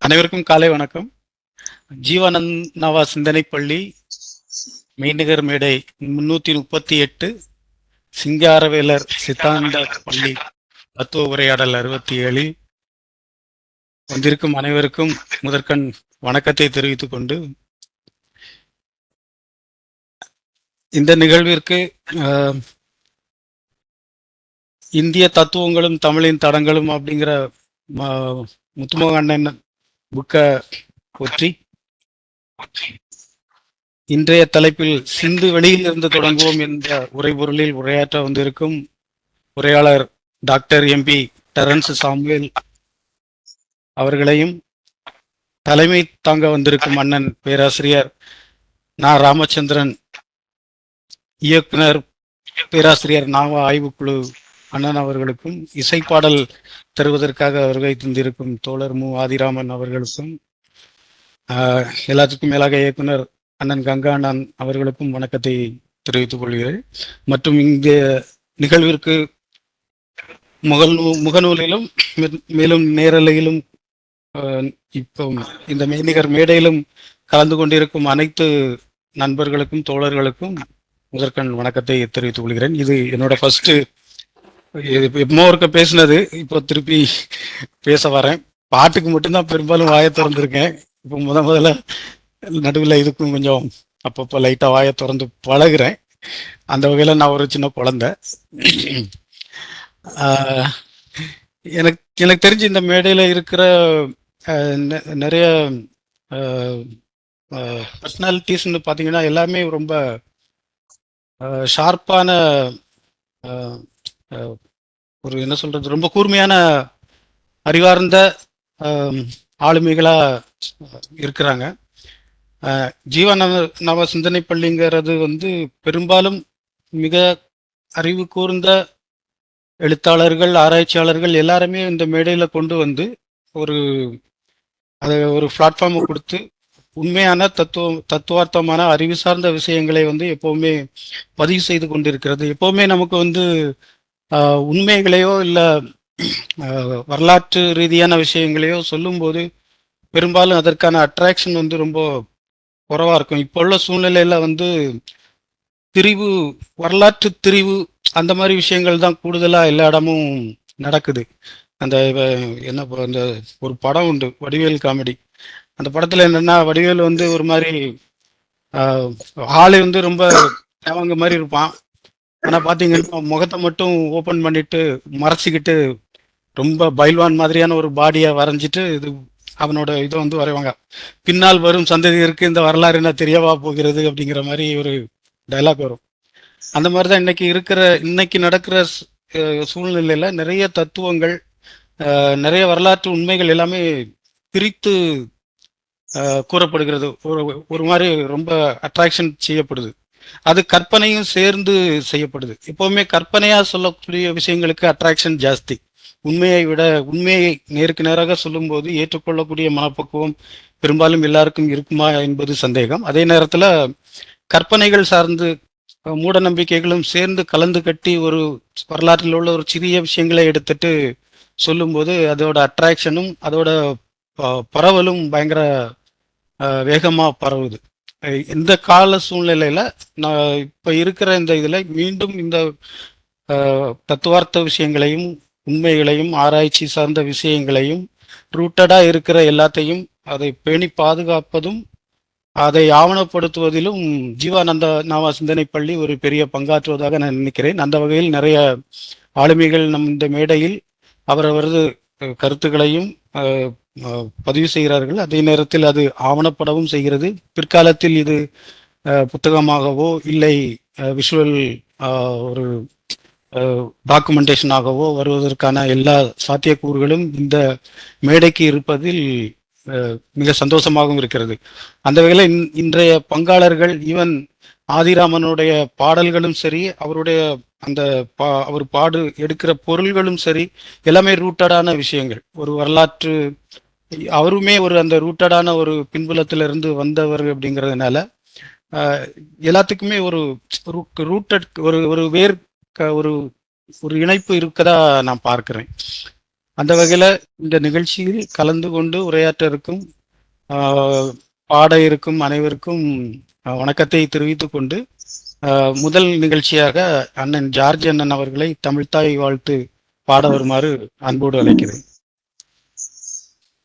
அனைவருக்கும் காலை வணக்கம். ஜீவானந்த் நவா சிந்தனை பள்ளி, மெய்நிகர் மேடை 338, சிங்காரவேலர் சித்தாந்த பள்ளி தத்துவ உரையாடல் 67 வந்திருக்கும் அனைவருக்கும் முதற்கண் வணக்கத்தை தெரிவித்துக் கொண்டு, இந்த நிகழ்விற்கு இந்திய தத்துவங்களும் தமிழின் தடங்களும் அப்படிங்கிற முத்துமோகன் புக்கை பற்றி இன்றைய தலைப்பில் சிந்து வெளியில் இருந்து தொடங்குவோம் என்ற உரைபொருளில் உரையாற்ற வந்திருக்கும் உரையாளர் டாக்டர் எம்பி டெரன்ஸ் சாமுவேல் அவர்களையும், தலைமை தாங்க வந்திருக்கும் அண்ணன் பேராசிரியர் நா. ராமச்சந்திரன், இயக்குனர் பேராசிரியர் நாவா ஆய்வுக்குழு அண்ணன் அவர்களுக்கும், இசைப்பாடல் தருவதற்காக வருகை தந்திருக்கும் தோழர் மு. ஆதிராமன் அவர்களுக்கும், எல்லாத்துக்கும் மேலாக இயக்குனர் அண்ணன் கங்கா அண்ணன் அவர்களுக்கும் வணக்கத்தை தெரிவித்துக் கொள்கிறேன். மற்றும் இந்த நிகழ்விற்கு முகநூலிலும் மேலும் நேரலையிலும் இப்போ இந்த மெய்நிகர் மேடையிலும் கலந்து கொண்டிருக்கும் அனைத்து நண்பர்களுக்கும் தோழர்களுக்கும் முதற்கண் வணக்கத்தை தெரிவித்துக் கொள்கிறேன். இது என்னோட ஃபர்ஸ்ட், எப்போ ஒருக்க பேசினது, இப்போ திருப்பி பேச வரேன். பாட்டுக்கு மட்டும்தான் பெரும்பாலும் வாயை திறந்திருக்கேன். இப்போ முதல்ல நடுவில் இதுக்கும் கொஞ்சம் அப்பப்போ லைட்டாக வாயை திறந்து பழகுறேன். அந்த வகையில் நான் ஒரு சின்ன குழந்தை. எனக்கு எனக்கு தெரிஞ்சு இந்த மேடையில் இருக்கிற நிறைய பர்சனாலிட்டிஸ்ன்னு பார்த்தீங்கன்னா எல்லாமே ரொம்ப ஷார்ப்பான, ஒரு என்ன சொல்றது, ரொம்ப கூர்மையான அறிவார்ந்த ஆளுமைகளா இருக்கிறாங்க. ஜீவானவ சிந்தனை பள்ளிங்கிறது பெரும்பாலும் மிக அறிவு கூர்ந்த எழுத்தாளர்கள், ஆராய்ச்சியாளர்கள் எல்லாருமே இந்த மேடையில கொண்டு வந்து அதை ஒரு பிளாட்ஃபார்மை கொடுத்து உண்மையான தத்துவார்த்தமான அறிவு சார்ந்த விஷயங்களை எப்பவுமே பதிவு செய்து கொண்டிருக்கிறது. எப்பவுமே நமக்கு உண்மைகளையோ இல்லை வரலாற்று ரீதியான விஷயங்களையோ சொல்லும்போது பெரும்பாலும் அதற்கான அட்ராக்ஷன் ரொம்ப குறைவா இருக்கும். இப்போ உள்ள சூழ்நிலையில திரிவு, வரலாற்று திரிவு, அந்த மாதிரி விஷயங்கள் தான் கூடுதலா எல்லா இடமும் நடக்குது. அந்த அந்த ஒரு படம் உண்டு, வடிவேல் காமெடி. அந்த படத்துல என்னன்னா, வடிவேல் ஒரு மாதிரி ஆளு ரொம்ப தேவங்க மாதிரி இருப்பான். ஆனா பாத்தீங்கன்னா முகத்தை மட்டும் ஓபன் பண்ணிட்டு மறைச்சிக்கிட்டு ரொம்ப பைல்வான் மாதிரியான ஒரு பாடியை வரைஞ்சிட்டு அவனோட இதை வரைவாங்க. பின்னால் வரும் சந்ததியருக்கு இந்த வரலாறு என்ன தெரியவா போகிறது அப்படிங்கிற மாதிரி ஒரு டைலாக் வரும். அந்த மாதிரிதான் இன்னைக்கு நடக்கிற சூழ்நிலையில நிறைய தத்துவங்கள், நிறைய வரலாற்று உண்மைகள் எல்லாமே பிரித்து கூறப்படுகிறது. ஒரு மாதிரி ரொம்ப அட்ராக்ஷன் செய்யப்படுது. அது கற்பனையும் சேர்ந்து செய்யப்படுது. எப்பவுமே கற்பனையா சொல்லக்கூடிய விஷயங்களுக்கு அட்ராக்ஷன் ஜாஸ்தி. உண்மையை நேருக்கு நேராக சொல்லும் போது ஏற்றுக்கொள்ளக்கூடிய மனப்பக்குவம் பெரும்பாலும் எல்லாருக்கும் இருக்குமா என்பது சந்தேகம். அதே நேரத்துல கற்பனைகள் சார்ந்து மூட நம்பிக்கைகளும் சேர்ந்து கலந்து கட்டி ஒரு வரலாற்றில் உள்ள ஒரு சிறிய விஷயங்களை எடுத்துட்டு சொல்லும்போது அதோட அட்ராக்ஷனும் அதோட பரவலும் பயங்கர வேகமா பரவுது. இந்த கால சூழ்நிலையில நான் இப்ப இருக்கிற இந்த இதுல மீண்டும் இந்த தத்துவார்த்த விஷயங்களையும் உண்மைகளையும் ஆராய்ச்சி சார்ந்த விஷயங்களையும் ரூட்டடா இருக்கிற எல்லாத்தையும் அதை பேணி பாதுகாப்பதும் அதை ஆவணப்படுத்துவதிலும் ஜீவானந்த நாவா சிந்தனை பள்ளி ஒரு பெரிய பங்காற்றுவதாக நான் நினைக்கிறேன். அந்த வகையில் நிறைய ஆளுமைகள் இந்த மேடையில் அவரவரது கருத்துக்களையும் பதிவு செய்கிறார்கள். அதே நேரத்தில் அது ஆவணப்படவும் செய்கிறது. பிற்காலத்தில் இது புத்தகமாகவோ இல்லை விஷுவல் ஒரு டாக்குமெண்டேஷனாகவோ வருவதற்கான எல்லா சாத்தியக்கூறுகளும் இந்த மேடைக்கு இருப்பதில் மிக சந்தோஷமாகவும் இருக்கிறது. அந்த வகையில் இன்றைய பங்காளர்கள், ஈவன் ஆதிராமனுடைய பாடல்களும் சரி, அவருடைய அந்த அவர் எடுக்கிற பொருள்களும் சரி, எல்லாமே ரூட்டடான விஷயங்கள். ஒரு வரலாற்று, அவருமே அந்த ரூட்டடான ஒரு பின்புலத்திலிருந்து வந்தவர் அப்படிங்கிறதுனால எல்லாத்துக்குமே ஒரு ரூட்டட் ஒரு வேர் ஒரு ஒரு இணைப்பு இருக்கதா நான் பார்க்கிறேன். அந்த வகையில் இந்த நிகழ்ச்சியில் கலந்து கொண்டு உரையாற்ற இருக்கும் பாட இருக்கும் அனைவருக்கும் வணக்கத்தை தெரிவித்துக் கொண்டு முதல் நிகழ்ச்சியாக அண்ணன் ஜார்ஜ் அண்ணன் அவர்களை தமிழ்த்தாய் வாழ்த்து பாட வருமாறு அன்போடு அழைக்கிறேன்.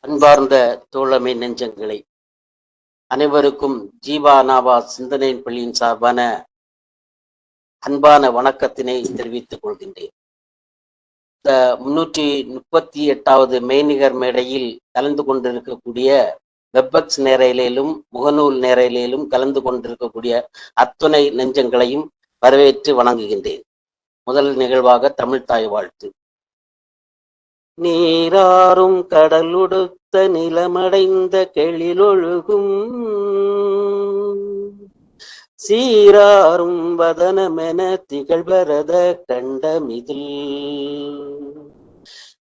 அன்பார்ந்த தோழமை நெஞ்சங்களை அனைவருக்கும் ஜீவா நாவா சிந்தனை பள்ளியின் சார்பான அன்பான வணக்கத்தினை தெரிவித்துக் கொள்கின்றேன். இந்த 338வது மெய்நிகர் மேடையில் கலந்து கொண்டிருக்கக்கூடிய வெப்பக்ஸ் நேரலையிலும் முகநூல் நேரலையிலும் கலந்து கொண்டிருக்கக்கூடிய அத்துணை நெஞ்சங்களையும் வரவேற்று வணங்குகின்றேன். முதல் நிகழ்வாக தமிழ்த்தாய் வாழ்த்து. நீராறும் கடலுடுத்த நிலமடைந்த கெளிலொழுகும் சீராறும் வதனமென திகழ்பரத கண்டமிதில்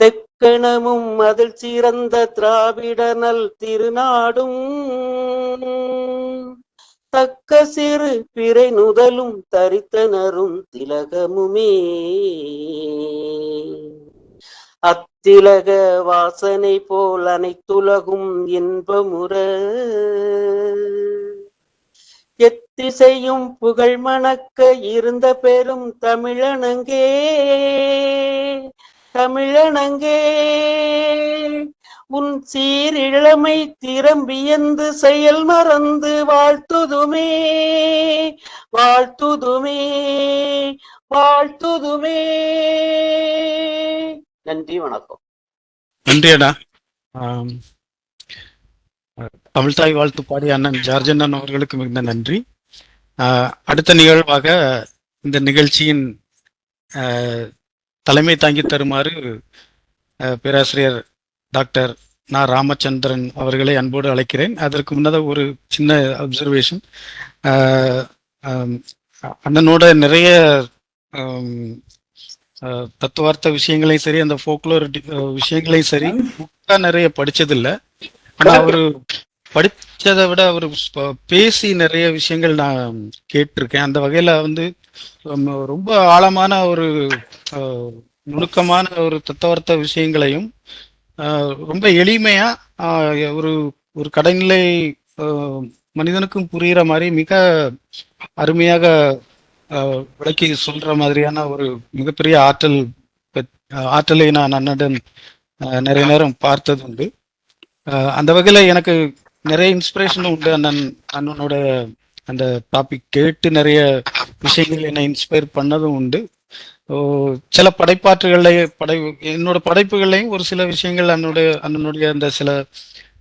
தெக்கணமும் அதில் சிறந்த திராவிடனல் திருநாடும் தக்க சிறு பிறை நுதலும் தரித்தனரும் திலகமுமே அத்திலக வாசனை போல் அனைத்துலகும் இன்பமுற எத்திசையும் புகழ் மணக்க இருந்த பெரும் தமிழனங்கே தமிழனங்கே உன் சீரிழமை திறம்பியந்து செயல் மறந்து வாழ்த்துதுமே வாழ்த்துதுமே வாழ்த்துதுமே. நன்றி, வணக்கம். நன்றி அண்ணா. தமிழ்த்தாய் வாழ்த்து பாடிய அண்ணன் ஜார்ஜ் அண்ணன் அவர்களுக்கு மிகுந்த நன்றி. அடுத்த நிகழ்வாக இந்த நிகழ்ச்சியின் தலைமை தாங்கி தருமாறு பேராசிரியர் டாக்டர் நா ராமச்சந்திரன் அவர்களை அன்போடு அழைக்கிறேன். அதற்கு முன்னதாக ஒரு சின்ன அப்சர்வேஷன். அண்ணனோட நிறைய தத்துவார்த்த விஷயங்களையும் சரி, அந்த ஃபோக்லோர் விஷயங்களையும் சரி புக்காக நிறைய படித்ததில்லை. ஆனால் அவர் படித்ததை விட அவர் பேசி நிறைய விஷயங்கள் நான் கேட்டிருக்கேன். அந்த வகையில் வந்து ரொம்ப ஆழமான ஒரு நுணுக்கமான ஒரு தத்துவார்த்த விஷயங்களையும் ரொம்ப எளிமையா ஒரு ஒரு கடைநிலை மனிதனுக்கும் புரிகிற மாதிரி மிக அருமையாக விளக்கி சொல்ற மாதிரியான ஒரு மிகப்பெரிய ஆற்றலை நான் அண்ணனுடன் நிறைய நேரம் பார்த்தது உண்டு. அந்த வகையில் எனக்கு நிறைய இன்ஸ்பிரேஷனும் உண்டு. அண்ணனோட அந்த டாபிக் கேட்டு நிறைய விஷயங்கள் என்னை இன்ஸ்பயர் பண்ணதும் உண்டு. சில என்னோட படைப்புகள்லையும் ஒரு சில விஷயங்கள் அண்ணனுடைய அந்த சில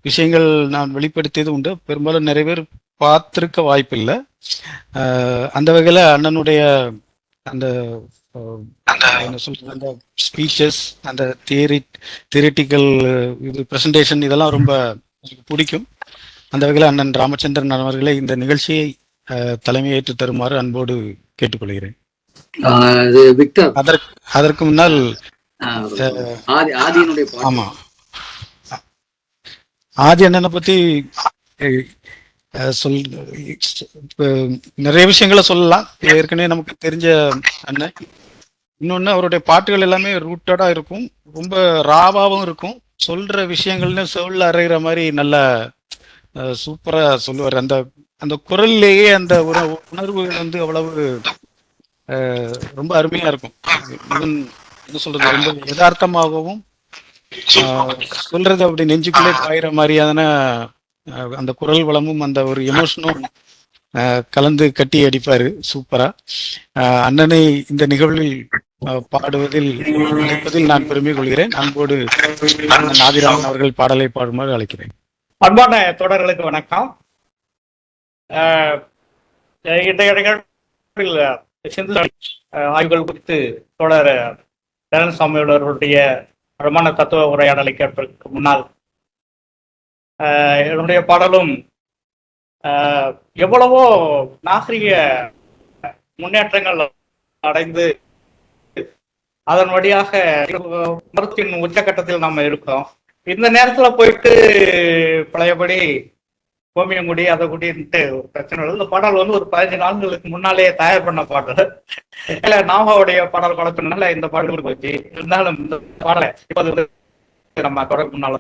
விஷயங்கள் நான் வெளிப்படுத்தியது உண்டு. பெரும்பாலும் நிறைய பேர் பார்த்திருக்க வாய்ப்பில்லை. அந்த வகையில் அண்ணனுடைய அந்த என்ன சொல்றது, அந்த ஸ்பீச்சஸ், அந்த தியரிட்டிக்கல் இது பிரசன்டேஷன், இதெல்லாம் ரொம்ப பிடிக்கும். அந்த வகையில் அண்ணன் ராமச்சந்திரன் அவர்களை இந்த நிகழ்ச்சியை தலைமையேற்று தருமாறு அன்போடு கேட்டுக்கொள்கிறேன். அதற்கு முன்னால் ஆமா, ஆதி அண்ணனை பத்தி நிறைய விஷயங்களை சொல்லலாம். ஏற்கனவே நமக்கு தெரிஞ்ச அண்ணன். இன்னொன்னு, அவருடைய பாட்டுகள் எல்லாமே ரூட்டடா இருக்கும், ரொம்ப ராவாவும் இருக்கும். சொல்ற விஷயங்கள்னு சொல்ல அறைகிற மாதிரி நல்லா சூப்பரா சொல்லுவார். அந்த அந்த குரல்லேயே அந்த உணர்வுகள் வந்து அவ்வளவு ரொம்ப அருமையா இருக்கும். என்ன சொல்றது, ரொம்ப யதார்த்தமாகவும் சொல்றது அப்படி நெஞ்சுக்குள்ளே பாயிற மாதிரியான அந்த குரல் வளமும் அந்த ஒரு எமோஷனும் கலந்து கட்டி அடிப்பாரு சூப்பரா. அண்ணனை இந்த நிகழ்வில் பாடுவதில் அழைப்பதில் நான் பெருமை கொள்கிறேன். அன்போடு ஆதிராமன் அவர்கள் பாடலை பாடுமாறு அழைக்கிறேன். அன்பான தொடர்களுக்கு வணக்கம். இன்றைய நிகழ்வில் சிந்து ஆய்வுகள் குறித்து தொடர் தரன்சாமியுடைய பிரமாண தத்துவ உரையாடலை கேட்பதற்கு முன்னால் என்னுடைய பாடலும் எவ்வளவோ நாகரிக முன்னேற்றங்கள் அடைந்து அதன் வழியாக மருத்துவின் உச்சகட்டத்தில் நம்ம இருக்கோம். இந்த நேரத்துல போயிட்டு பழையபடி கோமியங்குடி அதை குடின்ட்டு பிரச்சனை இல்லை. இந்த பாடல் வந்து ஒரு 15 நாட்களுக்கு முன்னாலேயே தயார் பண்ண பாடல். இல்ல நாமாவுடைய பாடல் குழப்பினால இந்த பாடல் போச்சு. இருந்தாலும் இந்த பாடலை இப்போது நம்ம தொடர்பு முன்னால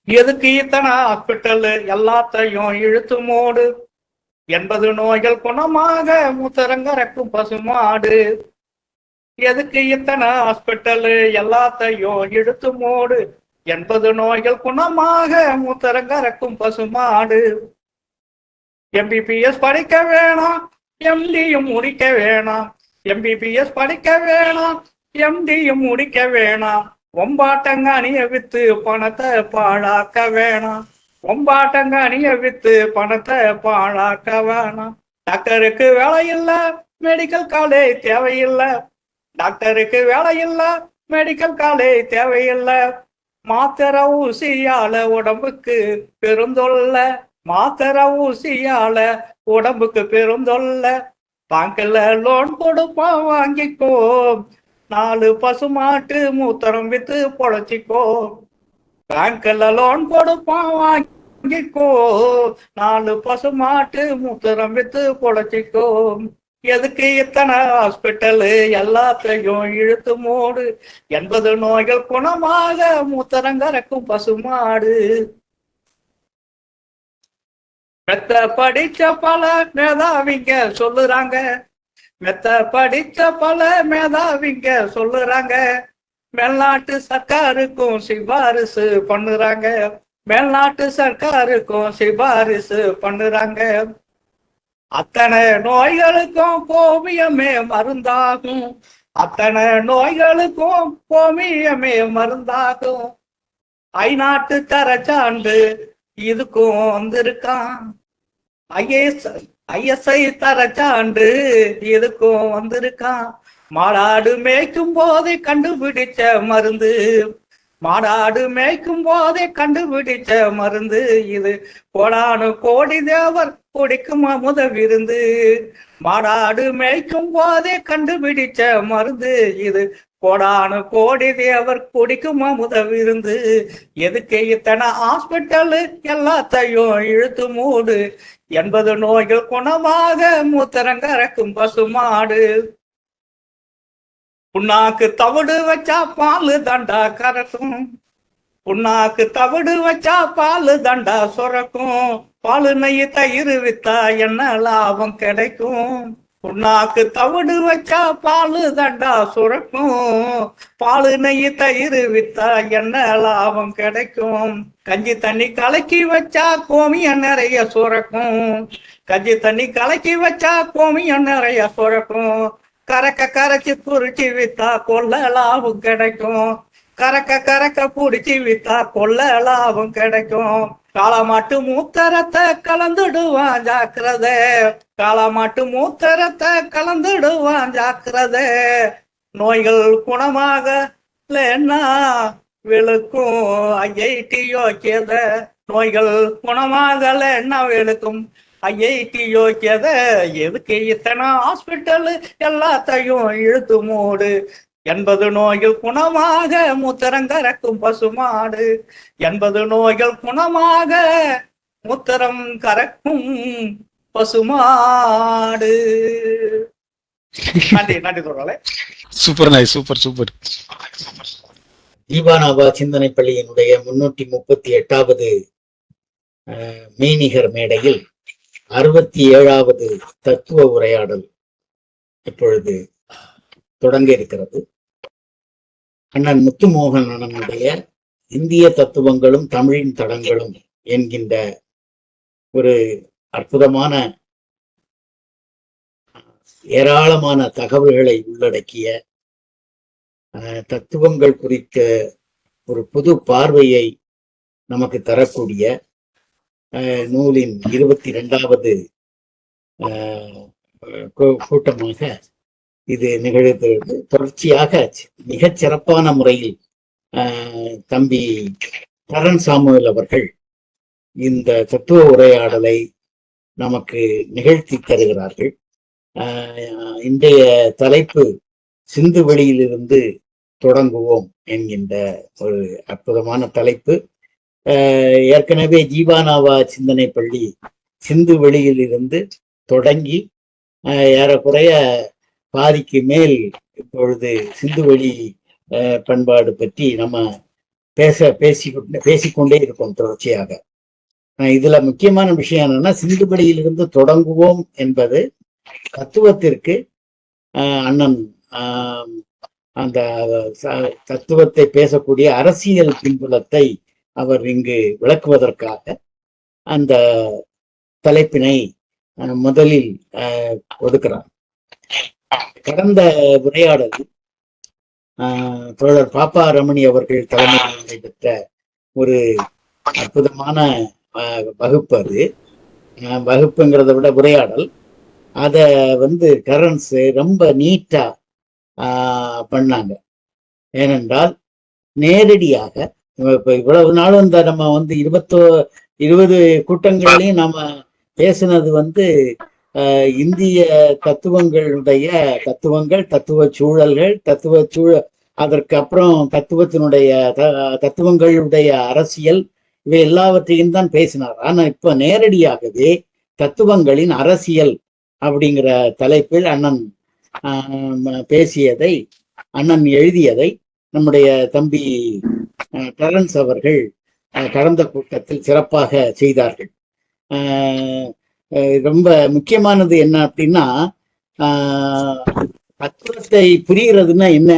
எதுக்கு இத்தனை ஹாஸ்பிட்டல் எல்லாத்தையும் இழுத்து மூடு, 80 நோய்கள் குணமாக மூத்தரங்கறக்கும் பசுமாடு. எதுக்கு இத்தனை ஹாஸ்பிட்டல் எல்லாத்தையும் இழுத்து மூடு, 80 நோய்கள் குணமாக மூத்தரங்கறக்கும் பசுமாடு. MBBS படிக்க வேணாம், MDயும் முடிக்க வேணாம். MBBS படிக்க வேணாம், MDயும் முடிக்க வேணாம். ஒம்பாட்டங்க அணிய வித்து பணத்தை பாழாக்க வேணாம். ஒம்பாட்டங்க அணிய வித்து பணத்தை பாழாக்க வேணாம். டாக்டருக்கு வேலை இல்ல, மெடிக்கல் காலேஜ் தேவையில்லை. டாக்டருக்கு வேலை இல்ல, மெடிக்கல் காலேஜ் தேவையில்லை. மாத்திரை ஊசியால உடம்புக்கு பெருந்தொல்ல, மாத்திரை ஊசியால உடம்புக்கு பெருந்தொல்ல. பேங்க்ல லோன் கொடுப்போம் வாங்கிக்கோ, 4 பசுமாட்டு மூத்தரம் வித்து பொழைச்சிக்கோ. பேங்க்ல லோன் கொடுப்போம் வாங்கிக்கோ, 4 பசுமாட்டு மூத்தரம் வித்து பொழைச்சிக்கோ. எதுக்கு இத்தனை ஹாஸ்பிட்டல் எல்லாத்தையும் இழுத்து மூடு, 80 நோய்கள் குணமாக மூத்தரங்கறக்கும் பசுமாடு. மெத்த படிச்ச பல மேதாவிங்க சொல்லுறாங்க, மெத்த படிச்ச பல மேதாவிங்க சொல்லுறாங்க. மேல்நாட்டு சர்க்காருக்கும் சிபாரிசு பண்ணுறாங்க, மேல்நாட்டு சர்க்காருக்கும் சிபாரிசு பண்ணுறாங்க. அத்தனை நோய்களுக்கும் கோமியமே மருந்தாகும், அத்தனை நோய்களுக்கும் கோமியமே மருந்தாகும். ஐநாட்டு தரச்சான்று இதுக்கும் வந்திருக்கான், ISI தரச்சான்று இதுக்கும் வந்திருக்கான். மாடாடு மேய்க்கும் போதே கண்டுபிடிச்ச மருந்து, மாடாடு மேய்க்கும் போதே கண்டுபிடிச்ச மருந்து இது. கோடானு கோடி தேவர் குடிக்கும் அமுத விருந்து, மாடாடு மேய்க்கும் போதே கண்டுபிடிச்ச மருந்து இது. கோடானு கோடி தேவர் குடிக்கும் அமுத விருந்து. எதுக்கு இத்தனை ஹாஸ்பிட்டல் எல்லாத்தையும் இழுத்து மூடு, 80 நோய்கள் குணமாக மூத்தரங்கறக்கும் பசுமாடு. புண்ணாக்கு தவிடு வச்சா பாலு தண்டா கறக்கும், புண்ணாக்கு தவிடு வச்சா பாலு தண்டா சுரக்கும். பாலு நெய் தயிர் வித்தா என்ன லாபம் கிடைக்கும், புண்ணாக்கு தவிடு வச்சா பாலு தண்டா சுரக்கும். பாலு நெய் தயிர் வித்தா என்ன லாபம் கிடைக்கும். கஞ்சி தண்ணி கலக்கி வச்சா கோமியம் நிறைய சுரக்கும், கஞ்சி தண்ணி கலக்கி வச்சா கோமியம் நிறைய சுரக்கும். கறக்க கரைச்சி புரிச்சி வித்தா கொள்ள லாபம் கிடைக்கும், கறக்க கறக்க புடிச்சி வித்தா கொள்ள லாபம் கிடைக்கும். காளமாட்டு மூத்தரத்தை கலந்துடுவான் ஜாக்கிரதை, காளமாட்டு மூத்தரத்தை கலந்துடுவான் ஜாக்கிரதை. நோய்கள் குணமாக இல்லைன்னா வெளுக்கும் IIT யோக்கியத, நோய்கள் குணமாகலன்னா வெளுக்கும் IIT யோக்கியத. எதுக்கு இத்தனை ஹாஸ்பிட்டல் எல்லாத்தையும் இழுத்து மூடு, 80 நோய்கள் குணமாக மூத்தரங்கறக்கும் பசுமாடு, 80 நோய்கள் குணமாக மூத்தரம் கறக்கும் பசுமாடு. நன்றி நன்றி தோழர்களே. சூப்பர் நாய், சூப்பர் சூப்பர். ஜீவானாபா சிந்தனை பள்ளியினுடைய 338வது மெய்நிகர் மேடையில் 67வது தத்துவ உரையாடல் இப்பொழுது தொடங்க இருக்கிறது. அண்ணன் முத்துமோகன் அண்ணனுடைய இந்திய தத்துவங்களும் தமிழின் தடங்களும் என்கின்ற ஒரு அற்புதமான ஏராளமான தகவல்களை உள்ளடக்கிய தத்துவங்கள் குறித்த ஒரு புது பார்வையை நமக்கு தரக்கூடிய நூலின் 22வது கூட்டமாக இது நிகழ்கிறது. தொடர்ச்சியாக மிகச் சிறப்பான முறையில் தம்பி தரன் சாமுவேல் அவர்கள் இந்த தத்துவ உரையாடலை நமக்கு நிகழ்த்தி தருகிறார்கள். இன்றைய தலைப்பு சிந்து வெளியிலிருந்து தொடங்குவோம் என்கின்ற ஒரு அற்புதமான தலைப்பு. ஏற்கனவே ஜீவானாவா சிந்தனை பள்ளி சிந்து வெளியில் இருந்து தொடங்கி ஏறக்குறைய பாதிக்கு மேல் இப்பொழுது சிந்துவெளி பண்பாடு பற்றி நம்ம பேசிக்கொண்டே இருக்கோம் தொடர்ச்சியாக. இதுல முக்கியமான விஷயம் என்னன்னா, சிந்துபடியிலிருந்து தொடங்குவோம் என்பது தத்துவத்திற்கு அண்ணன் அந்த தத்துவத்தை பேசக்கூடிய அரசியல் பின்புலத்தை அவர் இங்கு விளக்குவதற்காக அந்த தலைப்பினை முதலில் ஒதுக்குறார். கடந்த உரையாடலில் தோழர் பாப்பா ரமணி அவர்கள் தலைமையில் நடைபெற்ற ஒரு அற்புதமான வகுப்பு. அது வகுப்புங்கிறத விட உரையாடல். அத டெரன்ஸ் ரொம்ப நீட்டா பண்ணாங்க. ஏனென்றால் நேரடியாக இப்ப இவ்வளவு நாளும் நம்ம 20 கூட்டங்களையும் நாம பேசுனது இந்திய தத்துவங்களுடைய தத்துவ சூழல், அதற்கு அப்புறம் தத்துவங்களுடைய அரசியல், இவை எல்லாவற்றையும் தான் பேசினார். ஆனா இப்ப நேரடியாகவே தத்துவங்களின் அரசியல் அப்படிங்கிற தலைப்பில் அண்ணன் பேசியதை, அண்ணன் எழுதியதை நம்முடைய தம்பி டெரன்ஸ் அவர்கள் கடந்த கூட்டத்தில் சிறப்பாக செய்தார்கள். ரொம்ப முக்கியமானது என்ன அப்படின்னா, தத்துவத்தை புரிகிறதுனா என்ன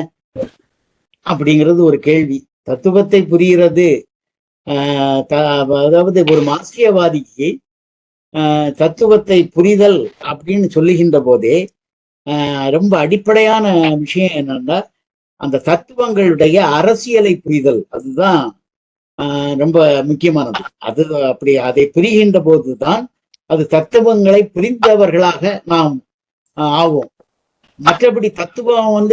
அப்படிங்கிறது ஒரு கேள்வி. தத்துவத்தை புரிகிறது, அதாவது ஒரு மார்க்சியவாதிக்கு தத்துவத்தை புரிதல் அப்படின்னு சொல்லுகின்ற போதே ரொம்ப அடிப்படையான விஷயம் என்னன்னா, அந்த தத்துவங்களுடைய அரசியலை புரிதல். அதுதான் ரொம்ப முக்கியமானது. அதை புரிகின்ற போதுதான் அது தத்துவங்களை புரிந்தவர்களாக நாம் ஆவோம். மற்றபடி தத்துவம்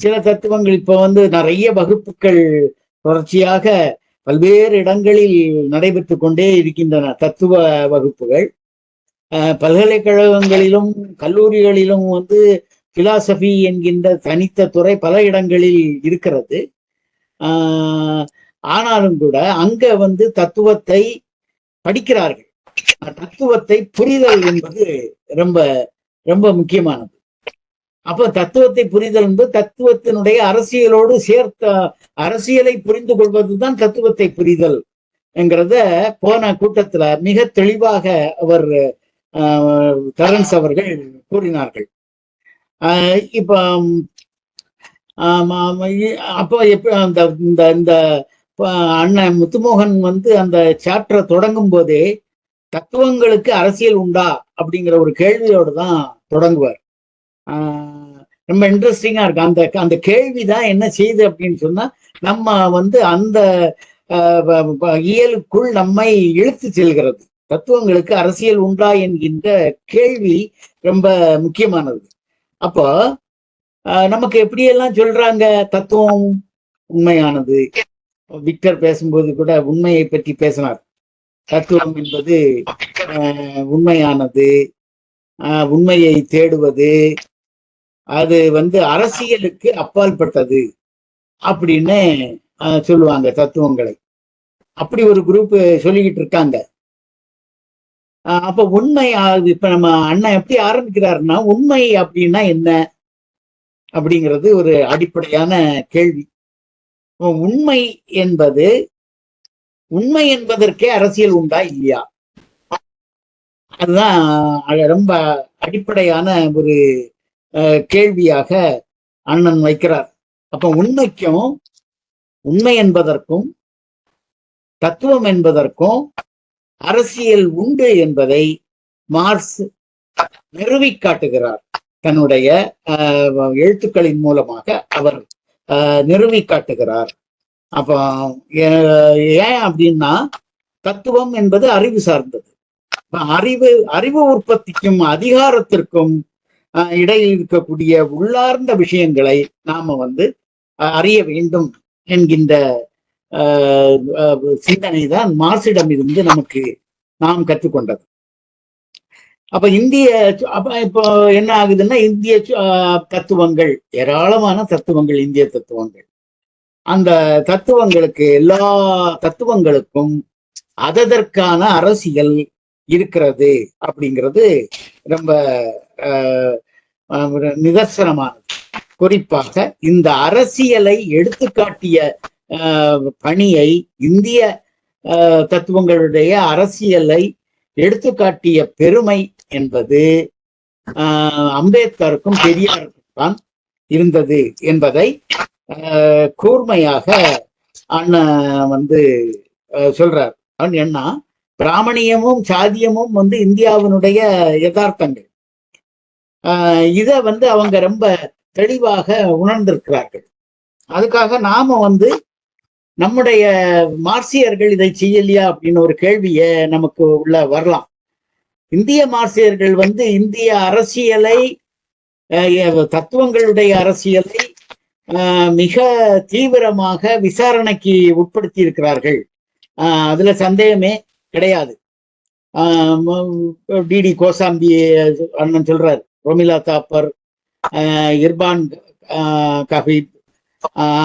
சில தத்துவங்கள் இப்ப நிறைய வகுப்புகள் தொடர்ச்சியாக பல்வேறு இடங்களில் நடைபெற்று கொண்டே இருக்கின்றன. தத்துவ வகுப்புகள் பல்கலைக்கழகங்களிலும் கல்லூரிகளிலும் பிலாசபி என்கின்ற தனித்த துறை பல இடங்களில் இருக்கிறது. ஆனாலும் கூட அங்க தத்துவத்தை படிக்கிறார்கள். தத்துவத்தை புரிதல் என்பது ரொம்ப ரொம்ப முக்கியமானது. அப்ப தத்துவத்தை புரிதல் என்பது தத்துவத்தினுடைய அரசியலோடு சேர்த்த அரசியலை புரிந்து கொள்வதுதான் தத்துவத்தை புரிதல் என்கிறத போன கூட்டத்துல மிக தெளிவாக அவர் டெரன்ஸ் அவர்கள் கூறினார்கள். இப்ப அப்போ இந்த அண்ணன் முத்துமோகன் அந்த சாப்டரை தொடங்கும் போதே தத்துவங்களுக்கு அரசியல் உண்டா அப்படிங்கிற ஒரு கேள்வியோடு தான் தொடங்குவார். ரொம்ப இன்ட்ரெஸ்டிங்கா இருக்கு. அந்த கேள்விதான் என்ன செய்யுது அப்படின்னு சொன்னா, நம்ம அந்த இயலுக்குள் நம்மை இழுத்து செல்கிறது. தத்துவங்களுக்கு அரசியல் உண்டா என்கின்ற கேள்வி ரொம்ப முக்கியமானது. அப்போ நமக்கு எப்படியெல்லாம் சொல்றாங்க தத்துவம் உண்மையானது. விக்டர் பேசும்போது கூட உண்மையை பற்றி பேசினார். தத்துவம் என்பது உண்மையானது, உண்மையை தேடுவது, அது அரசியலுக்கு அப்பாற்பட்டது அப்படின்னு சொல்லுவாங்க தத்துவங்களை. அப்படி ஒரு குரூப் சொல்லிக்கிட்டு இருக்காங்க. அப்ப உண்மை, இப்ப நம்ம அண்ணன் எப்படி ஆரம்பிக்கிறாருன்னா, உண்மை அப்படின்னா என்ன அப்படிங்கிறது ஒரு அடிப்படையான கேள்வி. உண்மை என்பதற்கே அரசியல் உண்டா இல்லையா? அதுதான் ரொம்ப அடிப்படையான ஒரு கேள்வியாக அண்ணன் வைக்கிறார். அப்ப உண்மை என்பதற்கும் தத்துவம் என்பதற்கும் அரசியல் உண்டு என்பதை மார்க்ஸ் நிறுவி காட்டுகிறார். தன்னுடைய எழுத்துக்களின் மூலமாக அவர் நிறுவி காட்டுகிறார். அப்ப ஏன் அப்படின்னா, தத்துவம் என்பது அறிவு சார்ந்தது. அறிவு உற்பத்திக்கும் அதிகாரத்திற்கும் இடையில் இருக்கக்கூடிய உள்ளார்ந்த விஷயங்களை நாம அறிய வேண்டும் என்கின்ற சிந்தனை தான் மார்க்சிடம் இருந்து நாம் கற்றுக்கொண்டது. அப்ப இப்போ என்ன ஆகுதுன்னா, இந்திய தத்துவங்கள், ஏராளமான தத்துவங்கள், இந்திய தத்துவங்கள், அந்த தத்துவங்களுக்கு, எல்லா தத்துவங்களுக்கும் அதற்கான அரசியல் இருக்கிறது அப்படிங்கிறது ரொம்ப நிதர்சனமானது. குறிப்பாக இந்த அரசியலை எடுத்துக்காட்டிய பணியை, இந்திய தத்துவங்களுடைய அரசியலை எடுத்துக்காட்டிய பெருமை என்பது அம்பேத்கருக்கும் பெரியாருக்கும் தான் இருந்தது என்பதை கூர்மையாக அண்ணன் சொல்றார். என்ன, பிராமணியமும் சாதியமும் இந்தியாவினுடைய யதார்த்தங்கள். இத அவங்க ரொம்ப தெளிவாக உணர்ந்திருக்கிறார்கள். அதுக்காக நாம நம்முடைய மார்க்சியர்கள் இதை செய்யலையா அப்படின்னு ஒரு கேள்வியை நமக்கு உள்ள வரலாம். இந்திய மார்க்சியர்கள் இந்திய அரசியலை, தத்துவங்களுடைய அரசியலை மிக தீவிரமாக விசாரணைக்கு உட்படுத்தி இருக்கிறார்கள். அதுல சந்தேகமே கிடையாது. டிடி கோசாம்பி அண்ணன் சொல்றார், ரோமிலா தாப்பர், இர்பான் கபீப்,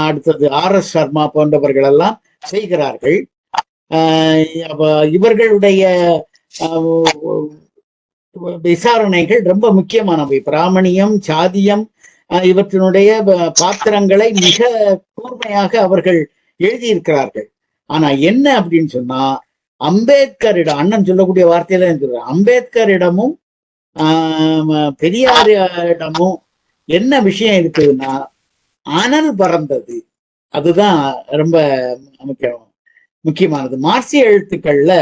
அடுத்தது RS சர்மா போன்றவர்கள் எல்லாம் செய்கிறார்கள். இவர்களுடைய விசாரணைகள் ரொம்ப முக்கியமானவை. பிராமணியம், சாதியம் இவற்றினுடைய பாத்திரங்களை மிக கூர்மையாக அவர்கள் எழுதியிருக்கிறார்கள். ஆனா என்ன அப்படின்னு சொன்னா, அம்பேத்கரிடம், அண்ணன் சொல்லக்கூடிய வார்த்தையில சொல்றார், அம்பேத்கரிடமும் பெரியாரிடமும் என்ன விஷயம் இருக்குதுன்னா, அனல் பறந்தது. அதுதான் ரொம்ப முக்கியமானது. மார்க்சிய எழுத்துக்கள்ல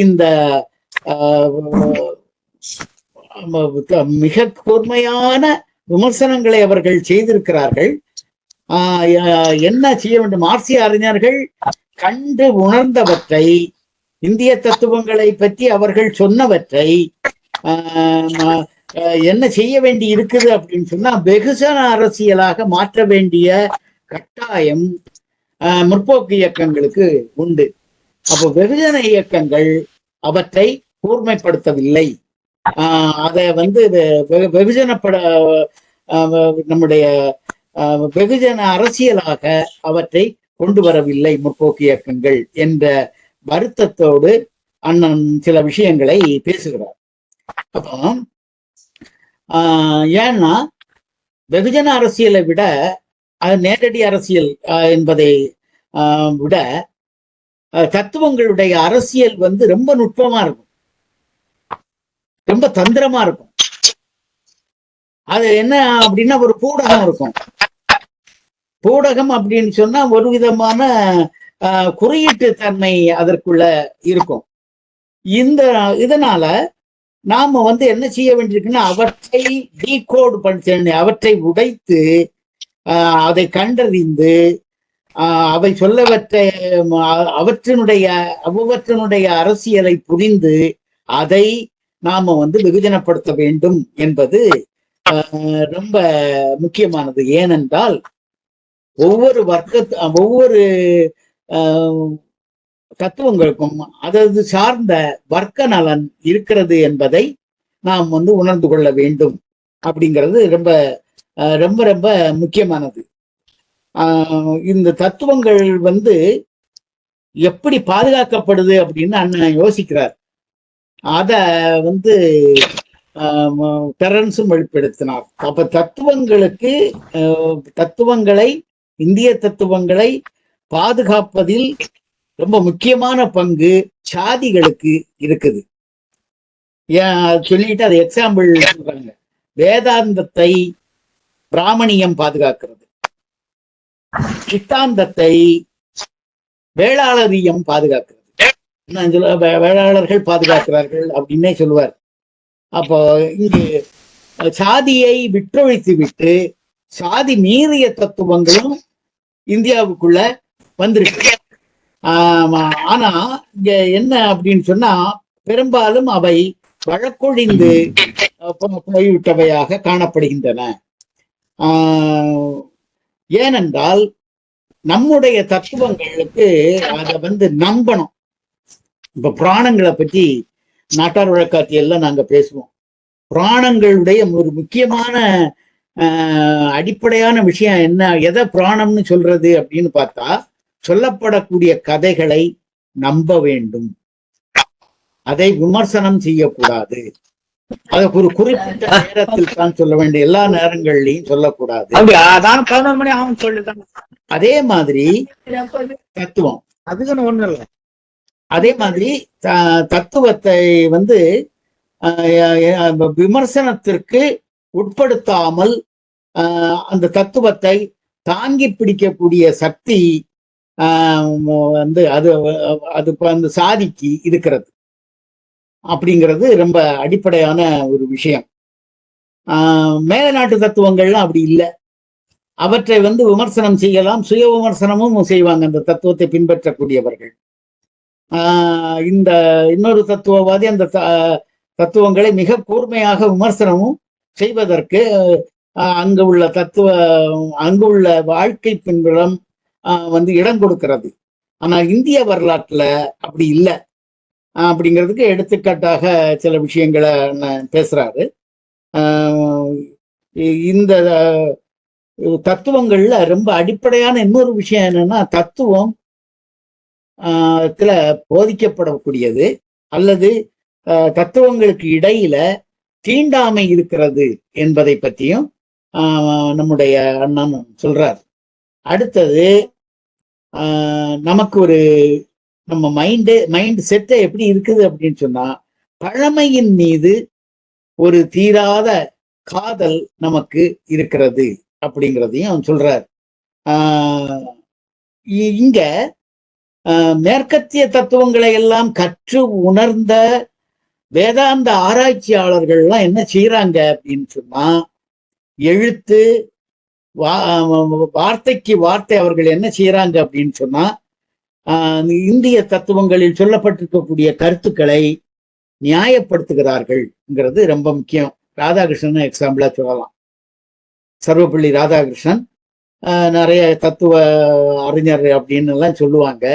இந்த மிக கூர்மையான விமர்சனங்களை அவர்கள் செய்திருக்கிறார்கள். என்ன செய்ய வேண்டும்? மார்க்சிய அறிஞர்கள் கண்டு உணர்ந்தவற்றை, இந்திய தத்துவங்களை பற்றி அவர்கள் சொன்னவற்றை என்ன செய்ய வேண்டி இருக்குது அப்படின்னு சொன்னா, வெகுஜன அரசியலாக மாற்ற வேண்டிய கட்டாயம் முற்போக்கு இயக்கங்களுக்கு உண்டு. அப்போ வெகுஜன இயக்கங்கள் அவற்றை கூர்மைப்படுத்தவில்லை. அதை வெகுஜனப்பட நம்முடைய வெகுஜன அரசியலாக அவற்றை கொண்டு வரவில்லை முற்போக்கு இயக்கங்கள் என்ற வருத்தத்தோடு அண்ணன் சில விஷயங்களை பேசுகிறார். அப்போ ஏன்னா வெகுஜன அரசியலை விட, அது நேரடி அரசியல் என்பதை விட, தத்துவங்களுடைய அரசியல் ரொம்ப நுட்பமா இருக்கும், ரொம்ப தந்திரமா இருக்கும். அது என்ன அப்படின்னா, ஒரு பூடகம் இருக்கும். பூடகம் அப்படின்னு சொன்னா ஒரு விதமான குறியீட்டு தன்மை அதற்குள்ள இருக்கும். இதனால நாம என்ன செய்ய வேண்டியிருக்குன்னா, அவற்றை டீகோட் பண்ணி, அவற்றை உடைத்து, அதை கண்டறிந்து, அவை சொல்லவற்றை அவற்றினுடைய அரசியலை புரிந்து அதை நாம வெகுஜனப்படுத்த வேண்டும் என்பது ரொம்ப முக்கியமானது. ஏனென்றால் ஒவ்வொரு தத்துவங்களுக்கும் அதது சார்ந்த வர்க்க நலன் இருக்கிறது என்பதை நாம் உணர்ந்து கொள்ள வேண்டும். அப்படிங்கிறது ரொம்ப ரொம்ப ரொம்ப முக்கியமானது. இந்த தத்துவங்கள் எப்படி பாதுகாக்கப்படுது அப்படின்னு அண்ணன் யோசிக்கிறார். அத டெரன்ஸும் வெளிப்படுத்தினார். அப்ப தத்துவங்களை, இந்திய தத்துவங்களை பாதுகாப்பதில் ரொம்ப முக்கியமான பங்கு சாதிகளுக்கு இருக்குது. சொல்லிட்டு அது எக்ஸாம்பிள் சொல்றாங்க. வேதாந்தத்தை பிராமணியம் பாதுகாக்கிறது, சித்தாந்தத்தை வேளாளரியம் பாதுகாக்கிறது, வேளாளர்கள் பாதுகாக்கிறார்கள் அப்படின்னே சொல்லுவார். அப்போ இங்கு சாதியை விட்டொழித்து விட்டு சாதி மீறிய தத்துவங்களும் இந்தியாவுக்குள்ள வந்திருக்கு. ஆனா இங்க என்ன அப்படின்னு சொன்னா, பெரும்பாலும் அவை வழக்கொழிந்து போய்விட்டவையாக காணப்படுகின்றன. ஏனென்றால் நம்முடைய தத்துவங்களுக்கு அதை நம்பணும். இப்ப பிராணங்களை பற்றி நாட்டார் வழக்காட்சியெல்லாம் நாங்க பேசுவோம். பிராணங்களுடைய ஒரு முக்கியமான அடிப்படையான விஷயம் என்ன, எதை பிராணம்னு சொல்றது அப்படின்னு பார்த்தா, சொல்லப்படக்கூடிய கதைகளை நம்ப வேண்டும், அதை விமர்சனம் செய்யக்கூடாது. அதை ஒரு குறிப்பிட்ட நேரத்தில் தான் சொல்ல வேண்டும், எல்லா நேரங்கள்லையும் சொல்லக்கூடாது. அதான் 11 மணி ஆகும் சொல்லிட்டாங்க. அதே மாதிரி தத்துவம், அதுக்குன்னு ஒண்ணு இல்லை. அதே மாதிரி தத்துவத்தை வந்து விமர்சனத்திற்கு உட்படுத்தாமல் அந்த தத்துவத்தை தாங்கி பிடிக்கக்கூடிய சக்தி வந்து அது அந்த சாதிக்கு இருக்கிறது அப்படிங்கிறது ரொம்ப அடிப்படையான ஒரு விஷயம். மேல நாட்டு தத்துவங்கள்லாம் அப்படி இல்லை. அவற்றை வந்து விமர்சனம் செய்யலாம், சுய விமர்சனமும் செய்வாங்க அந்த தத்துவத்தை பின்பற்றக்கூடியவர்கள். இந்த இன்னொரு தத்துவவாதி அந்த தத்துவங்களை மிக கூர்மையாக விமர்சனமும் செய்வதற்கு அங்கு உள்ள வாழ்க்கை பின்புலம் வந்து இடம் கொடுக்கிறது. ஆனால் இந்திய வரலாற்றுல அப்படி இல்லை அப்படிங்கிறதுக்கு எடுத்துக்காட்டாக சில விஷயங்களை பேசுறாரு. இந்த தத்துவங்கள்ல ரொம்ப அடிப்படையான இன்னொரு விஷயம் என்னன்னா, தத்துவம் போதிக்கப்படக்கூடியது அல்லது தத்துவங்களுக்கு இடையில தீண்டாமை இருக்கிறது என்பதை பற்றியும் நம்முடைய அண்ணன் சொல்றார். அடுத்தது நமக்கு நம்ம மைண்ட் செட்டை எப்படி இருக்குது அப்படின்னு சொன்னா, பழமையின் மீது ஒரு தீராத காதல் நமக்கு இருக்கிறது அப்படிங்கிறதையும் அவன் சொல்றார். இங்க மேற்கத்திய தத்துவங்களை எல்லாம் கற்று உணர்ந்த வேதாந்த ஆராய்ச்சியாளர்கள்லாம் என்ன செய்யறாங்க அப்படின்னு சொன்னா, எழுத்து வார்த்தைக்கு வார்த்தை அவர்கள் என்ன செய்யறாங்க அப்படின்னு சொன்னா, இந்திய தத்துவங்களில் சொல்லப்பட்டிருக்கக்கூடிய கருத்துக்களை நியாயப்படுத்துகிறார்கள்ங்கிறது ரொம்ப முக்கியம். ராதாகிருஷ்ணன் எக்ஸாம்பிளா சொல்லலாம். சர்வப்பள்ளி ராதாகிருஷ்ணன் நிறைய தத்துவ அறிஞர் அப்படின்னு எல்லாம் சொல்லுவாங்க.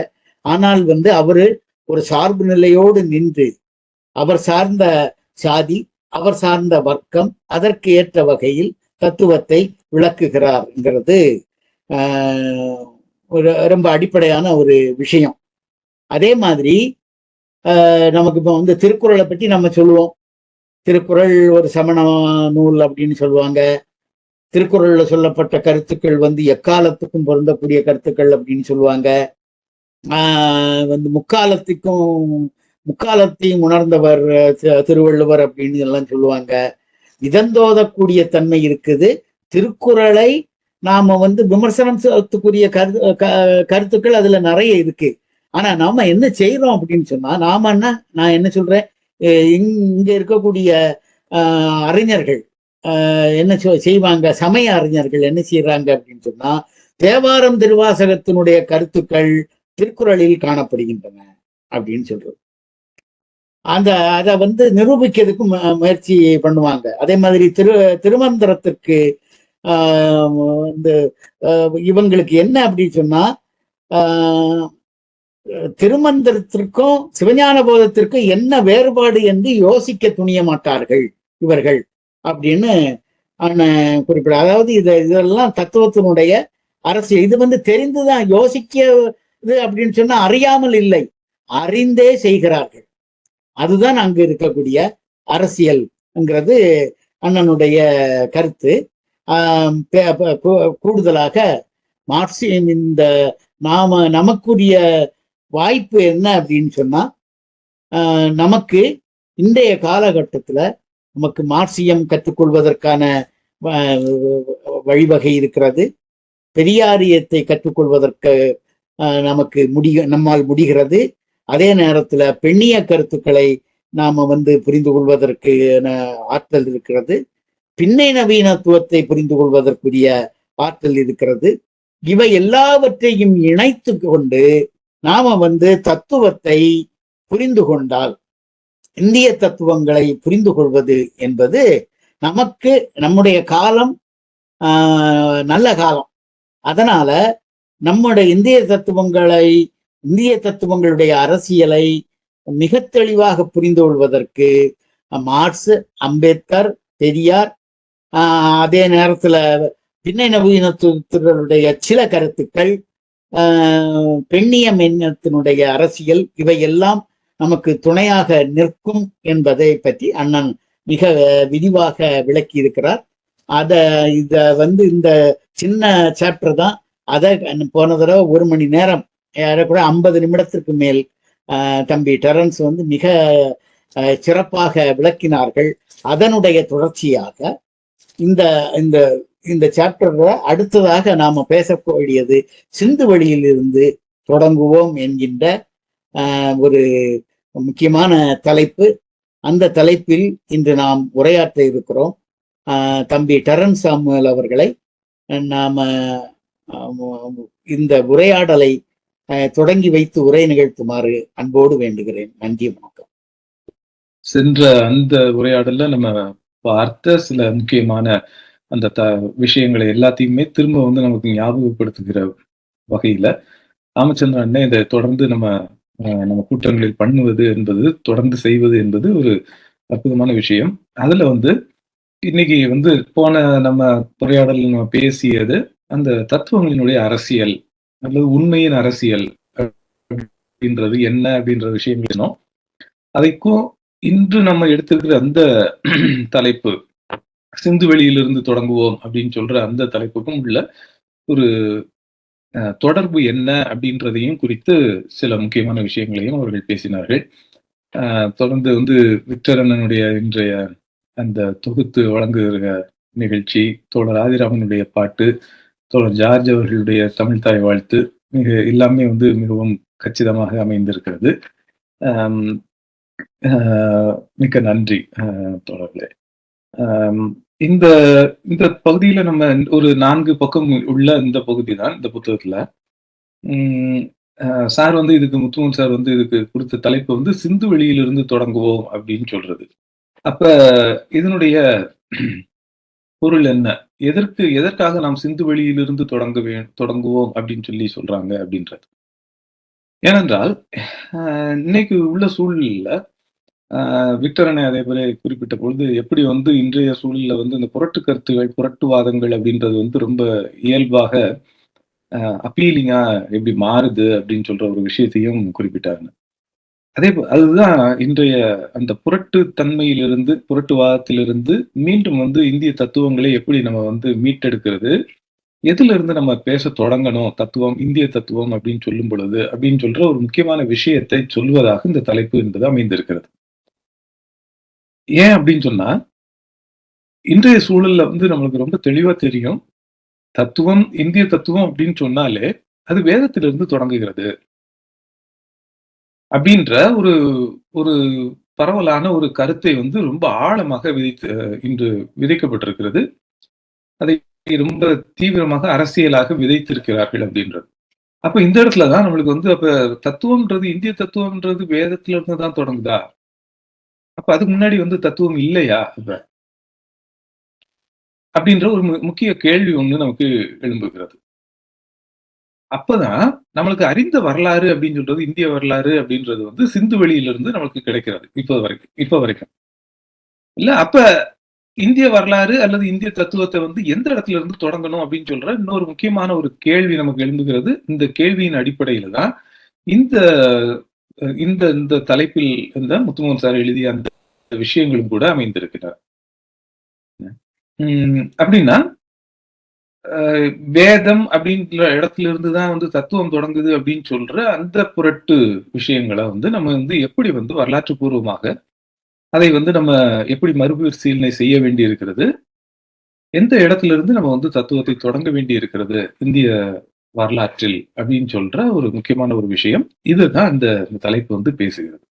ஆனால் வந்து அவரு ஒரு சார்பு நிலையோடு நின்று அவர் சார்ந்த சாதி, அவர் சார்ந்த வர்க்கம், அதற்கு ஏற்ற வகையில் தத்துவத்தை விளக்குகிறார்ங்கிறது ரொம்ப அடிப்படையான ஒரு விஷயம். அதே மாதிரி நமக்கு இப்போ வந்து திருக்குறளை பற்றி நம்ம சொல்லுவோம். திருக்குறள் ஒரு சமண நூல் அப்படின்னு சொல்லுவாங்க. திருக்குறள்ல சொல்லப்பட்ட கருத்துக்கள் வந்து எக்காலத்துக்கும் பொருந்தக்கூடிய கருத்துக்கள் அப்படின்னு சொல்லுவாங்க. வந்து முக்காலத்தையும் உணர்ந்தவர் திருவள்ளுவர் அப்படின்னு எல்லாம் சொல்லுவாங்க. இதந்தோதக்கூடிய தன்மை இருக்குது. திருக்குறளை நாம வந்து விமர்சனம் செய்யக்கூடிய கருத்துக்கள் அதுல நிறைய இருக்கு. ஆனா நாம என்ன செய்யறோம் அப்படின்னு சொன்னா, நான் என்ன சொல்றேன், இங்க இருக்கக்கூடிய அறிஞர்கள் என்ன செய்வாங்க, சமய அறிஞர்கள் என்ன செய்யறாங்க அப்படின்னு சொன்னா, தேவாரம் திருவாசகத்தினுடைய கருத்துக்கள் திருக்குறளில் காணப்படுகின்றன அப்படின்னு சொல்றது. அதை வந்து நிரூபிக்கிறதுக்கு முயற்சி பண்ணுவாங்க. அதே மாதிரி திருமந்திரத்திற்கு இந்த இவங்களுக்கு என்ன அப்படின்னு சொன்னா, திருமந்திரத்திற்கும் சிவஞான போதத்திற்கும் என்ன வேறுபாடு என்று யோசிக்க துணிய மாட்டார்கள் இவர்கள் அப்படின்னு குறிப்பிட. அதாவது இதெல்லாம் தத்துவத்தினுடைய அரசியல். இது வந்து தெரிந்துதான் யோசிக்கிறது அப்படின்னு சொன்னா அறியாமல் இல்லை, அறிந்தே செய்கிறார்கள். அதுதான் அங்கு இருக்கக்கூடிய அரசியல்ங்கிறது அண்ணனுடைய கருத்து. கூடுதலாக மார்க்சியம் இந்த நமக்குரிய வாய்ப்பு என்ன அப்படின்னு சொன்னா, நமக்கு இன்றைய காலகட்டத்துல நமக்கு மார்க்சியம் கற்றுக்கொள்வதற்கான வழிவகை இருக்கிறது. பெரியாரியத்தை கற்றுக்கொள்வதற்கு நமக்கு நம்மால் முடிகிறது. அதே நேரத்துல பெண்ணிய கருத்துக்களை நாம வந்து புரிந்து கொள்வதற்கு ஆற்றல் இருக்கிறது. பின்னை நவீனத்துவத்தை புரிந்து கொள்வதற்குரிய ஆற்றல் இருக்கிறது. இவை எல்லாவற்றையும் இணைத்து கொண்டு நாம வந்து தத்துவத்தை புரிந்து கொண்டால், இந்திய தத்துவங்களை புரிந்து கொள்வது என்பது நமக்கு நம்முடைய காலம் நல்ல காலம். அதனால நம்முடைய இந்திய தத்துவங்களுடைய அரசியலை மிக தெளிவாக புரிந்து கொள்வதற்கு மார்க்ஸ், அம்பேத்கர், பெரியார், அதே நேரத்துல பின்னை நவீனத்துவத்தினுடைய சில கருத்துக்கள், பெண்ணிய மென்னத்தினுடைய அரசியல், இவையெல்லாம் நமக்கு துணையாக நிற்கும் என்பதை பற்றி அண்ணன் மிக விரிவாக விளக்கி இருக்கிறார். இத இந்த சின்ன சாப்டர் தான். அதை போன தடவை 1 மணி நேரம், கூட 50 நிமிடத்திற்கு மேல் தம்பி டெரன்ஸ் மிக சிறப்பாக விளக்கினார்கள். அதனுடைய தொடர்ச்சியாக இந்த இந்த இந்த சாப்டர்ல அடுத்ததாக நாம பேசக்கூடியது சிந்து வெளியில் இருந்து தொடங்குவோம் என்கின்ற ஒரு முக்கியமான தலைப்பு. அந்த தலைப்பில் இன்று நாம் உரையாற்ற இருக்கிறோம். தம்பி டெரன்ஸ் சாமுவேல் அவர்களை நாம இந்த உரையாடலை தொடங்கி வைத்து உரை நிகழ்த்துமாறு அன்போடு வேண்டுகிறேன். நன்றி, வணக்கம். சென்ற அந்த உரையாடல்ல நம்ம பார்த்த சில முக்கியமான அந்த விஷயங்களை எல்லாத்தையுமே திரும்ப நமக்கு ஞாபகப்படுத்துகிற வகையில ராமச்சந்திரன் அண்ணன் இதை தொடர்ந்து நம்ம கூட்டங்களில் பண்ணுவது என்பது, தொடர்ந்து செய்வது என்பது ஒரு அற்புதமான விஷயம். அதுல இன்னைக்கு போன நம்ம உரையாடல் நம்ம பேசியது அந்த தத்துவங்களினுடைய அரசியல் அல்லது உண்மையின் அரசியல் அப்படின்றது என்ன அப்படின்ற விஷயங்களும், அதைக்கும் இன்று நம்ம எடுத்திருக்கிற அந்த தலைப்பு சிந்து வெளியிலிருந்து தொடங்குவோம் அப்படின்னு சொல்ற அந்த தலைப்புக்கும் உள்ள ஒரு தொடர்பு என்ன அப்படின்றதையும் குறித்து சில முக்கியமான விஷயங்களையும் அவர்கள் பேசினார்கள். தொடர்ந்து விக்டர் அண்ணனுடைய இன்றைய அந்த தொகுத்து வழங்குகிற நிகழ்ச்சி, தோழர் ஆதிராமனுடைய பாட்டு, தோழர் ஜார்ஜ் அவர்களுடைய தமிழ் தாய் வாழ்த்து எல்லாமே மிகவும் கச்சிதமாக அமைந்திருக்கிறது. மிக்க நன்றி தோழர்களே. இந்த இந்த பகுதியில நம்ம ஒரு 4 பக்கம் உள்ள இந்த பகுதி தான் இந்த புத்தகத்துல. சார் இதுக்கு முத்துமன் சார் இதுக்கு கொடுத்த தலைப்பு சிந்து வெளியிலிருந்து தொடங்குவோம் அப்படின்னு சொல்றது. அப்ப இதனுடைய பொருள் என்ன, எதற்காக நாம் சிந்து வெளியிலிருந்து தொடங்குவோம் அப்படின்னு சொல்றாங்க அப்படின்றது. ஏனென்றால் இன்னைக்கு உள்ள சூழ்நிலையில விக்டர் அண்ணே அதே போல குறிப்பிட்ட பொழுது எப்படி இன்றைய சூழல்ல இந்த புரட்டு கருத்துகள், புரட்டுவாதங்கள் அப்படின்றது ரொம்ப இயல்பாக அப்பீலிங்கா எப்படி மாறுது அப்படின்னு சொல்ற ஒரு விஷயத்தையும் குறிப்பிட்டாங்க. அதுதான் இன்றைய அந்த புரட்டு தன்மையிலிருந்து, புரட்டுவாதத்திலிருந்து மீண்டும் இந்திய தத்துவங்களை எப்படி நம்ம மீட்டெடுக்கிறது, எதுல இருந்து நம்ம பேச தொடங்கணும், தத்துவம், இந்திய தத்துவம் அப்படின்னு சொல்லும் பொழுது அப்படின்னு சொல்ற ஒரு முக்கியமான விஷயத்தை சொல்வதாக இந்த தலைப்பு என்பது அமைந்திருக்கிறது. ஏன் அப்படின்னு சொன்னா, இன்றைய சூழல்ல நம்மளுக்கு ரொம்ப தெளிவா தெரியும், தத்துவம், இந்திய தத்துவம் அப்படின்னு சொன்னாலே அது வேதத்திலிருந்து தொடங்குகிறது அப்படின்ற ஒரு ஒரு பரவலான ஒரு கருத்தை ரொம்ப ஆழமாக இன்று விதைக்கப்பட்டிருக்கிறது. அதை ரொம்ப தீவிரமாக அரசியலாக விதைத்திருக்கிறார்கள் அப்படின்றது. அப்ப இந்த இடத்துலதான் நம்மளுக்கு அப்ப தத்துவம்ன்றது, இந்திய தத்துவம்ன்றது வேதத்துல இருந்து தான் தொடங்குதா? அப்ப அதுக்கு முன்னாடி தத்துவம் இல்லையா அப்படின்ற ஒரு முக்கிய கேள்வி ஒண்ணு நமக்கு எழும்புகிறது. அப்பதான் நம்மளுக்கு அறிந்த வரலாறு அப்படின்னு சொல்றது, இந்திய வரலாறு அப்படின்றது சிந்து வெளியிலிருந்து நமக்கு கிடைக்கிறது இப்ப வரைக்கும் இல்ல. அப்ப இந்திய வரலாறு அல்லது இந்திய தத்துவத்தை எந்த இடத்துல இருந்து தொடங்கணும் அப்படின்னு சொல்ற இன்னொரு முக்கியமான ஒரு கேள்வி நமக்கு எழும்புகிறது. இந்த கேள்வியின் அடிப்படையில தான் இந்த இந்த இந்த தலைப்பில் இந்த முத்துமோகன் சார் எழுதிய அந்த விஷயங்களும் கூட அமைந்திருக்கிறார். அப்படின்னா வேதம் அப்படின்ற இடத்துல இருந்துதான் தத்துவம் தொடங்குது அப்படின்னு சொல்ற அந்த புரட்டு விஷயங்களை நம்ம எப்படி வரலாற்று பூர்வமாக அதை நம்ம எப்படி மறுபரிசீலனை செய்ய வேண்டி இருக்கிறது, எந்த இடத்துல இருந்து நம்ம தத்துவத்தை தொடங்க வேண்டி இருக்கிறது இந்திய வரலாற்றில் அப்படின்னு சொல்ற ஒரு முக்கியமான ஒரு விஷயம். இதுதான் இந்த தலைப்பு பேசுகிறது.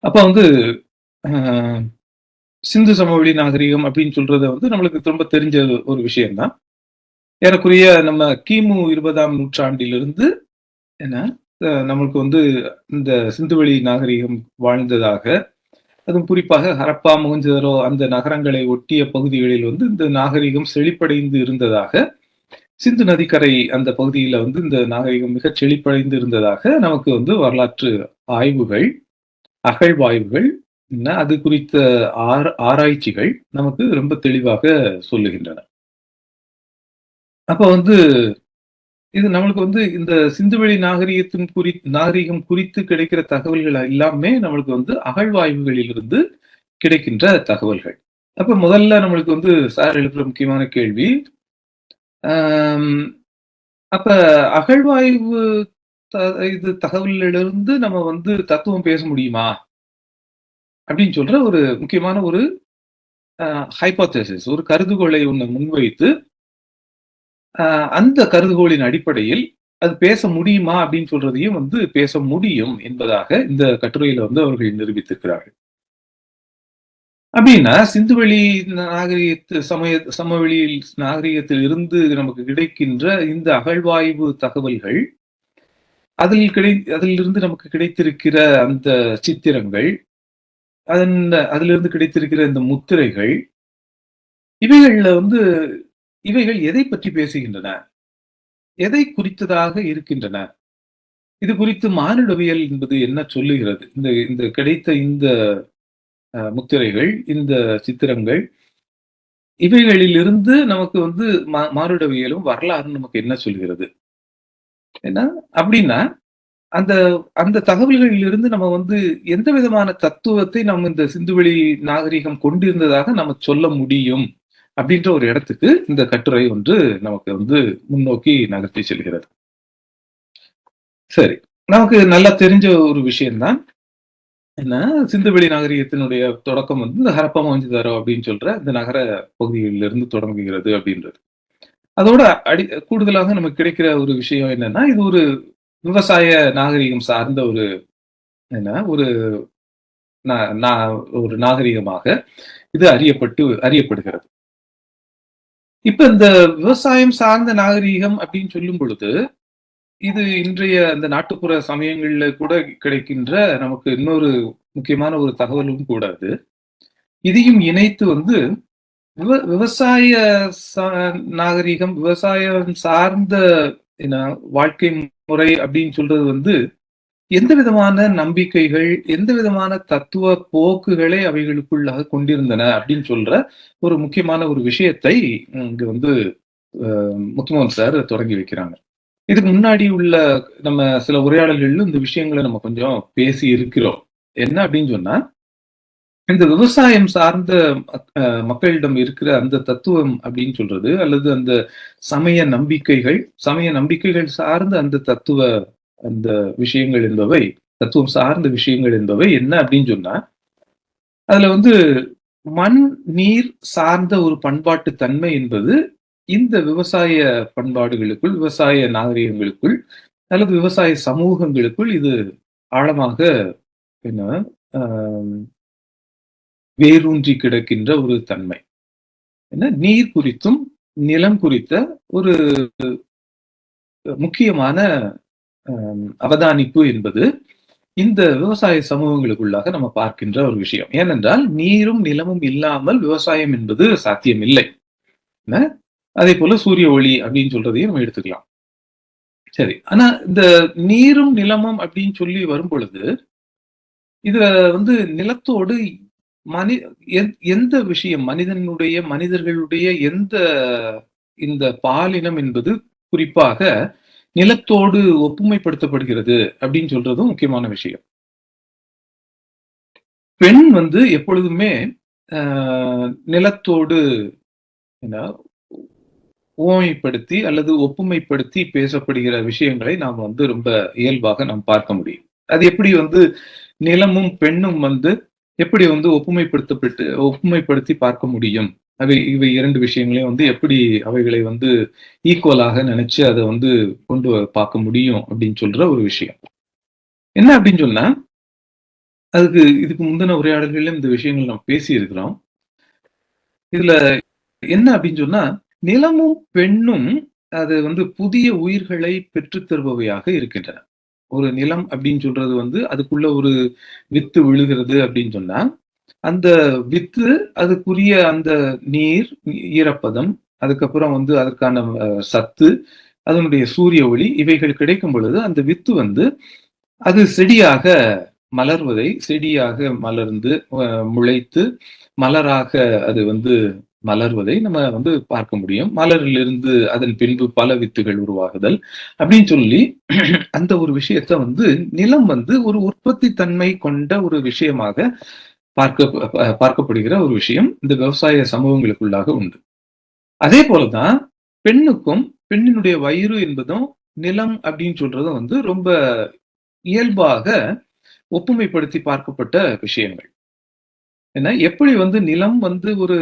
அப்ப சிந்து சமவெளி நாகரிகம் அப்படின்னு சொல்றத நம்மளுக்கு ரொம்ப தெரிஞ்ச ஒரு விஷயம்தான். ஏறக்குறைய நம்ம கிமு 20ஆம் நூற்றாண்டிலிருந்து நம்மளுக்கு இந்த சிந்துவெளி நாகரிகம் வாழ்ந்ததாக, அதுவும் குறிப்பாக ஹரப்பா, மொஹஞ்சதாரோ அந்த நகரங்களை ஒட்டிய பகுதிகளில் இந்த நாகரிகம் செழிப்படைந்து இருந்ததாக, சிந்து நதிக்கரை அந்த பகுதியில இந்த நாகரிகம் மிக செழிப்படைந்து இருந்ததாக நமக்கு வரலாற்று ஆய்வுகள், அகழ்வாய்வுகள், அது குறித்த ஆராய்ச்சிகள் நமக்கு ரொம்ப தெளிவாக சொல்லுகின்றன. அப்ப இது நம்மளுக்கு இந்த சிந்துவெளி நாகரிகம் குறித்து கிடைக்கிற தகவல்கள் எல்லாமே நம்மளுக்கு அகழ்வாய்வுகளிலிருந்து கிடைக்கின்ற தகவல்கள். அப்ப முதல்ல நம்மளுக்கு வந்து சார் எழுப்புற முக்கியமான கேள்வி, அப்ப அகழ்வாய்வு இது தகவலிலிருந்து நம்ம வந்து தத்துவம் பேச முடியுமா அப்படின்னு சொல்ற ஒரு முக்கியமான ஒரு ஹைபோதேசிஸ், ஒரு கருதுகோளை ஒண்ணு முன்வைத்து அந்த கருதுகோளின் அடிப்படையில் அது பேச முடியுமா அப்படின்னு சொல்றதையும் வந்து பேச முடியும் என்பதாக இந்த கட்டுரையில வந்து அவர்கள் நிரூபித்திருக்கிறார்கள். அப்படின்னா சிந்துவெளி சமவெளி நாகரிகத்தில் இருந்து நமக்கு கிடைக்கின்ற இந்த அகழ்வாய்வு தகவல்கள், அதிலிருந்து நமக்கு கிடைத்திருக்கிற அந்த சித்திரங்கள், அதிலிருந்து கிடைத்திருக்கிற இந்த முத்திரைகள், இவைகள் எதை பற்றி பேசுகின்றன, எதை குறித்ததாக இருக்கின்றன, இது குறித்து மானுடவியல் என்பது என்ன சொல்லுகிறது, இந்த கிடைத்த இந்த முத்திரைகள், இந்த சித்திரங்கள், இவைகளிலிருந்து நமக்கு வந்து மானுடவியலும் வரலாறும் நமக்கு என்ன சொல்கிறது. ஏன்னா அப்படின்னா அந்த அந்த தகவல்களிலிருந்து நம்ம வந்து எந்த விதமான தத்துவத்தை நம்ம இந்த சிந்துவெளி நாகரிகம் கொண்டிருந்ததாக நம்ம சொல்ல முடியும் அப்படின்ற ஒரு இடத்துக்கு இந்த கட்டுரை ஒன்று நமக்கு வந்து முன்னோக்கி நகர்த்தி செல்கிறது. சரி, நமக்கு நல்லா தெரிஞ்ச ஒரு விஷயம்தான் என்ன, சிந்துவெளி நாகரிகத்தினுடைய தொடக்கம் வந்து இந்த ஹரப்பா மொஹஞ்சதாரோ அப்படின்னு சொல்ற இந்த நகர பகுதிகளிலிருந்து தொடங்குகிறது அப்படின்றது. அதோட கூடுதலாக நமக்கு கிடைக்கிற ஒரு விஷயம் என்னன்னா, இது ஒரு விவசாய நாகரிகம் சார்ந்த ஒரு ஒரு நாகரிகமாக இது அறியப்படுகிறது. இப்ப இந்த விவசாயம் சார்ந்த நாகரிகம் அப்படின்னு சொல்லும் பொழுது, இது இன்றைய அந்த நாட்டுப்புற சமயங்கள்ல கூட கிடைக்கின்ற நமக்கு இன்னொரு முக்கியமான ஒரு தகவலும் கூட அது. இதையும் இணைத்து வந்து விவசாய நாகரிகம், விவசாயம் சார்ந்த வாழ்க்கை முறை அப்படின்னு சொல்றது வந்து எந்த விதமான நம்பிக்கைகள், எந்த விதமான தத்துவ போக்குகளை அவைகளுக்குள்ளாக கொண்டிருந்தன அப்படின்னு சொல்ற ஒரு முக்கியமான ஒரு விஷயத்தை இங்க வந்து முத்துமோகன் சார் தொடங்கி வைக்கிறாங்க. இதுக்கு முன்னாடி உள்ள நம்ம சில உரையாடல்கள்ல இந்த விஷயங்களை நம்ம கொஞ்சம் பேசி இருக்கிறோம். என்ன அப்படின்னு சொன்னா, இந்த விவசாயம் சார்ந்த மக்களிடம் இருக்கிற அந்த தத்துவம் அப்படின்னு சொல்றது, அல்லது அந்த சமய நம்பிக்கைகள் சார்ந்த அந்த அந்த விஷயங்கள் என்பவை, தத்துவம் சார்ந்த விஷயங்கள் என்பவை என்ன அப்படின்னு சொன்னா, அதுல வந்து மண் நீர் சார்ந்த ஒரு பண்பாட்டு தன்மை என்பது இந்த விவசாய பண்பாடுகளுக்குள், விவசாய நாகரிகங்களுக்குள் அல்லது விவசாய சமூகங்களுக்குள் இது ஆழமாக வேரூன்றி கிடக்கின்ற ஒரு தன்மை. நீர் குறித்தும் நிலம் குறித்த ஒரு முக்கியமான அவதானிப்பு என்பது இந்த விவசாய சமூகங்களுக்குள்ளாக நம்ம பார்க்கின்ற ஒரு விஷயம். ஏனென்றால் நீரும் நிலமும் இல்லாமல் விவசாயம் என்பது சாத்தியம் இல்லை. அதே போல சூரிய ஒளி அப்படின்னு சொல்றதையும் நம்ம எடுத்துக்கலாம். சரி, ஆனா இந்த நீரும் நிலமும் அப்படின்னு சொல்லி வரும் பொழுது இதுல வந்து நிலத்தோடு எந்த விஷயம், மனிதர்களுடைய இந்த பாலினம் என்பது குறிப்பாக நிலத்தோடு ஒப்புமைப்படுத்தப்படுகிறது அப்படின்னு சொல்றதும் முக்கியமான விஷயம். பெண் வந்து எப்பொழுதுமே நிலத்தோடு ஓமைப்படுத்தி அல்லது ஒப்புமைப்படுத்தி பேசப்படுகிற விஷயங்களை நாம் வந்து ரொம்ப இயல்பாக நாம் பார்க்க முடியும். அது எப்படி வந்து நிலமும் பெண்ணும் வந்து எப்படி வந்து ஒப்புமைப்படுத்தி பார்க்க முடியும், இவை இரண்டு விஷயங்களையும் வந்து எப்படி அவைகளை வந்து ஈக்குவலாக நினைச்சு அதை வந்து கொண்டு பார்க்க முடியும் அப்படின்னு சொல்ற ஒரு விஷயம். என்ன அப்படின்னு சொன்னா, இதுக்கு முந்தின உரையாடல்களிலும் இந்த விஷயங்கள் நம்ம பேசி இருக்கிறோம். இதுல என்ன அப்படின்னு சொன்னா, நிலமும் பெண்ணும் அது வந்து புதிய உயிர்களை பெற்றுத் தருபவையாக இருக்கின்றன. ஒரு நிலம் அப்படின்னு சொல்றது வந்து அதுக்குள்ள ஒரு வித்து விழுகிறது அப்படின்னு சொன்னா, அந்த வித்து அதுக்குரிய அந்த நீர், ஈரப்பதம், அதுக்கப்புறம் வந்து அதற்கான சத்து, அதனுடைய சூரிய ஒளி இவைகள் கிடைக்கும் பொழுது அந்த வித்து வந்து அது செடியாக மலர்ந்து முளைத்து மலராக அது வந்து மலர்வதை நம்ம வந்து பார்க்க முடியும். மலரிலிருந்து அதன் பின்பு பல வித்துகள் உருவாகுதல் அப்படின்னு சொல்லி அந்த ஒரு விஷயத்த வந்து நிலம் வந்து ஒரு உற்பத்தி தன்மை கொண்ட ஒரு விஷயமாக பார்க்கப்படுகிற ஒரு விஷயம் இந்த விவசாய சமூகங்களுக்குள்ளாக உண்டு. அதே போலதான் பெண்ணுக்கும் பெண்ணினுடைய வயிறு என்பதும் நிலம் அப்படின்னு சொல்றதும் வந்து ரொம்ப இயல்பாக ஒப்புமைப்படுத்தி பார்க்கப்பட்ட விஷயங்கள். ஏன்னா எப்படி வந்து நிலம் வந்து ஒரு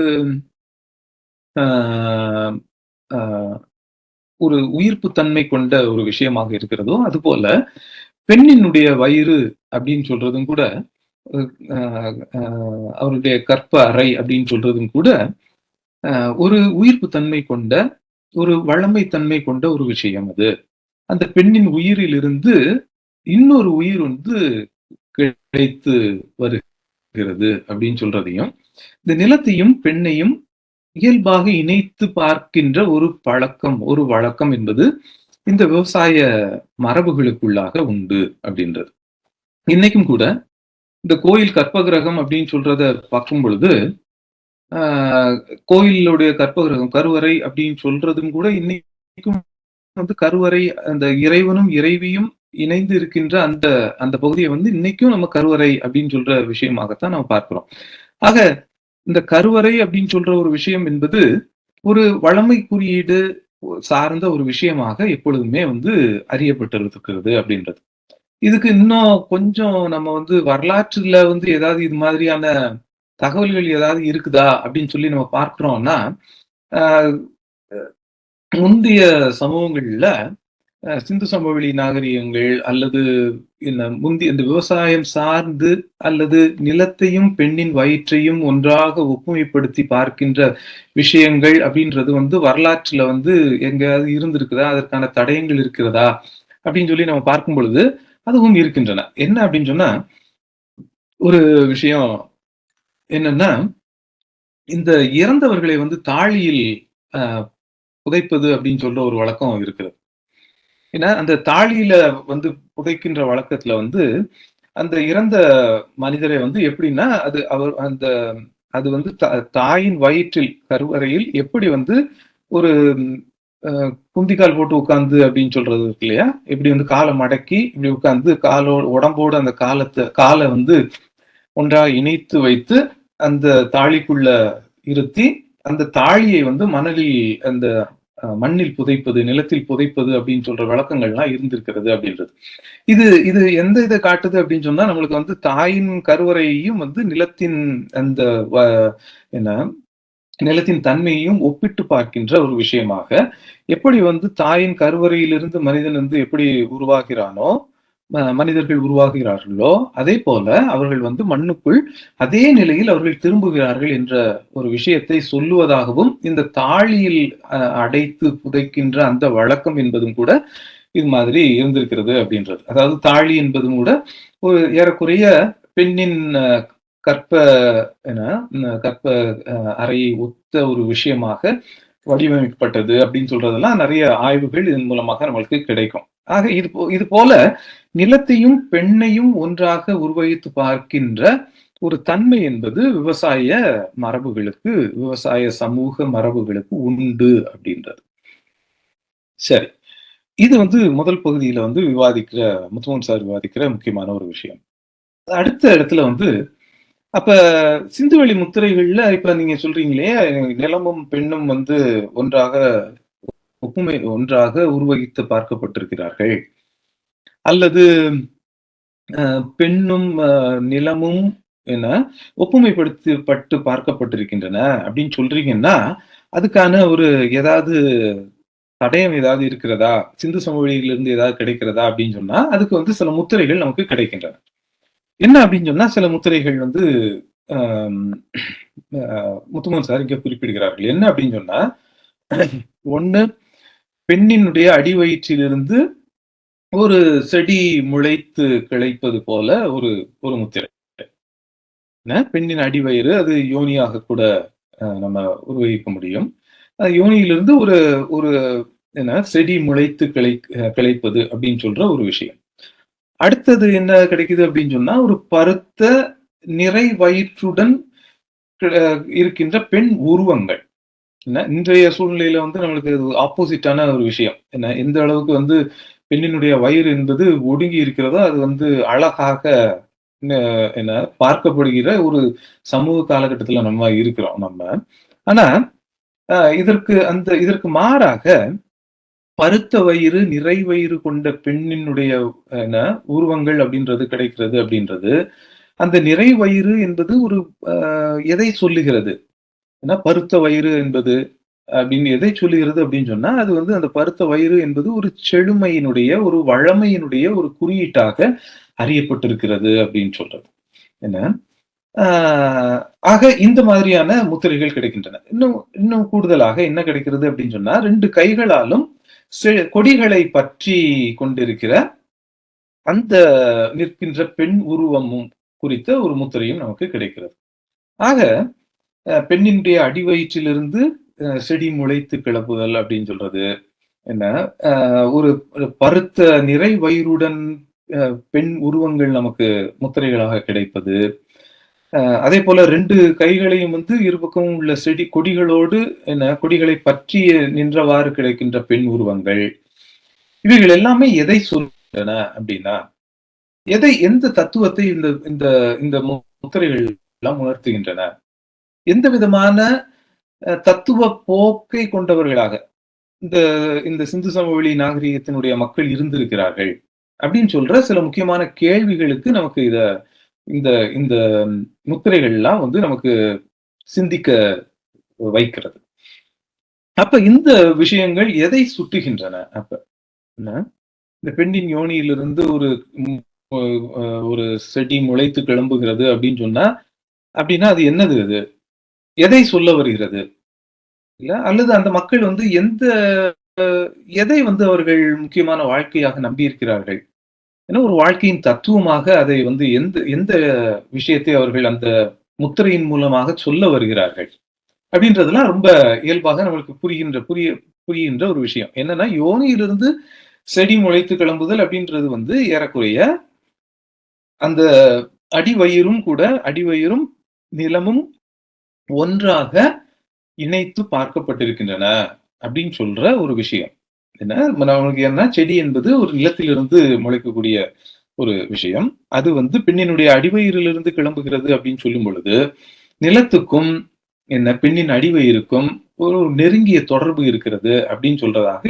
ஆஹ் ஆஹ் ஒரு உயிர்ப்பு தன்மை கொண்ட ஒரு விஷயமாக இருக்கிறதோ, அதுபோல பெண்ணினுடைய வயிறு அப்படின்னு சொல்றதும் கூட அவருடைய கற்ப அறை அப்படின்னு சொல்றதும் கூட ஒரு உயிர்ப்பு தன்மை கொண்ட ஒரு வளமை தன்மை கொண்ட ஒரு விஷயம். அது அந்த பெண்ணின் உயிரிலிருந்து இன்னொரு உயிர் வந்து கிடைத்து வருகிறது அப்படின்னு சொல்றதையும், இந்த நிலத்தையும் பெண்ணையும் இயல்பாக இணைத்து பார்க்கின்ற ஒரு பழக்கம், ஒரு வழக்கம் என்பது இந்த விவசாய மரபுகளுக்குள்ளாக உண்டு அப்படின்றது. இன்னைக்கும் கூட இந்த கோயில் கற்பகிரகம் அப்படின்னு சொல்றத பார்க்கும் பொழுது கோயிலுடைய கற்பகிரகம் கருவறை அப்படின்னு சொல்றதும் கூட இன்னைக்கும் வந்து கருவறை, அந்த இறைவனும் இறைவியும் இணைந்து இருக்கின்ற அந்த அந்த பகுதியை வந்து இன்னைக்கும் நம்ம கருவறை அப்படின்னு சொல்ற விஷயமாகத்தான் நம்ம பார்க்கிறோம். ஆக இந்த கருவறை அப்படின்னு சொல்ற ஒரு விஷயம் என்பது ஒரு வளமை குறியீடு சார்ந்த ஒரு விஷயமாக எப்பொழுதுமே வந்து அறியப்பட்டிருக்கிறது அப்படின்றது. இதுக்கு இன்னும் கொஞ்சம் நம்ம வந்து வரலாற்றுல வந்து ஏதாவது இது மாதிரியான தகவல்கள் ஏதாவது இருக்குதா அப்படின்னு சொல்லி நம்ம பார்க்கிறோம்னா, முந்தைய சமூகங்கள்ல சிந்து சமவெளி நாகரிகங்கள் அல்லது இந்த விவசாயம் சார்ந்து அல்லது நிலத்தையும் பெண்ணின் வயிற்றையும் ஒன்றாக ஒப்புமைப்படுத்தி பார்க்கின்ற விஷயங்கள் அப்படின்றது வந்து வரலாற்றுல வந்து எங்கேயாவது இருந்திருக்குதா, அதற்கான தடயங்கள் இருக்கிறதா அப்படின்னு சொல்லி நம்ம பார்க்கும் பொழுது அதுவும் இருக்கின்றன. என்ன அப்படின்னு சொன்னா, ஒரு விஷயம் என்னன்னா, இந்த இறந்தவர்களை வந்து தாழியில் புதைப்பது அப்படின்னு சொல்ற ஒரு வழக்கம் இருக்கிறது. ஏன்னா அந்த தாழியில வந்து புதைக்கின்ற வழக்கத்துல வந்து அந்த இறந்த மனிதரை வந்து எப்படின்னா, அது வந்து தாயின் வயிற்றில் கருவறையில் எப்படி வந்து ஒரு குந்திக்கால் போட்டு உட்கார்ந்து அப்படின்னு சொல்றது இருக்கு இல்லையா, இப்படி வந்து காலை மடக்கி இப்படி உட்கார்ந்து உடம்போடு அந்த காலை வந்து ஒன்றாக இணைத்து வைத்து அந்த தாழிக்குள்ள இருத்தி அந்த தாழியை வந்து அந்த மண்ணில் புதைப்பது, நிலத்தில் புதைப்பது அப்படின்னு சொல்ற வழக்கங்கள்லாம் இருந்திருக்கிறது அப்படின்றது. இது எந்த இதை காட்டுது அப்படின்னு சொன்னா, நம்மளுக்கு வந்து தாயின் கருவறையையும் வந்து நிலத்தின் அந்த நிலத்தின் தன்மையையும் ஒப்பிட்டு பார்க்கின்ற ஒரு விஷயமாக, எப்படி வந்து தாயின் கருவறையிலிருந்து மனிதன் வந்து எப்படி உருவாகிறானோ, மனிதர்கள் உருவாகிறார்களோ, அதே போல அவர்கள் வந்து மண்ணுக்குள் அதே நிலையில் அவர்கள் திரும்புகிறார்கள் என்ற ஒரு விஷயத்தை சொல்லுவதாகவும், இந்த தாழியில் அடைத்து புதைக்கின்ற அந்த வழக்கம் என்பதும் கூட இது மாதிரி இருந்திருக்கிறது அப்படின்றது. அதாவது தாழி என்பதும் கூட ஒரு ஏறக்குறைய பெண்ணின் கற்ப அறையை ஒத்த ஒரு விஷயமாக வடிவமைக்கப்பட்டது அப்படின்னு சொல்றதெல்லாம் நிறைய ஆய்வுகள் இதன் மூலமாக நம்மளுக்கு கிடைக்கும். ஆக இது போல நிலத்தையும் பெண்ணையும் ஒன்றாக உருவகித்து பார்க்கின்ற ஒரு தன்மை என்பது விவசாய மரபுகளுக்கு, விவசாய சமூக மரபுகளுக்கு உண்டு அப்படின்றது. சரி, இது வந்து முதல் பகுதியில வந்து முத்துமோகன் சார் விவாதிக்கிற முக்கியமான ஒரு விஷயம். அடுத்த இடத்துல வந்து அப்ப சிந்துவெளி முத்திரைகள்ல இப்ப நீங்க சொல்றீங்களே, நிலமும் பெண்ணும் வந்து ஒன்றாக உருவகித்து பார்க்கப்பட்டிருக்கிறார்கள், அல்லது பெண்ணும் நிலமும் ஒப்புமைப்படுத்தப்பட்டு பார்க்கப்பட்டிருக்கின்றன அப்படின்னு சொல்றீங்கன்னா, அதுக்கான ஒரு ஏதாவது தடயம் ஏதாவது இருக்கிறதா, சிந்து சமவெளியிலிருந்து ஏதாவது கிடைக்கிறதா அப்படின்னு சொன்னா, அதுக்கு வந்து சில முத்திரைகள் நமக்கு கிடைக்கின்றன. என்ன அப்படின்னு சொன்னா, சில முத்திரைகள் வந்து முத்துமோகன் சார் இங்க குறிப்பிடுகிறார்கள். என்ன அப்படின்னு சொன்னா, ஒண்ணு, பெண்ணினுடைய அடிவயிற்றிலிருந்து ஒரு செடி முளைத்து கிளைப்பது போல ஒரு ஒரு முத்திரை. பெண்ணின் அடிவயிறு அது யோனியாக கூட நம்ம உருவகிக்க முடியும். யோனியிலிருந்து ஒரு ஒரு செடி முளைத்து கிளைப்பது அப்படின்னு சொல்ற ஒரு விஷயம். அடுத்தது என்ன கிடைக்குது அப்படின்னு சொன்னா, ஒரு பருத்த நிறை வயிற்றுடன் இருக்கின்ற பெண் உருவங்கள். இன்றைய சூழ்நிலையில வந்து நம்மளுக்கு ஆப்போசிட்டான ஒரு விஷயம். எந்த அளவுக்கு வந்து பெண்ணினுடைய வயிறு என்பது ஒடுங்கி இருக்கிறதோ, அது வந்து அழகாக என்ன பார்க்கப்படுகிற ஒரு சமூக காலகட்டத்துல நம்ம இருக்கிறோம் நம்ம. ஆனா இதற்கு மாறாக பருத்த வயிறு, நிறை வயிறு கொண்ட பெண்ணினுடைய என்ன உருவங்கள் அப்படின்றது கிடைக்கிறது அப்படின்றது, அந்த நிறை வயிறு என்பது ஒரு எதை சொல்லுகிறது? ஏன்னா பருத்த வயிறு என்பது அப்படின்னு எதை சொல்லுகிறது அப்படின்னு சொன்னா, அது வந்து அந்த பருத்த வயிறு என்பது ஒரு செழுமையினுடைய, ஒரு வழமையினுடைய ஒரு குறியீட்டாக அறியப்பட்டிருக்கிறது அப்படின்னு சொல்றது. என்ன? ஆஹ் ஆக இந்த மாதிரியான முத்திரைகள் கிடைக்கின்றன. இன்னும் இன்னும் கூடுதலாக என்ன கிடைக்கிறது அப்படின்னு சொன்னா, 2 கைகளாலும் கொடிகளை பற்றி கொண்டிருக்கிற அந்த நிற்கின்ற பெண் உருவமும் குறித்த ஒரு முத்திரையும் நமக்கு கிடைக்கிறது. ஆக பெண்ணினுடைய அடிவயிற்றிலிருந்து செடி முளைத்து கிளப்புதல் அப்படின்னு சொல்றது என்ன, ஒரு பருத்த நிறை வயிறுடன் பெண் உருவங்கள் நமக்கு முத்திரைகளாக கிடைப்பது. அதே போல 2 கைகளையும் வந்து இருபக்கமும் உள்ள செடி கொடிகளோடு கொடிகளை பற்றி நின்றவாறு கிடைக்கின்ற பெண் உருவங்கள். இவைகள் எல்லாமே எதை சொல்கின்றன அப்படின்னா, எந்த தத்துவத்தை இந்த இந்த இந்த முத்திரைகள் எல்லாம் உணர்த்துகின்றன? எந்த விதமான தத்துவ போக்கை கொண்டவர்களாக இந்த இந்த சிந்து சமவெளி நாகரிகத்தினுடைய மக்கள் இருந்திருக்கிறார்கள் அப்படின்னு சொல்ற சில முக்கியமான கேள்விகளுக்கு நமக்கு இந்த இந்த முத்திரைகள் எல்லாம் வந்து நமக்கு சிந்திக்க வைக்கிறது. அப்ப இந்த விஷயங்கள் எதை சுட்டுகின்றன? அப்ப இந்த பெண்ணின் யோனியிலிருந்து ஒரு செடி முளைத்து கிளம்புகிறது அப்படின்னு சொன்னா, அப்படின்னா அது என்னது? அது எதை சொல்ல வருகிறது? இல்ல அல்லது அந்த மக்கள் வந்து எதை வந்து அவர்கள் முக்கியமான வாழ்க்கையாக நம்பியிருக்கிறார்கள்? ஏன்னா ஒரு வாழ்க்கையின் தத்துவமாக அதை வந்து எந்த விஷயத்தை அவர்கள் அந்த முத்திரையின் மூலமாக சொல்ல வருகிறார்கள் அப்படின்றதெல்லாம் ரொம்ப இயல்பாக நம்மளுக்கு புரிகின்ற ஒரு விஷயம். என்னன்னா, யோனியிலிருந்து செடி முளைத்து கிளம்புதல் அப்படின்றது வந்து ஏறக்குறைய அந்த அடிவயிறும் நிலமும் ஒன்றாக இணைத்து பார்க்கப்பட்டிருக்கின்றன அப்படின்னு சொல்ற ஒரு விஷயம். என்ன செடி என்பது ஒரு நிலத்திலிருந்து முளைக்கக்கூடிய ஒரு விஷயம். அது வந்து பெண்ணினுடைய அடிவயிறிலிருந்து கிளம்புகிறது அப்படின்னு சொல்லும் பொழுது, நிலத்துக்கும் பெண்ணின் அடிவயிருக்கும் ஒரு நெருங்கிய தொடர்பு இருக்கிறது அப்படின்னு சொல்றதாக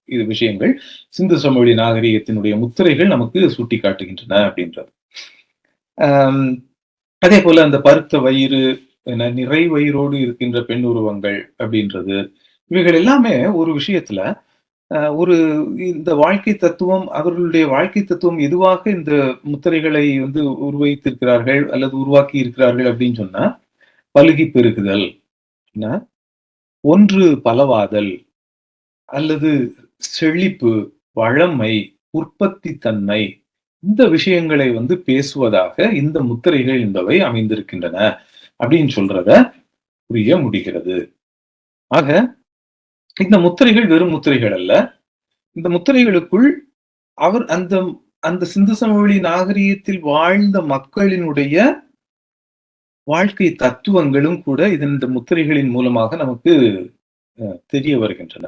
இது விஷயங்கள் சிந்து சமவெளி நாகரிகத்தினுடைய முத்திரைகள் நமக்கு சுட்டி காட்டுகின்றன அப்படின்றது. அதே போல அந்த பருத்த வயிறு, நிறை வயிறோடு இருக்கின்ற பெண் உருவங்கள் அப்படின்றது, இவைகள் எல்லாமே ஒரு விஷயத்துல இந்த வாழ்க்கை தத்துவம், அவர்களுடைய வாழ்க்கை தத்துவம் எதுவாக இந்த முத்திரைகளை வந்து உருவாக்கி இருக்கிறார்கள் அப்படின்னு சொன்னா, பலுகி பெருகுதல், ஒன்று பலவாதல், அல்லது செழிப்பு, வளமை, உற்பத்தி தன்மை, இந்த விஷயங்களை வந்து பேசுவதாக இந்த முத்திரைகள் என்பவை அமைந்திருக்கின்றன அப்படின்னு சொல்றத புரிய முடிகிறது. ஆக இந்த முத்திரைகள் வெறும் முத்திரைகள் அல்ல. இந்த முத்திரைகளுக்குள் அந்த சிந்து சமவெளி நாகரிகத்தில் வாழ்ந்த மக்களினுடைய வாழ்க்கை தத்துவங்களும் கூட இந்த முத்திரைகளின் மூலமாக நமக்கு தெரிய வருகின்றன.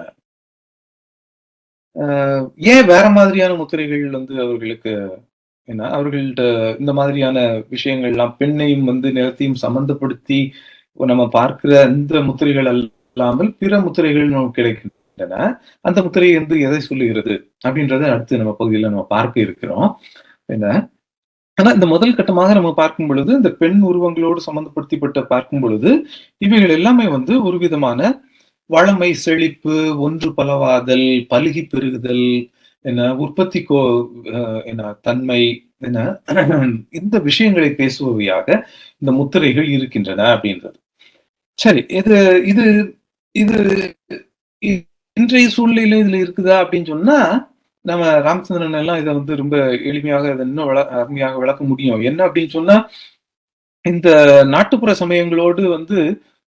ஏன் வேற மாதிரியான முத்திரைகள் வந்து அவர்களுக்கு அவர்கள்ட்ட இந்த மாதிரியான விஷயங்கள்லாம் பெண்ணையும் வந்து நிலத்தையும் சம்பந்தப்படுத்தி நம்ம பார்க்கிற இந்த முத்திரைகள் அல்லாமல் பிற முத்திரைகள் நமக்கு கிடைக்கின்றன. அந்த முத்திரை வந்து எதை சொல்லுகிறது அப்படின்றத அடுத்து நம்ம பகுதியில் நம்ம பார்க்க இருக்கிறோம். ஆனா இந்த முதல் கட்டமாக நம்ம பார்க்கும் பொழுது, இந்த பெண் உருவங்களோடு சம்பந்தப்படுத்தப்பட்ட பார்க்கும் பொழுது, இவைகள் எல்லாமே வந்து ஒரு விதமான வளமை, செழிப்பு, ஒன்று பலவாதல், பலுகி பெருகுதல், உற்பத்தி தன்மை, இந்த விஷயங்களை பேசுபவையாக இந்த முத்திரைகள் இருக்கின்றன அப்படின்றது. சரி, இது இது இது இன்றைய சூழ்நிலையில இதுல இருக்குதா அப்படின்னு சொன்னா, நம்ம ராமச்சந்திரன் எல்லாம் இதை வந்து ரொம்ப எளிமையாக இதை இன்னும் அருமையாக விளக்க முடியும். என்ன அப்படின்னு சொன்னா, இந்த நாட்டுப்புற சமயங்களோடு வந்து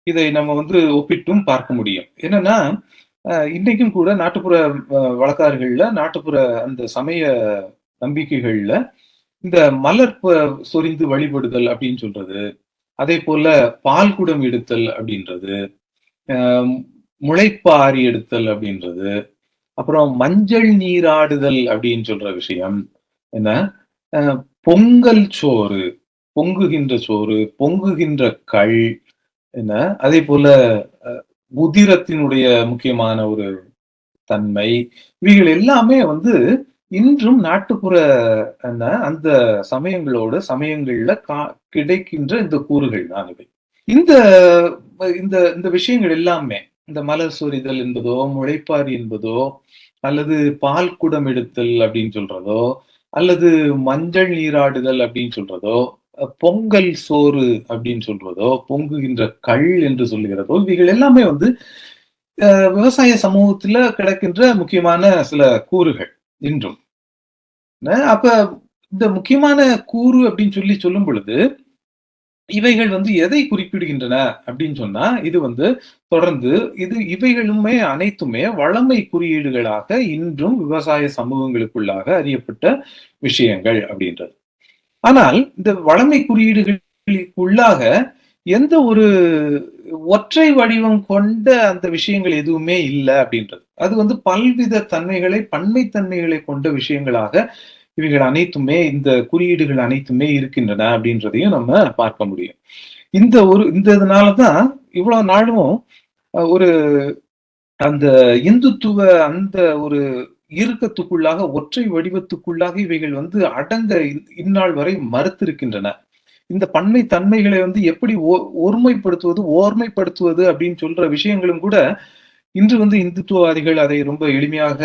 இதை நம்ம வந்து ஒப்பிட்டும் பார்க்க முடியும். என்னன்னா, இன்னைக்கும் கூட நாட்டுப்புற வழக்காறுகள்ல, நாட்டுப்புற அந்த சமய நம்பிக்கைகள்ல இந்த மலர் சொரிந்து வழிபடுதல் அப்படின்னு சொல்றது, அதே போல பால் குடம் எடுத்தல் அப்படின்றது, முளைப்பாரி எடுத்தல் அப்படின்றது, அப்புறம் மஞ்சள் நீராடுதல் அப்படின்னு சொல்ற விஷயம், பொங்கல் சோறு, பொங்குகின்ற சோறு, பொங்குகின்ற கள், என்ன அதே போல உதிரத்தினுடைய முக்கியமான ஒரு தன்மை, இவைகள் எல்லாமே வந்து இன்றும் நாட்டுப்புற அந்த சமயங்கள்ல கிடைக்கின்ற இந்த கூறுகள் தான் இவை. இந்த இந்த இந்த விஷயங்கள் எல்லாமே, இந்த மலர் சொரிதல் என்பதோ, முளைப்பாரி என்பதோ, அல்லது பால் குடம் எடுத்தல் அப்படின்னு சொல்றதோ, அல்லது மஞ்சள் நீராடுதல் அப்படின்னு சொல்றதோ, பொங்கல் சோறு அப்படின்னு சொல்றதோ, பொங்குகின்ற கள் என்று சொல்லுகிறதோ, இவைகள் எல்லாமே வந்து விவசாய சமூகத்துல கிடைக்கின்ற முக்கியமான சில கூறுகள் இன்றும். அப்ப இந்த முக்கியமான கூறு அப்படின்னு சொல்லும் பொழுது, இவைகள் வந்து எதை குறிப்பிடுகின்றன அப்படின்னு சொன்னா, இது வந்து தொடர்ந்து இவைகளுமே அனைத்துமே வளமை குறியீடுகளாக இன்றும் விவசாய சமூகங்களுக்குள்ளாக அறியப்பட்ட விஷயங்கள் அப்படின்றது. ஆனால் இந்த வளமை குறியீடுகளுக்குள்ளாக எந்த ஒரு ஒற்றை வடிவம் கொண்ட அந்த விஷயங்கள் எதுவுமே இல்லை அப்படின்றது. அது வந்து பல்வித தன்மைகளை, பன்மை தன்மைகளை கொண்ட விஷயங்களாக இவைகள் அனைத்துமே, இந்த குறியீடுகள் அனைத்துமே இருக்கின்றன அப்படின்றதையும் நம்ம பார்க்க முடியும். இதனாலதான் இவ்வளவு நாளும் ஒரு அந்த இந்துத்துவ அந்த ஒரு இறுக்கத்துக்குள்ளாக, ஒற்றை வடிவத்துக்குள்ளாக இவைகள் வந்து அடங்க இந்நாள் வரை மறுத்திருக்கின்றன. இந்த பன்மை தன்மைகளை வந்து எப்படி ஓர்மைப்படுத்துவது அப்படின்னு சொல்ற விஷயங்களும் கூட இன்று வந்து இந்துத்துவவாதிகள் அதை ரொம்ப எளிமையாக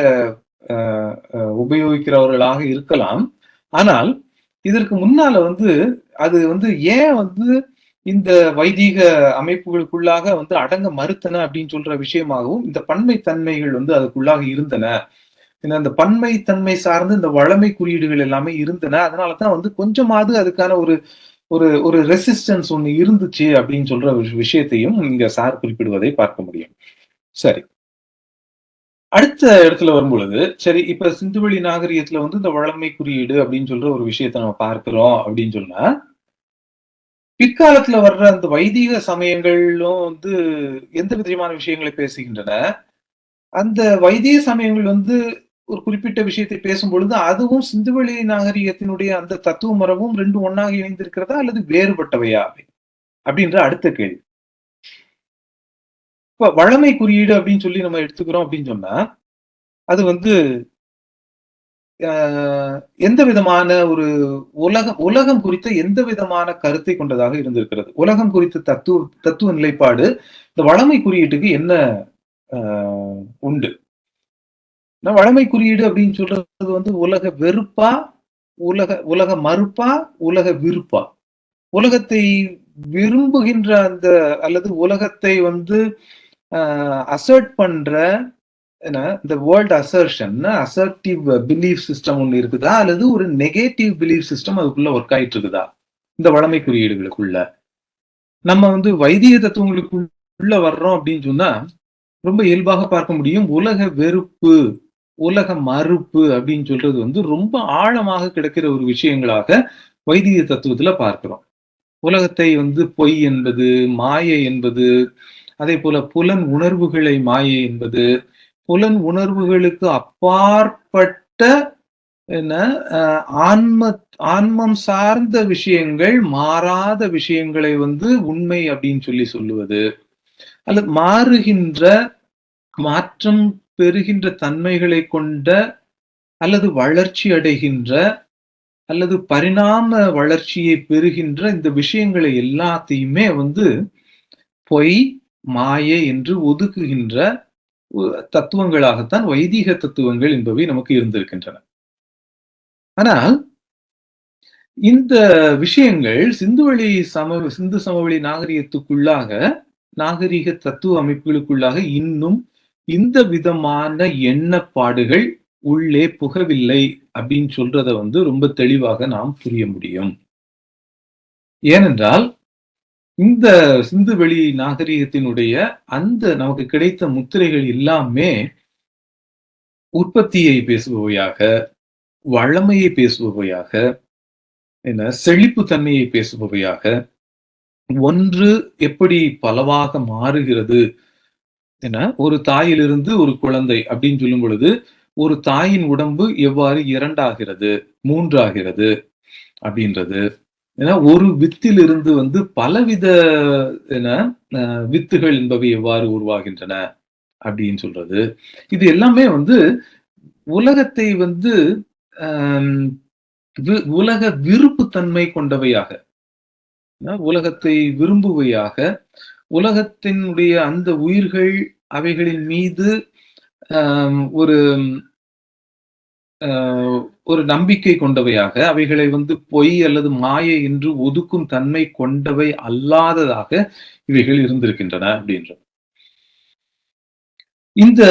உபயோகிக்கிறவர்களாக இருக்கலாம். ஆனால் இதற்கு முன்னால வந்து அது வந்து ஏன் வந்து இந்த வைதீக அமைப்புகளுக்குள்ளாக வந்து அடங்க மறுத்தன அப்படின்னு சொல்ற விஷயமாகவும் இந்த பன்மை தன்மைகள் வந்து அதுக்குள்ளாக இருந்தன. அந்த பன்மை தன்மை சார்ந்து இந்த வளமை குறியீடுகள் எல்லாமே இருந்தன. அதனாலதான் வந்து கொஞ்சமாவது அதுக்கான ஒரு ஒரு ஒரு ரெசிஸ்டன்ஸ் ஒண்ணு இருந்துச்சு அப்படின்னு சொல்ற விஷயத்தையும் இங்க சார் குறிப்பிடுவதை பார்க்க முடியும். சரி, அடுத்த இடத்துல வரும் பொழுது, சரி இப்ப சிந்துவெளி நாகரிகத்துல வந்து இந்த வளமை குறியீடு அப்படின்னு சொல்ற ஒரு விஷயத்த நம்ம பார்க்கிறோம் அப்படின்னு சொன்னா, பிற்காலத்துல வர்ற அந்த வைதீக சமயங்களும் வந்து எந்த விதமான விஷயங்களை பேசுகின்றன. அந்த வைதீக சமயங்கள் வந்து ஒரு குறிப்பிட்ட விஷயத்தை பேசும் பொழுது அதுவும் சிந்துவெளி நாகரிகத்தினுடைய அந்த தத்துவ மரபும் ரெண்டும் ஒன்னாக இணைந்திருக்கிறதா அல்லது வேறுபட்டவையா அப்படின்ற அடுத்த கேள்வி. இப்ப வளமை குறியீடு அப்படின்னு சொல்லி நம்ம எடுத்துக்கிறோம் அப்படின்னு சொன்னா, அது வந்து எந்த விதமான ஒரு உலகம் குறித்த எந்த விதமான கருத்தை கொண்டதாக இருந்திருக்கிறது? உலகம் குறித்த தத்துவ நிலைப்பாடு இந்த வளமை குறியீட்டுக்கு என்ன உண்டு? வளமை குறியீடு அப்படின்னு சொல்றது வந்து உலக வெறுப்பா, உலக மறுப்பா, உலக விருப்பா? உலகத்தை விரும்புகின்ற அந்த அல்லது உலகத்தை வந்து அசர்ட் பண்ற இந்த வேர்ல்ட் அசர்டிவ் பிலீஃப் சிஸ்டம் ஒண்ணு இருக்குதா அல்லது ஒரு நெகட்டிவ் பிலீஃப் சிஸ்டம் அதுக்குள்ள ஒர்க் ஆயிட்டு இருக்குதா இந்த வளமை குறியீடுகளுக்குள்ள? நம்ம வந்து வைதிக தத்துவங்களுக்குள்ள வர்றோம் அப்படின்னு சொன்னா ரொம்ப இயல்பாக பார்க்க முடியும். உலக வெறுப்பு, உலக மறுப்பு அப்படின்னு சொல்றது வந்து ரொம்ப ஆழமாக கிடக்கிற ஒரு விஷயங்களாக வைதிக தத்துவத்துல பார்க்கிறோம். உலகத்தை வந்து பொய் என்பது, மாயை என்பது, அதே போல புலன் உணர்வுகளை மாயை என்பது, புலன் உணர்வுகளுக்கு அப்பாற்பட்ட ஆன்மம் சார்ந்த விஷயங்கள், மாறாத விஷயங்களை வந்து உண்மை அப்படின்னு சொல்லுவது, அல்லது மாற்றம் பெறுகின்ற தன்மைகளை கொண்ட அல்லது வளர்ச்சி அடைகின்ற அல்லது பரிணாம வளர்ச்சியை பெறுகின்ற இந்த விஷயங்களை எல்லாத்தையுமே வந்து பொய், மாயை என்று ஒதுக்குகின்ற தத்துவங்களாகத்தான் வைதீக தத்துவங்கள் என்பவை நமக்கு இருந்திருக்கின்றன. ஆனால் இந்த விஷயங்கள் சிந்து சமவெளி நாகரிகத்துக்குள்ளாக, நாகரிக தத்துவ அமைப்புகளுக்குள்ளாக இன்னும் இந்த விதமான எண்ணப்பாடுகள் உள்ளே புகவில்லை அப்படின்னு சொல்றத வந்து ரொம்ப தெளிவாக நாம் புரிய முடியும். ஏனென்றால் இந்த சிந்துவெளி நாகரிகத்தினுடைய அந்த நமக்கு கிடைத்த முத்திரைகள் எல்லாமே உற்பத்தியை பேசுபவையாக, வளமையை பேசுபவையாக, செழிப்பு தன்மையை பேசுபவையாக, ஒன்று எப்படி பலவாக மாறுகிறது ஒரு தாயிலிருந்து ஒரு குழந்தை அப்படின்னு சொல்லும் பொழுது ஒரு தாயின் உடம்பு எவ்வாறு 2 ஆகிறது, 3 ஆகிறது, அப்படின்றது. ஏன்னா ஒரு வித்திலிருந்து வந்து பலவித வித்துகள் என்பவை எவ்வாறு உருவாகின்றன அப்படின்னு சொல்றது. இது எல்லாமே வந்து உலகத்தை வந்து உலக விருப்புத்தன்மை கொண்டவையாக, உலகத்தை விரும்புவையாக, உலகத்தினுடைய அந்த உயிர்கள் அவைகளின் மீது ஒரு ஒரு நம்பிக்கை கொண்டவையாக, அவைகளை வந்து பொய் அல்லது மாயை என்று ஒதுக்கும் தன்மை கொண்டவை அல்லாததாக இவைகள் இருந்திருக்கின்றன அப்படின்றது. இந்த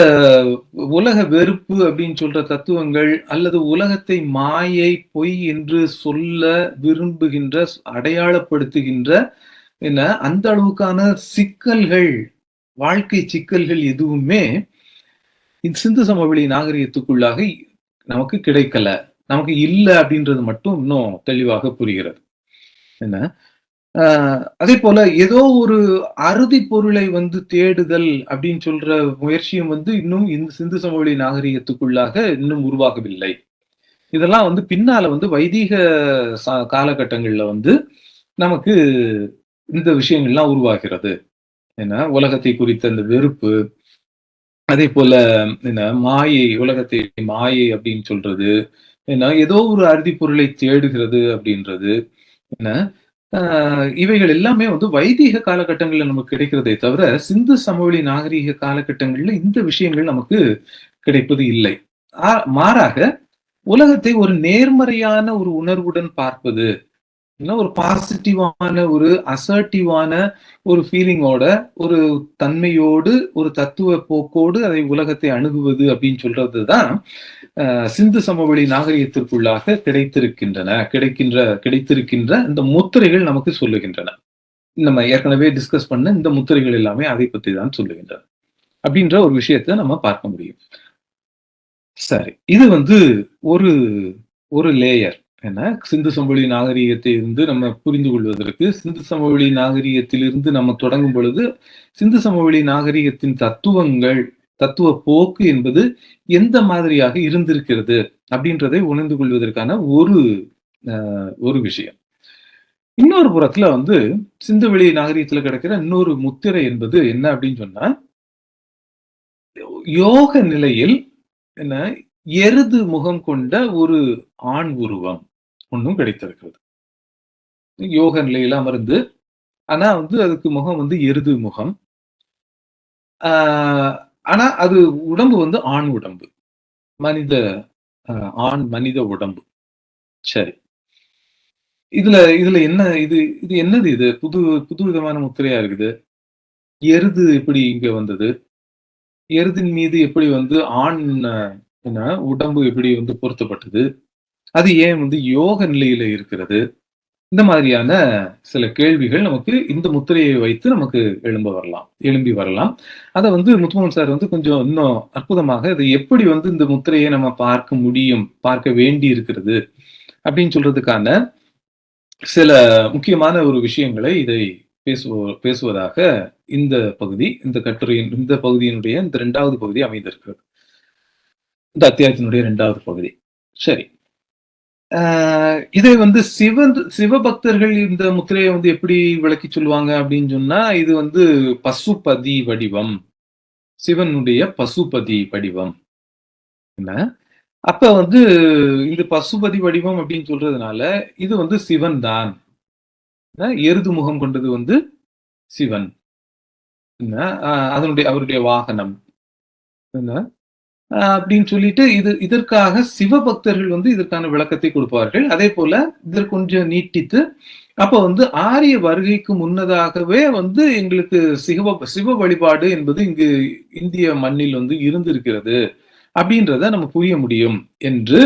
உலக வெறுப்பு அப்படின்னு சொல்ற தத்துவங்கள் அல்லது உலகத்தை மாயை பொய் என்று சொல்ல விரும்புகின்ற, அடையாளப்படுத்துகின்ற என்ன அந்த அளவுக்கான சிக்கல்கள், வாழ்க்கை சிக்கல்கள் எதுவுமே இந்த சிந்து சமவெளி நாகரிகத்துக்குள்ளாக நமக்கு கிடைக்கல, நமக்கு இல்லை அப்படின்றது மட்டும் இன்னும் தெளிவாக புரிகிறது. என்ன அதே போல ஏதோ ஒரு அறுதி பொருளை வந்து தேடுதல் அப்படின்னு சொல்ற முயற்சியும் வந்து இன்னும் இந்த சிந்து சமவெளி நாகரிகத்துக்குள்ளாக இன்னும் உருவாகவில்லை. இதெல்லாம் வந்து பின்னால வந்து வைதீக காலகட்டங்கள்ல வந்து நமக்கு இந்த விஷயங்கள்லாம் உருவாகிறது. ஏன்னா உலகத்தை குறித்த அந்த வெறுப்பு, அதே போல என்ன மாயை, உலகத்தை மாயை அப்படின்னு சொல்றது, ஏன்னா ஏதோ ஒரு அறுதி பொருளை தேடுகிறது அப்படின்றது, என்ன இவைகள் எல்லாமே வந்து வைதீக காலகட்டங்கள்ல நமக்கு கிடைக்கிறதே தவிர சிந்து சமவெளி நாகரீக காலகட்டங்கள்ல இந்த விஷயங்கள் நமக்கு கிடைப்பது இல்லை. மாறாக உலகத்தை ஒரு நேர்மறையான ஒரு உணர்வுடன் பார்ப்பது, ஒரு பாசிட்டிவான ஒரு அசர்ட்டிவான ஒரு ஃபீலிங்கோட, ஒரு தன்மையோடு, ஒரு தத்துவ போக்கோடு அதை உலகத்தை அணுகுவது அப்படின்னு சொல்றதுதான் சிந்து சமவெளி நாகரிகத்திற்குள்ளாக கிடைத்திருக்கின்ற இந்த முத்திரைகள் நமக்கு சொல்லுகின்றன. நம்ம ஏற்கனவே டிஸ்கஸ் பண்ண இந்த முத்திரைகள் எல்லாமே அதை பற்றி தான் சொல்லுகின்றன அப்படின்ற ஒரு விஷயத்த நம்ம பார்க்க முடியும். சரி, இது வந்து ஒரு லேயர். ஏன்னா சிந்து சமவெளி நாகரிகத்தை இருந்து நம்ம புரிந்து கொள்வதற்கு, சிந்து சமவெளி நாகரிகத்திலிருந்து நம்ம தொடங்கும் பொழுது சிந்து சமவெளி நாகரிகத்தின் தத்துவ போக்கு என்பது எந்த மாதிரியாக இருந்திருக்கிறது அப்படின்றதை உணர்ந்து கொள்வதற்கான ஒரு விஷயம். இன்னொரு புறத்துல வந்து சிந்துவெளி நாகரிகத்துல கிடைக்கிற இன்னொரு முத்திரை என்பது என்ன அப்படின்னு சொன்னா, யோக நிலையில் என்ன எருது முகம் கொண்ட ஒரு ஆண் உருவம் ஒன்றும் கிடைத்திருக்கிறது. யோக நிலையில அமர்ந்து, ஆனா வந்து அதுக்கு முகம் வந்து எருது முகம். ஆனா அது உடம்பு வந்து ஆண் உடம்பு, மனித உடம்பு. சரி, இதுல என்ன இது என்னது? இது புது விதமான முத்திரையா இருக்குது. எருது எப்படி இங்க வந்தது? எருதின் மீது எப்படி வந்து ஆண் உடம்பு எப்படி வந்து பொருத்தப்பட்டது? அது ஏன் வந்து யோக நிலையில இருக்கிறது? இந்த மாதிரியான சில கேள்விகள் நமக்கு இந்த முத்திரையை வைத்து நமக்கு எழும்பி வரலாம். அதை வந்து முத்துமோகன் சார் வந்து கொஞ்சம் இன்னும் அற்புதமாக இது எப்படி வந்து இந்த முத்திரையை நம்ம பார்க்க வேண்டி இருக்கிறது அப்படின்னு சொல்றதுக்கான சில முக்கியமான ஒரு விஷயங்களை இதை பேசுவதாக இந்த பகுதி, இந்த கட்டுரையின் இந்த பகுதியினுடைய இந்த 2வது பகுதி அமைந்திருக்கிறது. இந்த அத்தியாயத்தினுடைய 2வது பகுதி. சரி, இதை வந்து சிவபக்தர்கள் இந்த முத்திரையை வந்து எப்படி விளக்கி சொல்லுவாங்க அப்படின்னு சொன்னா, இது வந்து பசுபதி வடிவம், சிவனுடைய பசுபதி வடிவம். என்ன அப்ப வந்து இந்த பசுபதி வடிவம் அப்படின்னு சொல்றதுனால இது வந்து சிவன் தான். எருது முகம் கொண்டது வந்து சிவன், அவருடைய வாகனம் என்ன அப்படின்னு சொல்லிட்டு இதற்காக சிவபக்தர்கள் வந்து இதற்கான விளக்கத்தை கொடுப்பார்கள். அதே போல இதற்கு கொஞ்சம் நீட்டித்து, அப்ப வந்து ஆரிய வருகைக்கு முன்னதாகவே வந்து எங்களுக்கு சிவ வழிபாடு என்பது இங்கு இந்திய மண்ணில் வந்து இருந்திருக்கிறது அப்படின்றத நம்ம புரிய முடியும் என்று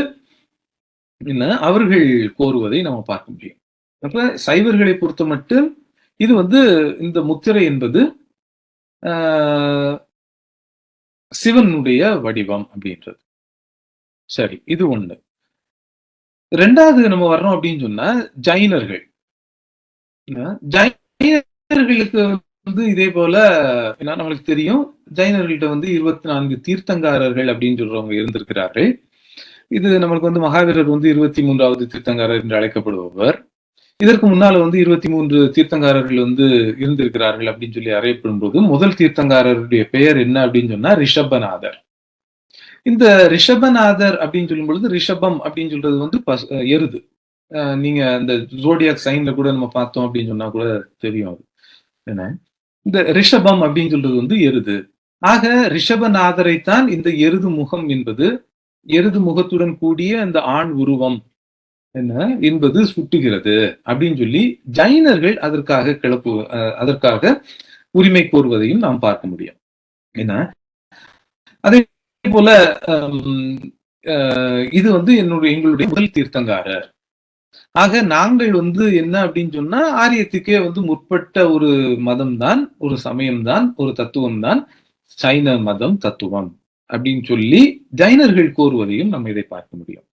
அவர்கள் கோருவதை நம்ம பார்க்க முடியும். அப்ப சைவர்களை பொறுத்த மட்டும் இது வந்து இந்த முத்திரை என்பது சிவனுடைய வடிவம் அப்படின்றது. சரி, இது ஒண்ணு. 2வது நம்ம வர்றோம் அப்படின்னு சொன்னா ஜைனர்களுக்கு வந்து இதே போல நம்மளுக்கு தெரியும், ஜைனர்கள்ட்ட வந்து 24 தீர்த்தங்காரர்கள் அப்படின்னு சொல்றவங்க இருந்திருக்கிறார்கள். இது நம்மளுக்கு வந்து மகாவீரர் வந்து 23வது தீர்த்தங்காரர் என்று அழைக்கப்படுபவர். இதற்கு முன்னால வந்து 23 தீர்த்தங்காரர்கள் வந்து இருந்திருக்கிறார்கள் அப்படின்னு சொல்லி அறியப்படும் போது முதல் தீர்த்தங்காரருடைய பெயர் என்ன அப்படின்னு சொன்னா ரிஷபநாதர். இந்த ரிஷபநாதர் அப்படின்னு சொல்லும் பொழுது ரிஷபம் அப்படின்னு சொல்றது வந்து எருது. நீங்க அந்த ஜோடியாக் சைன்ல கூட நம்ம பார்த்தோம் அப்படின்னு சொன்னா கூட தெரியும் அது என்ன. இந்த ரிஷபம் அப்படின்னு சொல்றது வந்து எருது. ஆக ரிஷபநாதரைத்தான் இந்த எருது முகம் என்பது, எருது முகத்துடன் கூடிய அந்த ஆண் உருவம் என்ன என்பது சுட்டுகிறது அப்படின்னு சொல்லி ஜைனர்கள் அதற்காக உரிமை கோருவதையும் நாம் பார்க்க முடியும். என்ன அதே போல இது வந்து எங்களுடைய முதல் தீர்த்தங்காரர். ஆக நாங்கள் வந்து என்ன அப்படின்னு சொன்னா ஆரியத்துக்கே வந்து முற்பட்ட ஒரு மதம் தான், ஒரு சமயம் தான், ஒரு தத்துவம் தான் சைன மதம் தத்துவம் அப்படின்னு சொல்லி ஜைனர்கள் கோருவதையும் நம்ம இதை பார்க்க முடியும்.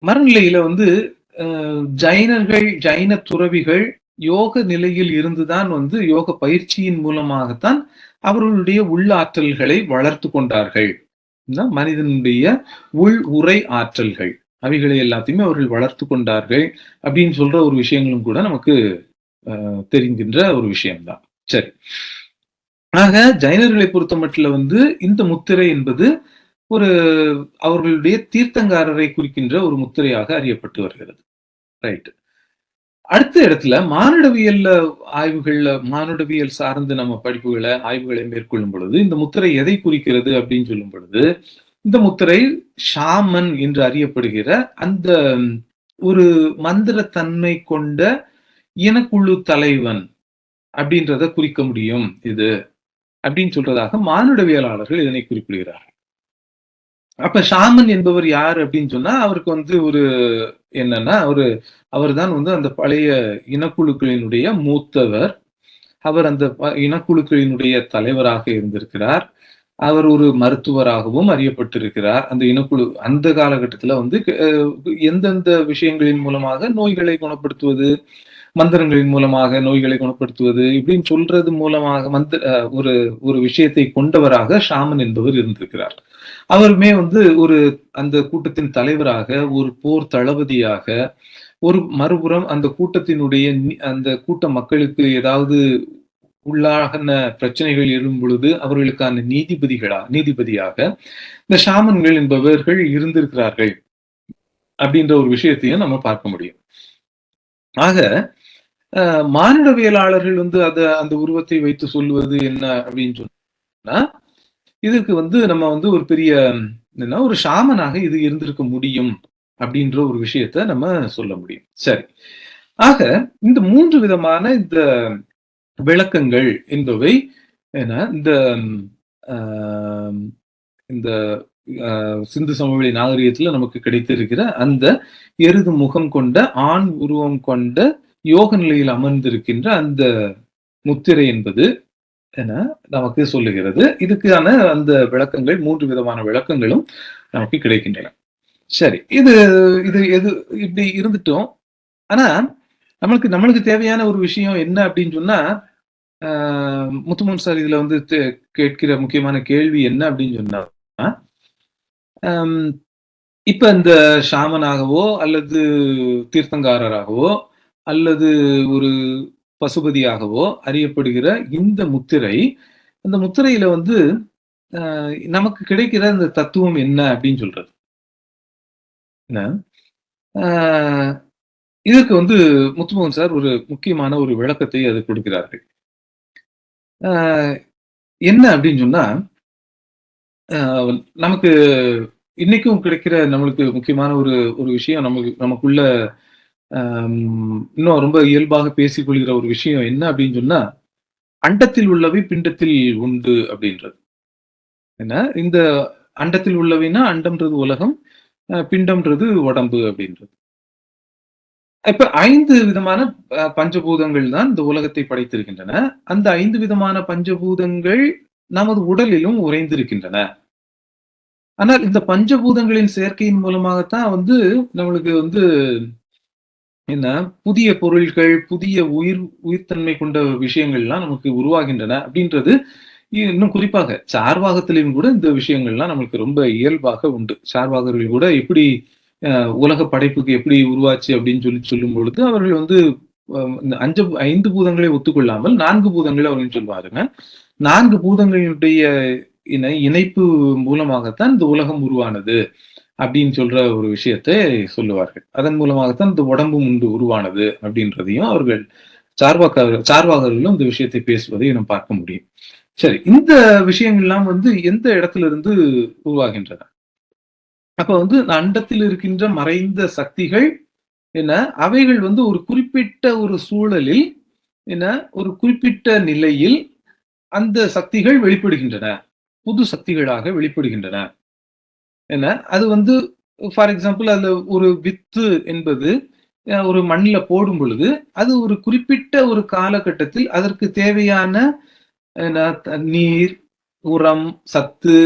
மறுநிலையில வந்து ஜைனர்கள், ஜைன துறவிகள் யோக நிலையில் இருந்துதான் வந்து யோக பயிற்சியின் மூலமாகத்தான் அவர்களுடைய உள்ளாற்றல்களை வளர்த்து கொண்டார்கள். மனிதனுடைய உள் உரை ஆற்றல்கள் அவைகளை எல்லாத்தையுமே அவர்கள் வளர்த்து கொண்டார்கள் அப்படின்னு சொல்ற ஒரு விஷயங்களும் கூட நமக்கு தெரிகின்ற ஒரு விஷயம்தான். சரி, ஆக ஜைனர்களை பொறுத்த மட்டும் வந்து இந்த முத்திரை என்பது ஒரு அவர்களுடைய தீர்த்தங்காரரை குறிக்கின்ற ஒரு முத்திரையாக அறியப்பட்டு வருகிறது. ரைட். அடுத்த இடத்துல மானுடவியல் சார்ந்து நம்ம ஆய்வுகளை மேற்கொள்ளும் பொழுது இந்த முத்திரை எதை குறிக்கிறது அப்படின்னு சொல்லும் பொழுது, இந்த முத்திரை ஷாமன் என்று அறியப்படுகிற அந்த ஒரு மந்திரத்தன்மை கொண்ட இனக்குழு தலைவன் அப்படின்றத குறிக்க முடியும் இது அப்படின்னு சொல்றதாக மானுடவியலாளர்கள் இதனை குறிப்பிடுகிறார்கள். அப்ப ஷாமன் என்பவர் யார் அப்படின்னு சொன்னா அவருக்கு வந்து ஒரு என்னன்னா அவர் தான் வந்து அந்த பழைய இனக்குழுக்களினுடைய மூத்தவர். அவர் அந்த இனக்குழுக்களினுடைய தலைவராக இருந்திருக்கிறார். அவர் ஒரு மருத்துவராகவும் அறியப்பட்டிருக்கிறார். அந்த இனக்குழு அந்த காலகட்டத்துல வந்து எந்தெந்த விஷயங்களின் மூலமாக நோய்களை குணப்படுத்துவது, மந்திரங்களின் மூலமாக நோய்களை குணப்படுத்துவது இப்படின்னு சொல்றது மூலமாக ஒரு விஷயத்தை கொண்டவராக ஷாமன் என்பவர் இருந்திருக்கிறார். அவருமே வந்து அந்த கூட்டத்தின் தலைவராக, ஒரு போர் தளபதியாக, ஒரு மறுபுறம் அந்த கூட்ட மக்களுக்கு ஏதாவது உள்ளாகன பிரச்சனைகள் எழும் பொழுது அவர்களுக்கான நீதிபதியாக இந்த ஷாமன்கள் என்பவர்கள் இருந்திருக்கிறார்கள் அப்படின்ற ஒரு விஷயத்தையும் நம்ம பார்க்க முடியும். ஆக மானுடவியலாளர்கள் வந்து அந்த உருவத்தை வைத்து சொல்லுவது என்ன அப்படின்னு சொன்னா, இதுக்கு வந்து நம்ம வந்து ஒரு பெரிய ஒரு ஷாமனாக இது இருந்திருக்க முடியும் அப்படின்ற ஒரு விஷயத்த நம்ம சொல்ல முடியும். சரி, ஆக இந்த 3 விதமான இந்த விளக்கங்கள் என்பவை இந்த சிந்து சமவெளி நாகரிகத்துல நமக்கு கிடைத்திருக்கிற அந்த எருது முகம் கொண்ட ஆண் உருவம் கொண்ட யோக நிலையில் அமர்ந்திருக்கின்ற அந்த முத்திரை என்பது என நமக்கு சொல்லுகிறது. இதுக்கான அந்த விளக்கங்கள் 3 விதமான விளக்கங்களும் நமக்கு கிடைக்கின்றன. சரி, இது இப்படி இருந்துட்டோம். ஆனா நம்மளுக்கு தேவையான ஒரு விஷயம் என்ன அப்படின்னு சொன்னா, முத்துமோன் சார் இதுல வந்து கேட்கிற முக்கியமான கேள்வி என்ன அப்படின்னு சொன்னா, இப்ப இந்த ஷாமனாகவோ அல்லது தீர்த்தங்காரராகவோ அல்லது ஒரு பசுபதியாகவோ அறியப்படுகிற இந்த முத்திரை, அந்த முத்திரையில வந்து நமக்கு கிடைக்கிற அந்த தத்துவம் என்ன அப்படின்னு சொல்றது. இதற்கு வந்து முத்துமோகன் சார் ஒரு முக்கியமான ஒரு விளக்கத்தை அது கொடுக்கிறார்கள். என்ன அப்படின்னு சொன்னா, நமக்கு இன்னைக்கும் கிடைக்கிற நம்மளுக்கு முக்கியமான ஒரு விஷயம், நமக்குள்ள இன்னும் ரொம்ப இயல்பாக பேசிக்கொள்கிற ஒரு விஷயம் என்ன அப்படின்னு சொன்னா, அண்டத்தில் உள்ளவை பிண்டத்தில் உண்டு அப்படின்றது. என்ன, இந்த அண்டத்தில் உள்ளவைன்னா அண்டம்ன்றது உலகம், பிண்டம்ன்றது உடம்பு அப்படின்றது. இப்ப 5 விதமான பஞ்சபூதங்கள் தான் இந்த உலகத்தை படைத்திருக்கின்றன. அந்த 5 விதமான பஞ்சபூதங்கள் நமது உடலிலும் உறைந்திருக்கின்றன. ஆனால் இந்த பஞ்சபூதங்களின் சேர்க்கையின் மூலமாகத்தான் வந்து நம்மளுக்கு வந்து என்ன புதிய பொருள்கள், புதிய உயிர்த்தன்மை கொண்ட விஷயங்கள்லாம் நமக்கு உருவாகின்றன அப்படின்றது இன்னும் குறிப்பாக சார்வாகத்திலையும் கூட இந்த விஷயங்கள்லாம் நம்மளுக்கு ரொம்ப இயல்பாக உண்டு. சார்வாகர்கள் கூட எப்படி உலக படைப்புக்கு எப்படி உருவாச்சு அப்படின்னு சொல்லும் பொழுது அவர்கள் வந்து இந்த 5 பூதங்களை ஒத்துக்கொள்ளாமல் 4 பூதங்களை அவர்கள் சொல்வாருங்க. 4 பூதங்களுடைய இணைப்பு மூலமாகத்தான் இந்த உலகம் உருவானது அப்படின்னு சொல்ற ஒரு விஷயத்தை சொல்லுவார்கள். அதன் மூலமாகத்தான் இந்த உடம்பும் உருவானது அப்படின்றதையும் அவர்கள் சார்வாகர்களும் இந்த விஷயத்தை பேசுவதை நம்ம பார்க்க முடியும். சரி, இந்த விஷயங்கள்லாம் வந்து எந்த இடத்துல இருந்து உருவாகின்றன? அப்ப வந்து அண்டத்தில் இருக்கின்ற மறைந்த சக்திகள் என்ன, அவைகள் வந்து ஒரு குறிப்பிட்ட ஒரு சூழலில் என்ன, ஒரு குறிப்பிட்ட நிலையில் அந்த சக்திகள் வெளிப்படுகின்றன, புது சக்திகளாக வெளிப்படுகின்றன. என்ன, அது வந்து ஃபார் எக்ஸாம்பிள் அதுல ஒரு வித்து என்பது ஒரு மண்ணில் போடும் பொழுது அது ஒரு குறிப்பிட்ட ஒரு காலகட்டத்தில் அதற்கு தேவையான நீர், உரம், சத்து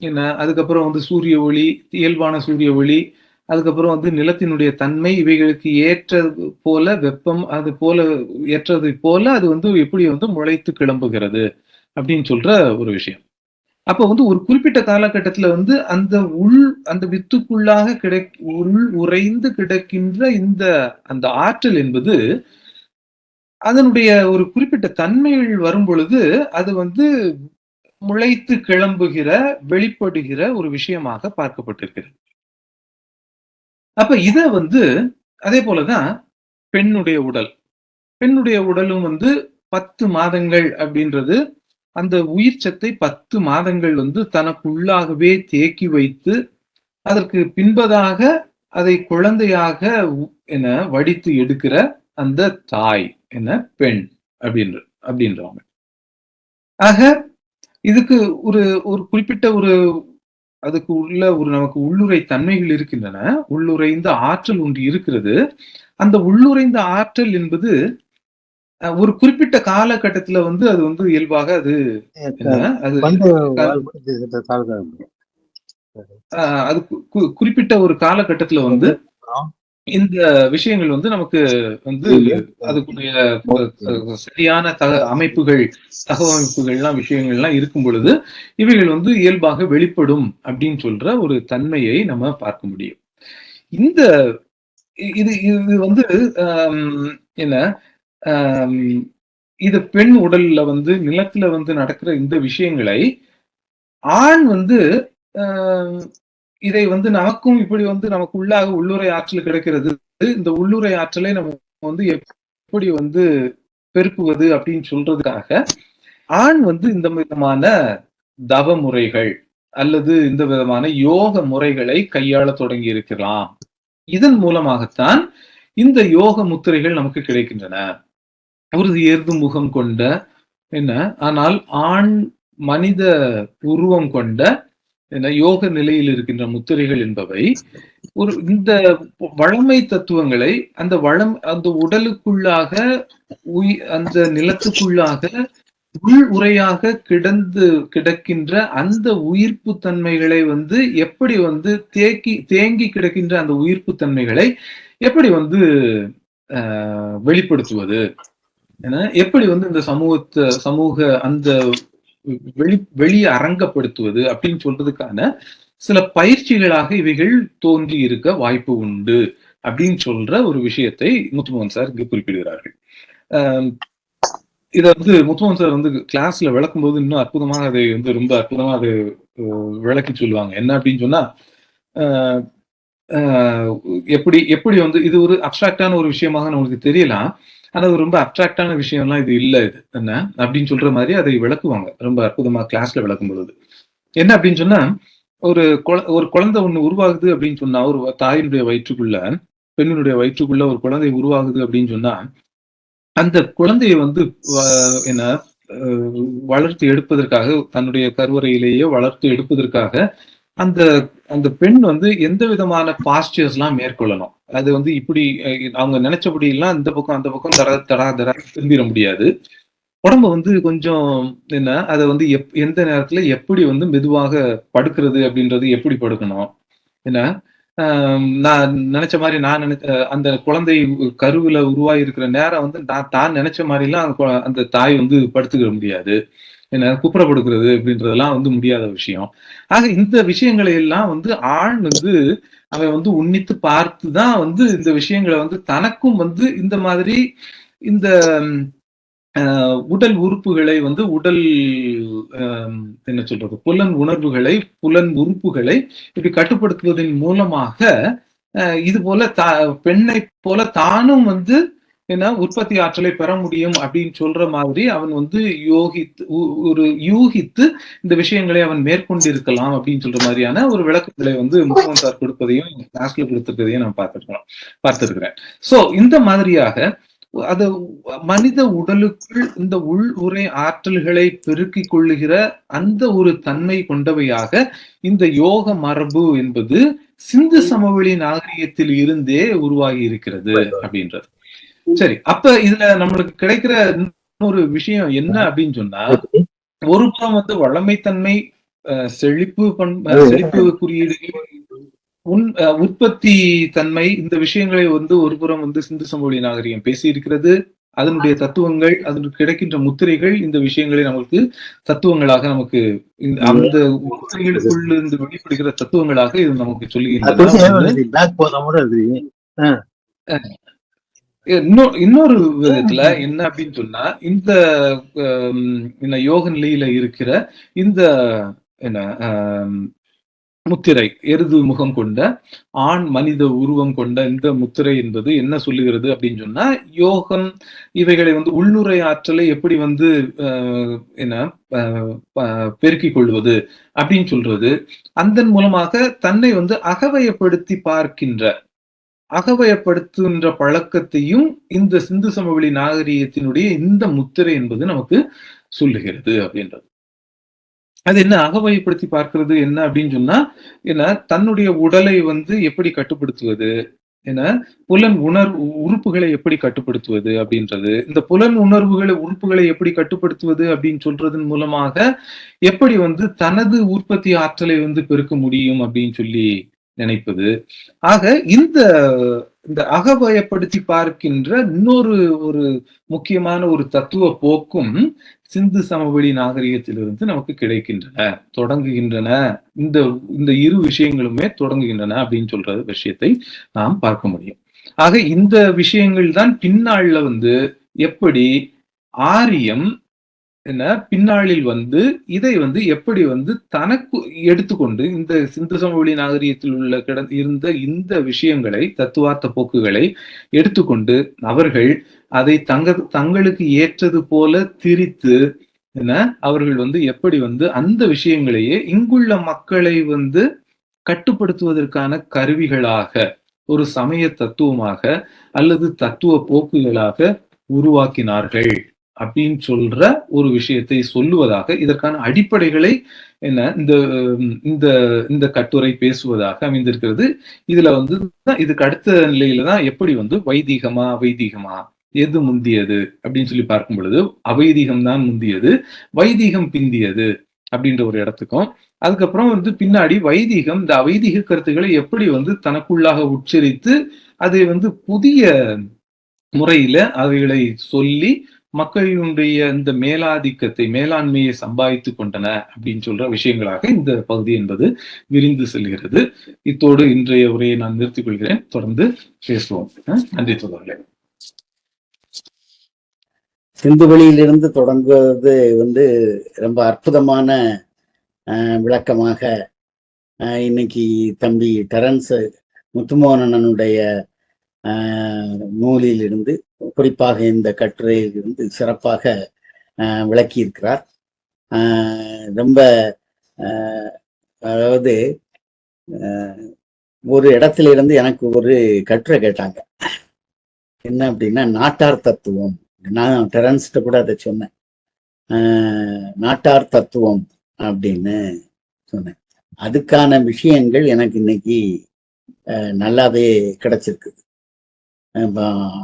என்ன, அதுக்கப்புறம் வந்து சூரிய ஒளி, இயல்பான சூரிய ஒளி, அதுக்கப்புறம் வந்து நிலத்தினுடைய தன்மை, இவைகளுக்கு ஏற்றது போல வெப்பம், அது போல ஏற்றது போல அது வந்து எப்படி வந்து முளைத்து கிளம்புகிறது அப்படின்னு சொல்ற ஒரு விஷயம். அப்ப வந்து ஒரு குறிப்பிட்ட காலகட்டத்துல வந்து அந்த வித்துக்குள்ளாக உறைந்து கிடக்கின்ற அந்த ஆற்றல் என்பது அதனுடைய ஒரு குறிப்பிட்ட தன்மைகள் வரும் பொழுது அது வந்து முளைத்து கிளம்புகிற, வெளிப்படுகிற ஒரு விஷயமாக பார்க்கப்பட்டிருக்கிறது. அப்ப இத வந்து அதே போலதான் பெண்ணுடைய உடலும் வந்து 10 மாதங்கள் அப்படின்றது அந்த உயிர் சத்தை 10 மாதங்கள் வந்து தனக்குள்ளாகவே தேக்கி வைத்து அதற்கு பின்பதாக அதை குழந்தையாக என வடித்து எடுக்கிற அந்த தாய் என்ன, பெண் அப்படின்றவங்க. ஆக இதுக்கு ஒரு குறிப்பிட்ட அதுக்கு உள்ள நமக்கு உள்ளுரை தன்மைகள் இருக்கின்றன. உள்ளுரைந்த ஆற்றல் ஒன்று இருக்கிறது. அந்த உள்ளுரைந்த ஆற்றல் என்பது ஒரு குறிப்பிட்ட காலகட்டத்துல வந்து அது வந்து இயல்பாக அது குறிப்பிட்ட ஒரு காலகட்டத்துல வந்து இந்த விஷயங்கள் வந்து நமக்கு வந்து அதுக்குரிய சரியான தகவமைப்புகள்லாம் விஷயங்கள்லாம் இருக்கும் பொழுது இவைகள் வந்து இயல்பாக வெளிப்படும் அப்படின்னு சொல்ற ஒரு தன்மையை நம்ம பார்க்க முடியும். இது வந்து என்ன, இது பெண் உடல்ல வந்து நிலத்துல வந்து நடக்கிற இந்த விஷயங்களை ஆண் வந்து இதை வந்து நமக்கும் இப்படி வந்து நமக்கு உள்ளுரை ஆற்றல் கிடைக்கிறது, இந்த உள்ளுரை ஆற்றலை நம்ம வந்து எப்படி வந்து பெருக்குவது அப்படின்னு சொல்றதுக்காக ஆண் வந்து இந்த விதமான தவ முறைகள் அல்லது இந்த விதமான யோக முறைகளை கையாள தொடங்கி இருக்கலாம். இதன் மூலமாகத்தான் இந்த யோக முத்திரைகள் நமக்கு கிடைக்கின்றன. ஒரு ஏர்து முகம் கொண்ட என்ன, ஆனால் ஆண் மனித உருவம் கொண்ட என்ன யோக நிலையில் இருக்கின்ற முத்திரைகள் என்பவை இந்த வளமை தத்துவங்களை அந்த உடலுக்குள்ளாக அந்த நிலத்துக்குள்ளாக உள் உரையாக கிடக்கின்ற அந்த உயிர்ப்பு தன்மைகளை வந்து எப்படி வந்து தேங்கி கிடக்கின்ற அந்த உயிர்ப்பு தன்மைகளை எப்படி வந்து வெளிப்படுத்துவது, எப்படி வந்து இந்த சமூக அந்த வெளியே அரங்கப்படுத்துவது அப்படின்னு சொல்றதுக்கான சில பயிற்சிகளாக இவைகள் தோன்றி இருக்க வாய்ப்பு உண்டு அப்படின்னு சொல்ற ஒரு விஷயத்தை முத்துமோகன் சார் இங்கு குறிப்பிடுகிறார்கள். இதை வந்து முத்துமோகன் சார் வந்து கிளாஸ்ல விளக்கும் போது இன்னும் அற்புதமாக அதை வந்து ரொம்ப அற்புதமா அதை விளக்கி சொல்லுவாங்க. என்ன அப்படின்னு சொன்னா, எப்படி வந்து இது ஒரு அப்டிராக்டான ஒரு விஷயமாக நம்மளுக்கு தெரியலாம், ஆனா அது ரொம்ப அப்டிராக்டான விஷயம்லாம் இது இல்லை, இது என்ன அப்படின்னு சொல்ற மாதிரி அதை விளக்குவாங்க ரொம்ப அற்புதமா கிளாஸ்ல விளக்கும் பொழுது. என்ன அப்படின்னு சொன்னா, ஒரு குழந்தை ஒண்ணு உருவாகுது அப்படின்னு சொன்னா, ஒரு தாயினுடைய வயிற்றுக்குள்ள, பெண்ணினுடைய வயிற்றுக்குள்ள ஒரு குழந்தை உருவாகுது அப்படின்னு சொன்னா, அந்த குழந்தையை வந்து என்ன வளர்த்து எடுப்பதற்காக, தன்னுடைய கருவறையிலேயே வளர்த்து எடுப்பதற்காக அந்த பெண் வந்து எந்த விதமான பாஸ்டர்ஸ் எல்லாம் மேற்கொள்ளணும். அது வந்து இப்படி அவங்க நினைச்சபடி எல்லாம் இந்த பக்கம் அந்த பக்கம் தடா திரும்பிட முடியாது. உடம்ப வந்து கொஞ்சம் என்ன, அதை வந்து எந்த நேரத்துல எப்படி வந்து மெதுவாக படுக்கிறது அப்படின்றது எப்படி படுக்கணும், என்ன நான் நினைச்ச மாதிரி அந்த குழந்தை கருவுல உருவாகி இருக்கிற நேரம் வந்து தான் நினைச்ச மாதிரி எல்லாம் அந்த தாய் வந்து படுத்துக்க முடியாது, என்ன குப்புற கொடுக்கறது அப்படின்றதெல்லாம் வந்து முடியாத விஷயம். ஆக இந்த விஷயங்களை எல்லாம் வந்து ஆண் வந்து அவன் வந்து உன்னித்து பார்த்துதான் வந்து இந்த விஷயங்களை வந்து தனக்கும் வந்து இந்த மாதிரி இந்த உடல் உறுப்புகளை வந்து என்ன சொல்றது, புலன் உறுப்புகளை இப்படி கட்டுப்படுத்துவதன் மூலமாக இது போல பெண்ணை போல தானும் வந்து என்ன உற்பத்தி ஆற்றலை பெற முடியும் அப்படின்னு சொல்ற மாதிரி அவன் வந்து யூகித்து இந்த விஷயங்களை அவன் மேற்கொண்டிருக்கலாம் அப்படின்னு சொல்ற மாதிரியான ஒரு விளக்கங்களை வந்து முத்துமோகன் சார் கொடுப்பதையும் கிளாஸ்ல கொடுத்திருக்கிறதையும் நான் பார்த்திருக்கிறேன். சோ இந்த மாதிரியாக அது மனித உடலுக்குள் இந்த உள் உரை ஆற்றல்களை பெருக்கிக் கொள்ளுகிற அந்த ஒரு தன்மை கொண்டவையாக இந்த யோக மரபு என்பது சிந்து சமவெளி நாகரிகத்தில் இருந்தே உருவாகி இருக்கிறது அப்படின்றது. சரி, அப்ப இதுல நம்மளுக்கு கிடைக்கிற இன்னொரு விஷயம் என்ன அப்படின்னு சொன்னா, ஒரு புறம் வந்து வளமைத்தன்மை, செழிப்பு குறியீடுகள், உற்பத்தி தன்மை, இந்த விஷயங்களை வந்து ஒரு புறம் வந்து சிந்து சமவெளி நாகரிகம் பேசி இருக்கிறது. அதனுடைய தத்துவங்கள், அதற்கு கிடைக்கின்ற முத்திரைகள் இந்த விஷயங்களை நமக்கு தத்துவங்களாக நமக்கு அந்த முத்திரைகளுக்குள்ள இருந்து வெளிப்படுகிற தத்துவங்களாக இது நமக்கு சொல்லுகின்றன. இன்னொரு விதத்துல என்ன அப்படின்னு சொன்னா, இந்த யோக நிலையில இருக்கிற இந்த என்ன முத்திரை, எருது முகம் கொண்ட ஆண் மனித உருவம் கொண்ட இந்த முத்திரை என்பது என்ன சொல்லுகிறது அப்படின்னு சொன்னா, யோகம் இவைகளை வந்து உள்ளுரை ஆற்றலை எப்படி வந்து என்ன பெருக்கிக் கொள்வது அப்படின்னு சொல்றது, அதன் மூலமாக தன்னை வந்து அகவயப்படுத்துகின்ற பழக்கத்தையும் இந்த சிந்து சமவெளி நாகரிகத்தினுடைய இந்த முத்திரை என்பது நமக்கு சொல்லுகிறது அப்படின்றது. அது என்ன அகவயப்படுத்தி பார்க்கிறது என்ன அப்படின்னு சொன்னா, என்ன தன்னுடைய உடலை வந்து எப்படி கட்டுப்படுத்துவது, என்ன புலன் உறுப்புகளை எப்படி கட்டுப்படுத்துவது அப்படின்றது, இந்த புலன் உறுப்புகளை எப்படி கட்டுப்படுத்துவது அப்படின்னு சொல்றதன் மூலமாக எப்படி வந்து தனது உற்பத்தி ஆற்றலை வந்து பெருக்க முடியும் அப்படின்னு சொல்லி நினைப்பது. ஆக இந்த அகவயப்படுத்தி பார்க்கின்ற இன்னொரு ஒரு முக்கியமான ஒரு தத்துவ போக்கும் சிந்து சமவெளி நாகரிகத்திலிருந்து நமக்கு தொடங்குகின்றன. இந்த இரு விஷயங்களுமே தொடங்குகின்றன அப்படின்னு சொல்ற விஷயத்தை நாம் பார்க்க முடியும். ஆக இந்த விஷயங்கள் தான் பின்னாள்ல வந்து எப்படி ஆரியம் என்ன பின்னாளில் வந்து இதை வந்து எப்படி வந்து தனக்கு எடுத்துக்கொண்டு இந்த சிந்து சமவெளி நாகரிகத்தில் உள்ள இருந்த இந்த விஷயங்களை, தத்துவார்த்த போக்குகளை எடுத்துக்கொண்டு அவர்கள் அதை தங்களுக்கு ஏற்றது போல திரித்து என்ன அவர்கள் வந்து எப்படி வந்து அந்த விஷயங்களையே இங்குள்ள மக்களை வந்து கட்டுப்படுத்துவதற்கான கருவிகளாக, ஒரு சமய தத்துவமாக அல்லது தத்துவ போக்குகளாக உருவாக்கினார்கள் அப்படின்னு சொல்ற ஒரு விஷயத்தை சொல்லுவதாக, இதற்கான அடிப்படைகளை என்ன இந்த கட்டுரை பேசுவதாக அமைந்திருக்கிறது. இதுல வந்து இதுக்கு அடுத்த நிலையில தான் எப்படி வந்து வைதிகமா அவைதிகமா எது முந்தியது அப்படின்னு சொல்லி பார்க்கும் பொழுது அவைதிகம் தான் முந்தியது, வைதிகம் பிந்தியது அப்படின்ற ஒரு இடத்துக்கும், அதுக்கப்புறம் வந்து பின்னாடி வைதிகம் இந்த அவைதிக கருத்துக்களை எப்படி வந்து தனக்குள்ளாக உச்சரித்து அதை வந்து புதிய முறையில அவைகளை சொல்லி மக்களுடைய இந்த மேலாண்மையை சம்பாதித்து கொண்டன அப்படின்னு சொல்ற விஷயங்களாக இந்த பகுதி என்பது விரிந்து செல்கிறது. இத்தோடு இன்றைய உரையை நான் நிறுத்திக் கொள்கிறேன். தொடர்ந்து பேசுவோம். நன்றி தோழர்களே. சிந்து வெளியிலிருந்து தொடங்குவது வந்து ரொம்ப அற்புதமான விளக்கமாக இன்னைக்கு தம்பி டெரன்ஸ் முத்துமோகனனுடைய நூலிலிருந்து, குறிப்பாக இந்த கட்டுரையிலிருந்து சிறப்பாக விளக்கியிருக்கிறார். ரொம்ப அதாவது ஒரு இடத்துல இருந்து எனக்கு ஒரு கட்டுரை கேட்டாங்க, என்ன அப்படின்னா நாட்டார் தத்துவம். நான் டெரன்ஸ்கிட்ட கூட அதை சொன்னேன், நாட்டார் தத்துவம் அப்படின்னு சொன்னேன். அதுக்கான விஷயங்கள் எனக்கு இன்னைக்கு நல்லாவே கிடைச்சிருக்குது.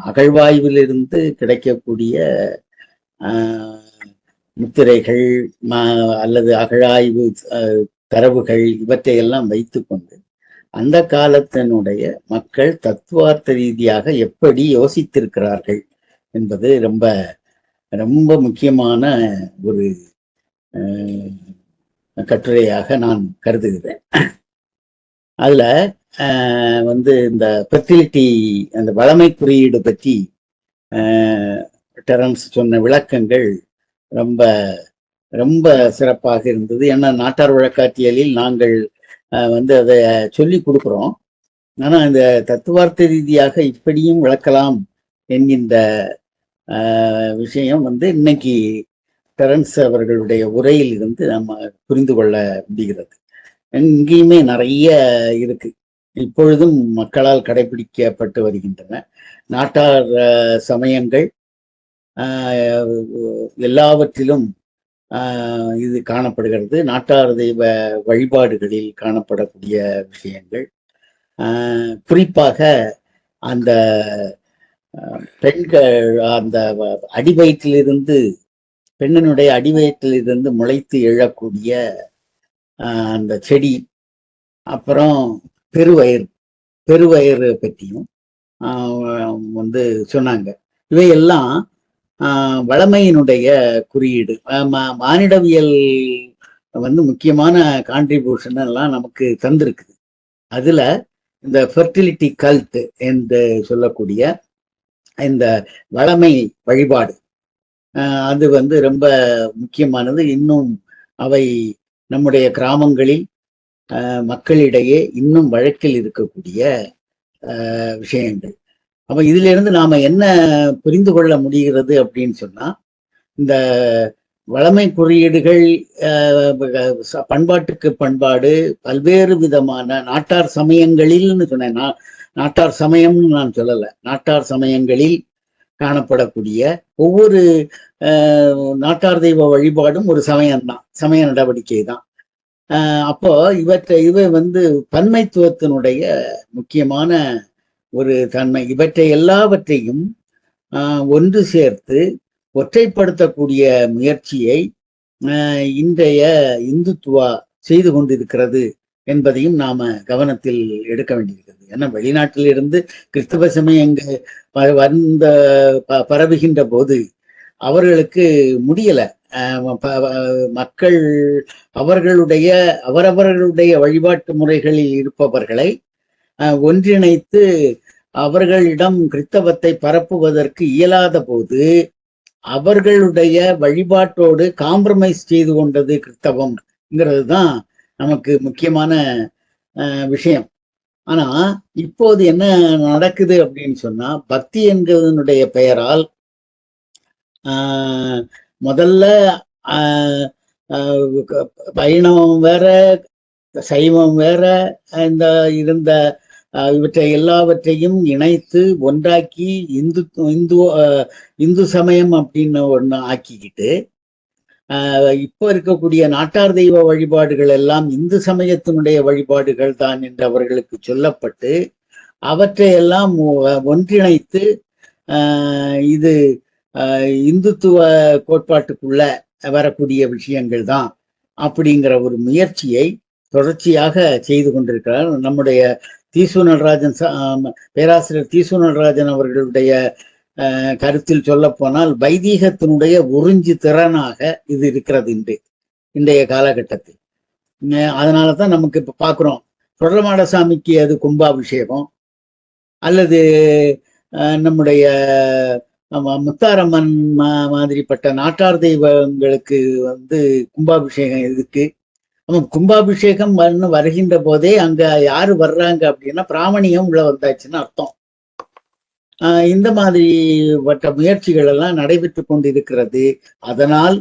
அகழ்வாய்விலிருந்து கிடைக்கக்கூடிய முத்திரைகள் அல்லது அகழாய்வு தரவுகள் இவற்றையெல்லாம் வைத்து கொண்டு அந்த காலத்தினுடைய மக்கள் தத்துவார்த்த ரீதியாக எப்படி யோசித்திருக்கிறார்கள் என்பது ரொம்ப ரொம்ப முக்கியமான ஒரு கட்டுரையாக நான் கருதுகிறேன். அதுல வந்து இந்த ஃபெர்டிலிட்டி, அந்த வளமை குறியீடு பற்றி டெரன்ஸ் சொன்ன விளக்கங்கள் ரொம்ப ரொம்ப சிறப்பாக இருந்தது. ஏன்னா நாட்டார் வழக்காட்டியலில் நாங்கள் வந்து அதை சொல்லி கொடுக்குறோம். ஆனா இந்த தத்துவார்த்த ரீதியாக இப்படியும் விளக்கலாம் என்கின்ற விஷயம் வந்து இன்னைக்கு டெரன்ஸ் அவர்களுடைய உரையில் இருந்து நம்ம புரிந்து கொள்ள முடிகிறது. இங்கேயுமே நிறைய இருக்கு, இப்பொழுதும் மக்களால் கடைபிடிக்கப்பட்டு வருகின்றன. நாட்டார் சமயங்கள் எல்லாவற்றிலும் இது காணப்படுகிறது. நாட்டார் தெய்வ வழிபாடுகளில் காணப்படக்கூடிய விஷயங்கள், குறிப்பாக அந்த பெண்கள் அந்த அடிவயிற்றிலிருந்து, பெண்ணினுடைய அடிவயிற்றிலிருந்து முளைத்து எழக்கூடிய அந்த செடி, அப்புறம் பெருவயிறு பற்றியும் வந்து சொன்னாங்க. இவையெல்லாம் வளமையினுடைய குறியீடு. மானிடவியல் வந்து முக்கியமான கான்ட்ரிபியூஷன் எல்லாம் நமக்கு தந்திருக்குது. அதுல இந்த ஃபெர்டிலிட்டி கல்ட் என்று சொல்லக்கூடிய இந்த வளமை வழிபாடு அது வந்து ரொம்ப முக்கியமானது. இன்னும் அவை நம்முடைய கிராமங்களில் மக்களிடையே இன்னும் வழக்கில் இருக்கக்கூடிய விஷயங்கள். அப்ப இதுல இருந்து நாம என்ன புரிந்து கொள்ள முடிகிறது அப்படின்னு சொன்னா, இந்த வளமை குறியீடுகள் பண்பாட்டுக்கு பண்பாடு பல்வேறு விதமான நாட்டார் சமயங்களில்னு சொன்னேன். நாட்டார் சமயம்னு நான் சொல்லல, நாட்டார் சமயங்களில் காணப்படக்கூடிய ஒவ்வொரு நாட்டார் தெய்வ வழிபாடும் ஒரு சமயம்தான், சமய நடவடிக்கை தான். அப்போ இவை வந்து பன்மைத்துவத்தினுடைய முக்கியமான ஒரு தன்மை. இவற்றை எல்லாவற்றையும் ஒன்று சேர்த்து ஒற்றைப்படுத்தக்கூடிய முயற்சியை இன்றைய இந்துத்துவா செய்து கொண்டிருக்கிறது என்பதையும் நாம கவனத்தில் எடுக்க வேண்டியிருக்கிறது. ஏன்னா வெளிநாட்டிலிருந்து கிறிஸ்தவ சமயங்கள் வந்த பரவுகின்ற போது அவர்களுக்கு முடியல. மக்கள் அவரவர்களுடைய வழிபாட்டு முறைகளில் இருப்பவர்களை ஒன்றிணைத்து அவர்களிடம் கிறிஸ்தவத்தை பரப்புவதற்கு இயலாத போது அவர்களுடைய வழிபாட்டோடு காம்ப்ரமைஸ் செய்து கொண்டது கிறிஸ்தவம்ங்கிறது தான் நமக்கு முக்கியமான விஷயம். ஆனா இப்போது என்ன நடக்குது அப்படின்னு சொன்னா, பக்தி என்கிறதனுடைய பெயரால் முதல்ல வைணவம் வேற சைவம் வேற இந்த இருந்த இவற்றை எல்லாவற்றையும் இணைத்து ஒன்றாக்கி இந்து சமயம் அப்படின்னு ஒண்ணு ஆக்கிக்கிட்டு இப்போ இருக்கக்கூடிய நாட்டார் தெய்வ வழிபாடுகள் எல்லாம் இந்து சமயத்தினுடைய வழிபாடுகள் தான் என்று அவர்களுக்கு சொல்லப்பட்டு அவற்றையெல்லாம் ஒன்றிணைத்து இது இந்துத்துவ கோட்பாட்டுக்குள்ள வரக்கூடிய விஷயங்கள் தான் அப்படிங்கிற ஒரு முயற்சியை தொடர்ச்சியாக செய்து கொண்டிருக்கிறார். நம்முடைய தீசு நடராஜன், பேராசிரியர் தீசு நடராஜன் அவர்களுடைய கருத்தில் சொல்ல போனால் வைதீகத்தினுடைய உறிஞ்சு திறனாக இது இருக்கிறது இன்றைய காலகட்டத்தில். அதனாலதான் நமக்கு இப்ப பாக்குறோம், சுடலமாடசாமிக்கு அது கும்பாபிஷேகம், அல்லது நம்முடைய முத்தாரம்மன் மாதிரிப்பட்ட நாட்டார் தெய்வங்களுக்கு வந்து கும்பாபிஷேகம் இருக்கு. கும்பாபிஷேகம் வருகின்ற போதே அங்க யாரு வர்றாங்க அப்படின்னா பிராமணியம் உள்ள வந்தாச்சுன்னு அர்த்தம். இந்த மாதிரி பட்ட முயற்சிகள் எல்லாம் நடைபெற்று கொண்டிருக்கிறது. அதனால்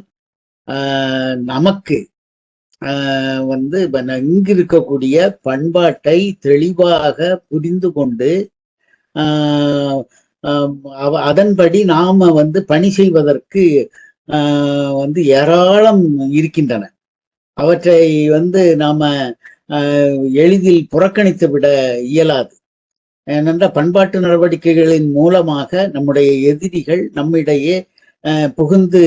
நமக்கு வந்து இங்கு இருக்கக்கூடிய பண்பாட்டை தெளிவாக புரிந்து கொண்டு அதன்படி நாம வந்து பணி செய்வதற்கு வந்து ஏராளம் இருக்கின்றன. அவற்றை வந்து நாம எளிதில் புறக்கணித்து விட இயலாது. ஏனென்றால் பண்பாட்டு நடவடிக்கைகளின் மூலமாக நம்முடைய எதிரிகள் நம்மிடையே புகுந்து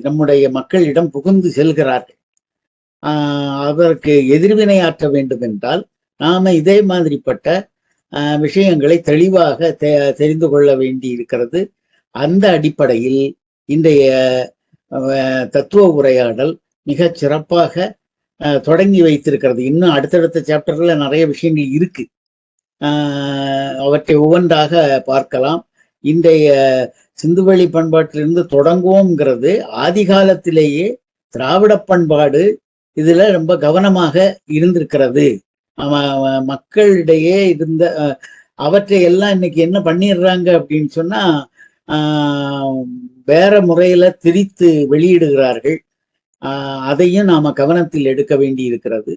நம்முடைய மக்களிடம் புகுந்து செல்கிறார்கள். அதற்கு எதிர்வினையாற்ற வேண்டும் என்றால் நாம இதே மாதிரிப்பட்ட விஷயங்களை தெளிவாக தெரிந்து கொள்ள வேண்டி இருக்கிறது. அந்த அடிப்படையில் இன்றைய தத்துவ உரையாடல் மிக சிறப்பாக தொடங்கி வைத்திருக்கிறது. இன்னும் அடுத்தடுத்த சாப்டர்ல நிறைய விஷயங்கள் இருக்கு. அவற்றை ஒவ்வொன்றாக பார்க்கலாம். இன்றைய சிந்துவெளி பண்பாட்டிலிருந்து தொடங்குவோம்ங்கிறது ஆதி காலத்திலேயே திராவிட பண்பாடு இதுல ரொம்ப கவனமாக இருந்திருக்கிறது. மக்களிடையே இருந்த அவற்றை எல்லாம் இன்னைக்கு என்ன பண்ணிடுறாங்க அப்படின்னு சொன்னா வேற முறையில திரித்து வெளியிடுகிறார்கள். அதையும் நாம கவனத்தில் எடுக்க வேண்டி இருக்கிறது.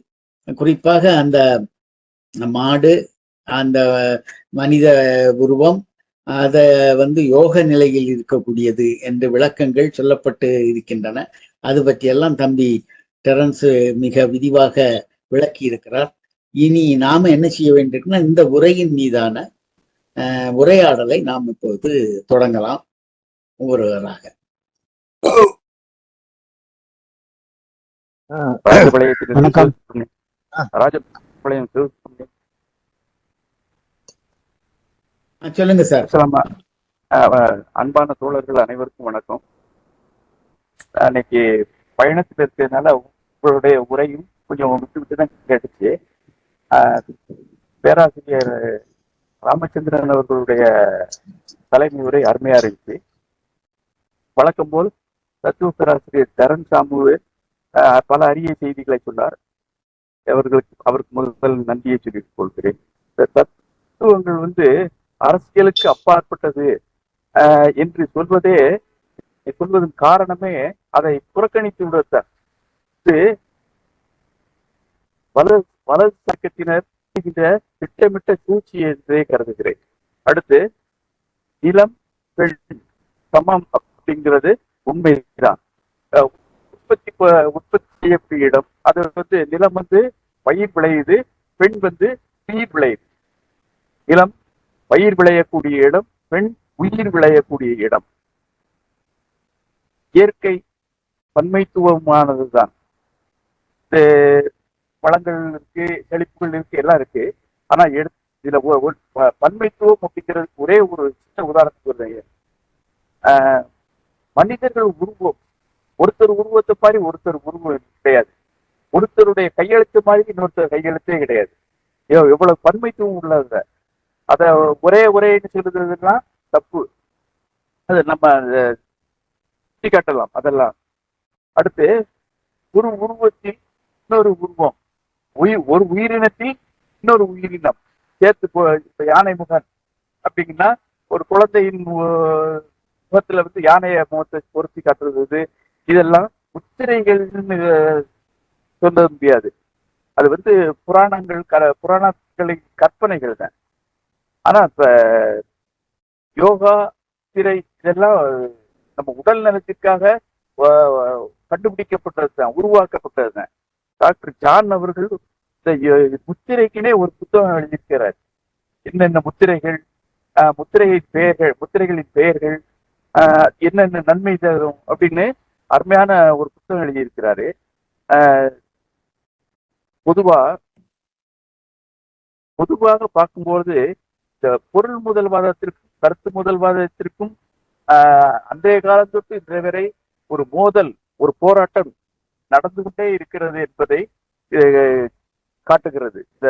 குறிப்பாக அந்த மாடு, அந்த மனித உருவம், அத யோக நிலையில் இருக்கக்கூடியது என்று விளக்கங்கள் சொல்லப்பட்டு இருக்கின்றன. அது பற்றியெல்லாம் தம்பி டெரன்ஸ் மிக விரிவாக விளக்கி இருக்கிறார். இனி நாம என்ன செய்ய வேண்டியிருக்குன்னா இந்த உரையின் மீதான உரையாடலை நாம் இப்போது தொடங்கலாம் ஒவ்வொருவராக. வணக்கம். சொல்லுங்க சார். அன்பான தோழர்கள் அனைவருக்கும் வணக்கம். அன்னைக்கு பயணத்தில் இருக்கிறதுனால உங்களுடைய உரையும் கொஞ்சம் விட்டு விட்டு தான் கேட்டுச்சு. பேராசிரியர் ராமச்சந்திரன் அவர்களுடைய தலைமை உரை அருமையா இருந்துச்சு. வழக்கம் போல் தத்துவ பேராசிரியர் தரன் சாமுவே பல அரிய செய்திகளை சொன்னார். அவருக்கு முதல் நன்றியை சொல்லிக் கொள்கிறேன். இந்த தத்துவங்கள் அரசியலுக்கு அப்பாற்பட்டது என்று சொல்வதன் காரணமே அதை புறக்கணித்து விடுத்தார். வலது சக்கத்தினர் திட்டமிட்ட சூழ்ச்சி என்றே கருதுகிறேன். அடுத்து நிலம் பெண் சமம் அப்படிங்கிறது உண்மைதான். உற்பத்தி செய்யக்கூடிய இடம் அது நிலம் பயிர் விளையுது, பெண் உயிர் விளையுது. நிலம் பயிர் விளையக்கூடிய இடம், பெண் உயிர் விளையக்கூடிய இடம். இயற்கை பன்மைத்துவமானதுதான். வளங்கள் இருக்கு, செழிப்புகள் இருக்கு, எல்லாம் இருக்கு. ஆனா இதுல பன்மைத்துவம் அப்படிங்கிறதுக்கு ஒரே ஒரு சின்ன உதாரணத்துக்கு மனிதர்கள் உருவம் ஒருத்தர் உருவத்தை மாதிரி ஒருத்தர் உருவம் கிடையாது. ஒருத்தருடைய கையெழுத்து மாதிரி இன்னொருத்தர் கையெழுத்தே கிடையாது. எவ்வளவு பன்மைத்துவம் உள்ளது. அத ஒரேன்னு சொல்றதுன்னா தப்பு. அது நம்ம சுட்டி காட்டலாம் அதெல்லாம். அடுத்து ஒரு உருவத்தில் இன்னொரு உருவம், ஒரு உயிரினத்தில் இன்னொரு உயிரினம் சேர்த்து. இப்ப யானை முகன் அப்படிங்கன்னா ஒரு குழந்தையின் முகத்துல யானைய முகத்தை பொருத்தி காட்டுறது, இதெல்லாம் முத்திரைகள்னு சொல்ல முடியாது. அது புராணங்களின் கற்பனைகள் தான். ஆனா இப்ப யோகா, திரை இதெல்லாம் நம்ம உடல் நலத்திற்காக கண்டுபிடிக்கப்பட்டதுதான், உருவாக்கப்பட்டதுதான். டாக்டர் ஜான் அவர்கள் இந்த முத்திரைக்குனே ஒரு புத்தகம் எழுதியிருக்கிறார். என்னென்ன முத்திரைகள், முத்திரைகளின் பெயர்கள் என்னென்ன நன்மை தரும் அப்படின்னு அருமையான ஒரு புத்தகம் எழுதியிருக்கிறாரு. பொதுவாக பார்க்கும்போது இந்த பொருள் முதல்வாதத்திற்கும் கருத்து முதல்வாதத்திற்கும் அன்றைய காலம் தொட்டு இன்றைய வரை ஒரு மோதல், ஒரு போராட்டம் நடந்து கொண்டே இருக்கிறது என்பதை காட்டுகிறது. இந்த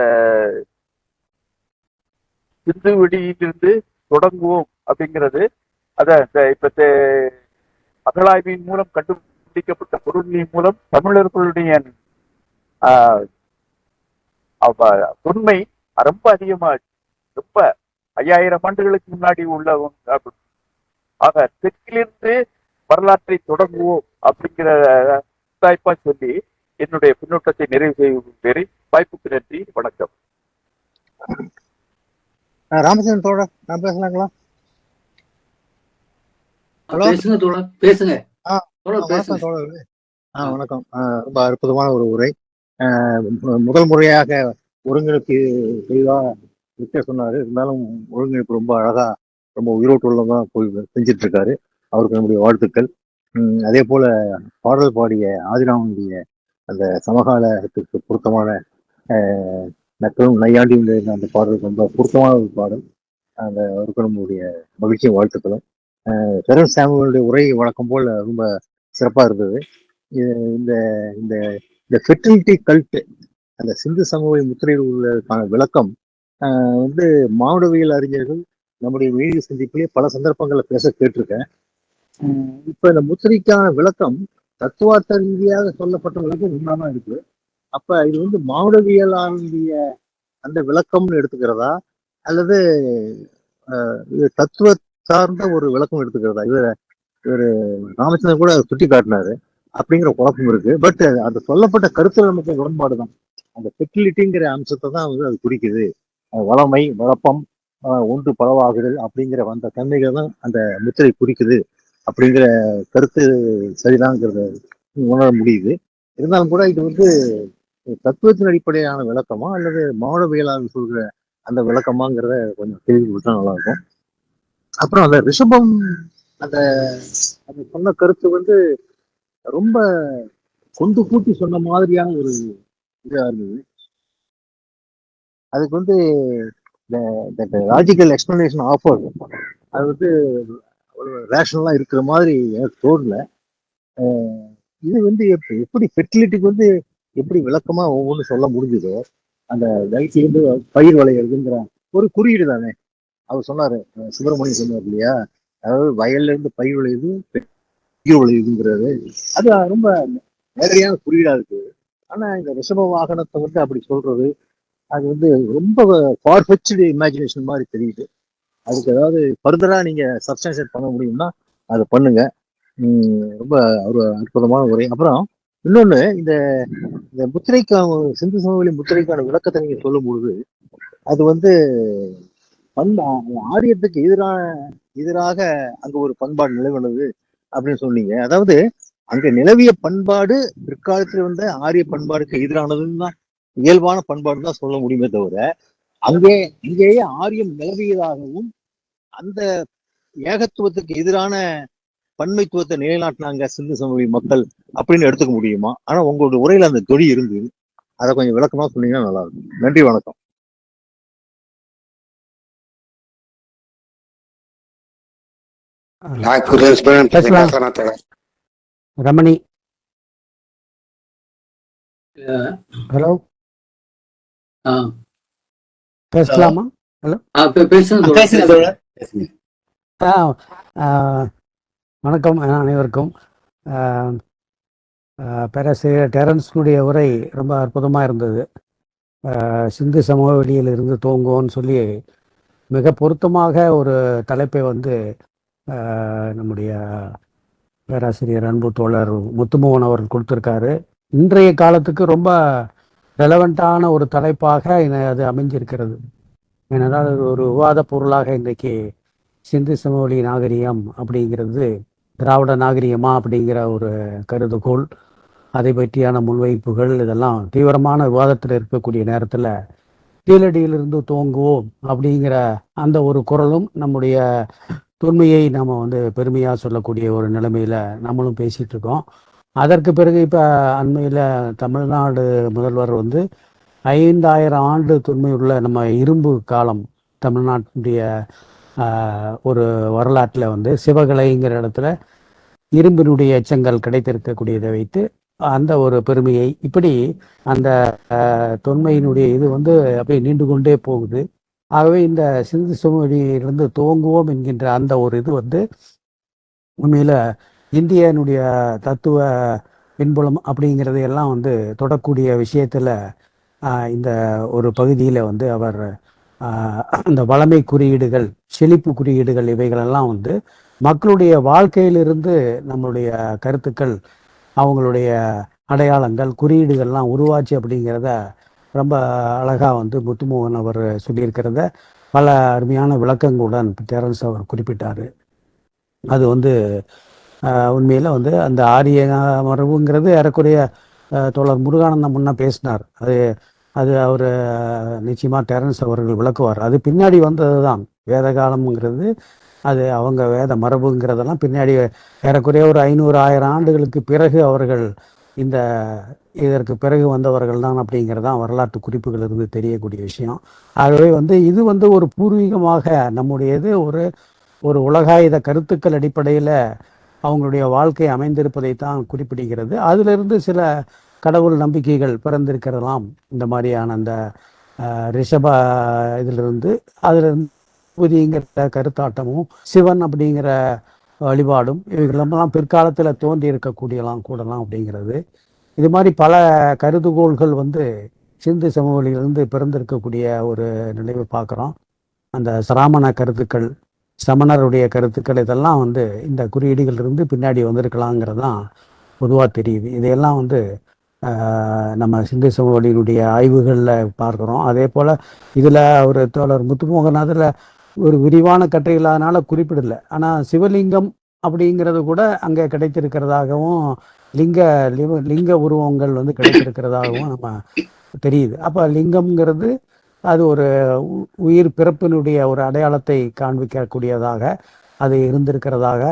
சிந்து வெளியிலிருந்து தொடங்குவோம் அப்படிங்கிறது இப்ப அகழாய்வின் மூலம் கண்டுபிடிக்கப்பட்ட பொருளின் மூலம் தமிழர்களுடைய தொன்மை ரொம்ப அதிகமாச்சு. ரொம்ப 5000 ஆண்டுகளுக்கு முன்னாடி உள்ளவங்க. ஆக தெற்கிலிருந்து வரலாற்றை தொடங்குவோம் அப்படிங்கிற தாய்ப்பா சொல்லி என்னுடைய பின்னோட்டத்தை நிறைவு செய்ய வாய்ப்புக்கு நன்றி, வணக்கம். ராமச்சந்திரன் தோழர், நான் பேசலாங்களா? பேசுங்க. வணக்கம். ரொம்ப அற்புதமான ஒரு உரை. முதல் முறையாக ஒருங்கிணைப்பு செய்தா சொன்னாரு. இருந்தாலும் ஒருங்கிணைப்பு ரொம்ப அழகா, ரொம்ப உயிரோட்டுள்ளதான் போய் செஞ்சிட்டு இருக்காரு. அவருக்கு நம்முடைய வாழ்த்துக்கள். அதே போல பாடல் பாடிய ஆதிராமனுடைய அந்த சமகாலத்திற்கு பொருத்தமான நக்கலும் நையாண்டியும் எழுதின அந்த பாடல் ரொம்ப பொருத்தமான ஒரு பாடல். அந்த அவருக்கு நம்மளுடைய மகிழ்ச்சியும் வாழ்த்துக்களும். பெரன் சாமுவேலுடைய உரை வழக்கம் போல் ரொம்ப சிறப்பாக இருந்தது. இந்த இந்த இந்த ஃபெர்டிலிட்டி கல்ட், அந்த சிந்து சமவெளி முத்திரையில் உள்ளதற்கான விளக்கம் வந்து மானுடவியல் அறிஞர்கள் நம்முடைய வீடியோ சந்திப்பிலே பல சந்தர்ப்பங்களில் பேச கேட்டிருக்கேன். இப்ப இந்த முத்திரைக்கான விளக்கம் தத்துவார்த்த ரீதியாக சொல்லப்பட்ட விளக்கம் உண்மைதான் இருக்கு. அப்ப இது வந்து மானுடவியலானுடைய அந்த விளக்கம்னு எடுத்துக்கிறதா, அல்லது இது தத்துவ சார்ந்த ஒரு விளக்கம் எடுத்துக்கிறதா? இவர் ராமச்சந்திரன் கூட சுட்டி காட்டினாரு. அப்படிங்கிற குழப்பம் இருக்கு. பட் அந்த சொல்லப்பட்ட கருத்துல நமக்கு உடன்பாடு தான். அந்த ஃபெர்டிலிட்டிங்கிற அம்சத்தை தான் வந்து அது குறிக்குது. வளமை, வளப்பம், ஒன்று பலவாகுதல் அப்படிங்கிற அந்த தன்மைகள் தான் அந்த முத்திரை குறிக்குது அப்படிங்கிற கருத்து சரிதான்ங்கிறத உணர முடியுது. இருந்தாலும் கூட இது வந்து தத்துவத்தின் அடிப்படையான விளக்கமா அல்லது மானுடவியலாளர் சொல்கிற அந்த விளக்கமாங்கிறத கொஞ்சம் கேள்விப்பட்டா நல்லா இருக்கும். அப்புறம் அந்த ரிஷபம் அந்த அந்த சொன்ன கருத்து வந்து ரொம்ப கொண்டு கூட்டி சொன்ன மாதிரியான ஒரு இதா இருந்தது. அதுக்கு வந்து லாஜிக்கல் எக்ஸ்பிளனேஷன் ஆஃபர் அது வந்து ஒரு ரேஷனலா இருக்கிற மாதிரி எனக்கு தோணல. இது வந்து எப்படி ஃபெர்டிலிட்டிக்கு வந்து எப்படி விளக்கமா ஒவ்வொன்றும் சொல்ல முடிஞ்சதோ, அந்த லைட்ல இருந்து பயிர் விளையிறதுங்கிற ஒரு குறியீடு தானே. அவர் சொன்னாரு, சுப்பிரமணியம் சொன்னார் இல்லையா, அதாவது வயல்ல இருந்து பயிர் விளையுது, பயிர் விளையுதுங்கிறது அது ரொம்ப நேரடியான குறியீடா இருக்கு. ஆனா இந்த ரிஷப வாகனத்தை வந்து அப்படி சொல்றது அது வந்து ரொம்ப ஃபார்ஃபெட்ச்டு இமேஜினேஷன் மாதிரி தெரியுது. அதுக்கு ஏதாவது ஃபர்தரா நீங்க சப்ஸ்டான்ஷியேட் பண்ண முடியும்னா அதை பண்ணுங்க. ரொம்ப ஒரு அற்புதமான உரை. அப்புறம் இன்னொன்னு, இந்த இந்த முத்திரைக்கான சிந்து சமவெளி முத்திரைக்கான விளக்கத்தை நீங்க சொல்லும் பொழுது அது வந்து ஆரியத்துக்கு எதிராக அங்க ஒரு பண்பாடு நிலவுனது அப்படின்னு சொன்னீங்க. அதாவது அங்க நிலவிய பண்பாடு பிற்காலத்தில் வந்த ஆரிய பண்பாடுக்கு எதிரானதுன்னு தான், இயல்பான பண்பாடு தான் சொல்ல முடியுமே தவிர, இங்கேயே ஆரியம் நிலவியதாகவும் அந்த ஏகத்துவத்துக்கு எதிரான பன்மைத்துவத்தை நிலைநாட்டினாங்க சிந்து சமவெளி மக்கள் அப்படின்னு எடுத்துக்க முடியுமா? ஆனா உங்களுடைய உரையில அந்த தொடி இருந்தது. அதை கொஞ்சம் விளக்கமா சொன்னீங்கன்னா நல்லா இருக்கும். நன்றி, வணக்கம். ரமணி, ஹலோ, பேசலாமா? ஹலோ, வணக்கம் அனைவருக்கும். பேராசிரியர் டெரன்ஸ்னுடைய உரை ரொம்ப அற்புதமாக இருந்தது. சிந்து சமவெளியில் இருந்து தோங்குவோன்னு சொல்லி மிக பொருத்தமாக ஒரு தலைப்பை வந்து நம்முடைய பேராசிரியர் அன்பு தோழர் முத்துமோகன் அவர்கள் கொடுத்துருக்காரு. இன்றைய காலத்துக்கு ரொம்ப ரெலவெண்ட்டான ஒரு தலைப்பாக அது அமைஞ்சிருக்கிறது. ஏனென்றால் அது ஒரு விவாத பொருளாக இன்றைக்கு சிந்து சமவெளி நாகரிகம் அப்படிங்கிறது திராவிட நாகரிகமா அப்படிங்கிற ஒரு கருதுகோள், அதை பற்றியான முன்வைப்புகள் இதெல்லாம் தீவிரமான விவாதத்தில் இருக்கக்கூடிய நேரத்தில் கீழடியிலிருந்து தோங்குவோம் அப்படிங்கிற அந்த ஒரு குரலும் நம்முடைய தொன்மையை நம்ம வந்து பெருமையாக சொல்லக்கூடிய ஒரு நிலைமையில் நம்மளும் பேசிகிட்டு இருக்கோம். அதற்கு பிறகு இப்போ அண்மையில் தமிழ்நாடு முதல்வர் வந்து 5000 ஆண்டு தொன்மையுள்ள நம்ம இரும்பு காலம் தமிழ்நாட்டுடைய ஒரு வரலாற்றில் வந்து சிவகலைங்கிற இடத்துல இரும்பினுடைய எச்சங்கள் கிடைத்திருக்கக்கூடியதை வைத்து அந்த ஒரு பெருமையை, இப்படி அந்த தொன்மையினுடைய இது வந்து அப்படியே நீண்டு கொண்டே போகுது. ஆகவே இந்த சிந்து சமவெளியிலிருந்து துவங்குவோம் என்கின்ற அந்த ஒரு இது வந்து உண்மையில் இந்தியனுடைய தத்துவ பின்புலம் அப்படிங்கிறது எல்லாம் வந்து தொடக்கூடிய விஷயத்தில் இந்த ஒரு பகுதியில் வந்து அவர் அந்த வளமை குறியீடுகள், செழிப்பு குறியீடுகள், இவைகளெல்லாம் வந்து மக்களுடைய வாழ்க்கையிலிருந்து நம்மளுடைய கருத்துக்கள், அவங்களுடைய அடையாளங்கள், குறியீடுகள்லாம் உருவாச்சு அப்படிங்கிறத ரொம்ப அழகாக வந்து முத்துமோகன் அவர் சொல்லியிருக்கிறத பல அருமையான விளக்கங்களுடன் டெரன்ஸ் அவர் குறிப்பிட்டார். அது வந்து உண்மையில் வந்து அந்த ஆரிய மரபுங்கிறது ஏறக்குறைய தோழர் முருகானந்தம் முன்னே பேசினார். அது அவர் நிச்சயமாக டெரன்ஸ் அவர்கள் விளக்குவார். அது பின்னாடி வந்தது தான். வேத காலம்ங்கிறது அது அவங்க வேத மரபுங்கிறதெல்லாம் பின்னாடி ஏறக்குறைய ஒரு 500-1000 ஆண்டுகளுக்கு பிறகு அவர்கள் இந்த இதற்கு பிறகு வந்தவர்கள் தான் அப்படிங்கிறதான் வரலாற்று குறிப்புகள் இருந்து தெரியக்கூடிய விஷயம். ஆகவே இது ஒரு பூர்வீகமாக நம்முடையது ஒரு ஒரு உலகாயுத கருத்துக்கள் அடிப்படையில் அவங்களுடைய வாழ்க்கை அமைந்திருப்பதை தான் குறிப்பிடுகிறது. அதிலிருந்து சில கடவுள் நம்பிக்கைகள் பிறந்திருக்கிறதாம். இந்த மாதிரியான அந்த ரிஷப இதிலிருந்து அதிலிருந்து புதிங்கிற கருத்தாட்டமும் சிவன் அப்படிங்கிற வழிபாடும் இவைகளெல்லாம் பிற்காலத்தில் தோன்றி இருக்கக்கூடியலாம் கூடலாம் அப்படிங்கிறது. இது மாதிரி பல கருதுகோள்கள் சிந்து சமவெளியிலிருந்து பிறந்திருக்கக்கூடிய ஒரு நிலைவை பார்க்குறோம். அந்த சராமண கருத்துக்கள், சமணருடைய கருத்துக்கள் இதெல்லாம் இந்த குறியீடுகள் இருந்து பின்னாடி வந்திருக்கலாங்கிறது தான் பொதுவாக தெரியுது. இதையெல்லாம் நம்ம சிந்து சமவெளியினுடைய ஆய்வுகளில் பார்க்குறோம். அதே போல் இதில் ஒரு தோழர் முத்துமோகன் அதில் ஒரு விரிவான கட்டுரை இல்லாதனால குறிப்பிடலை. ஆனால் சிவலிங்கம் அப்படிங்கிறது கூட அங்கே கிடைத்திருக்கிறதாகவும் லிங்க உருவங்கள் கிடைத்திருக்கிறதாகவும் நம்ம தெரியுது. அப்போ லிங்கம்ங்கிறது அது ஒரு உயிர் பிறப்பினுடைய ஒரு அடையாளத்தை காண்பிக்கக்கூடியதாக அது இருந்திருக்கிறதாக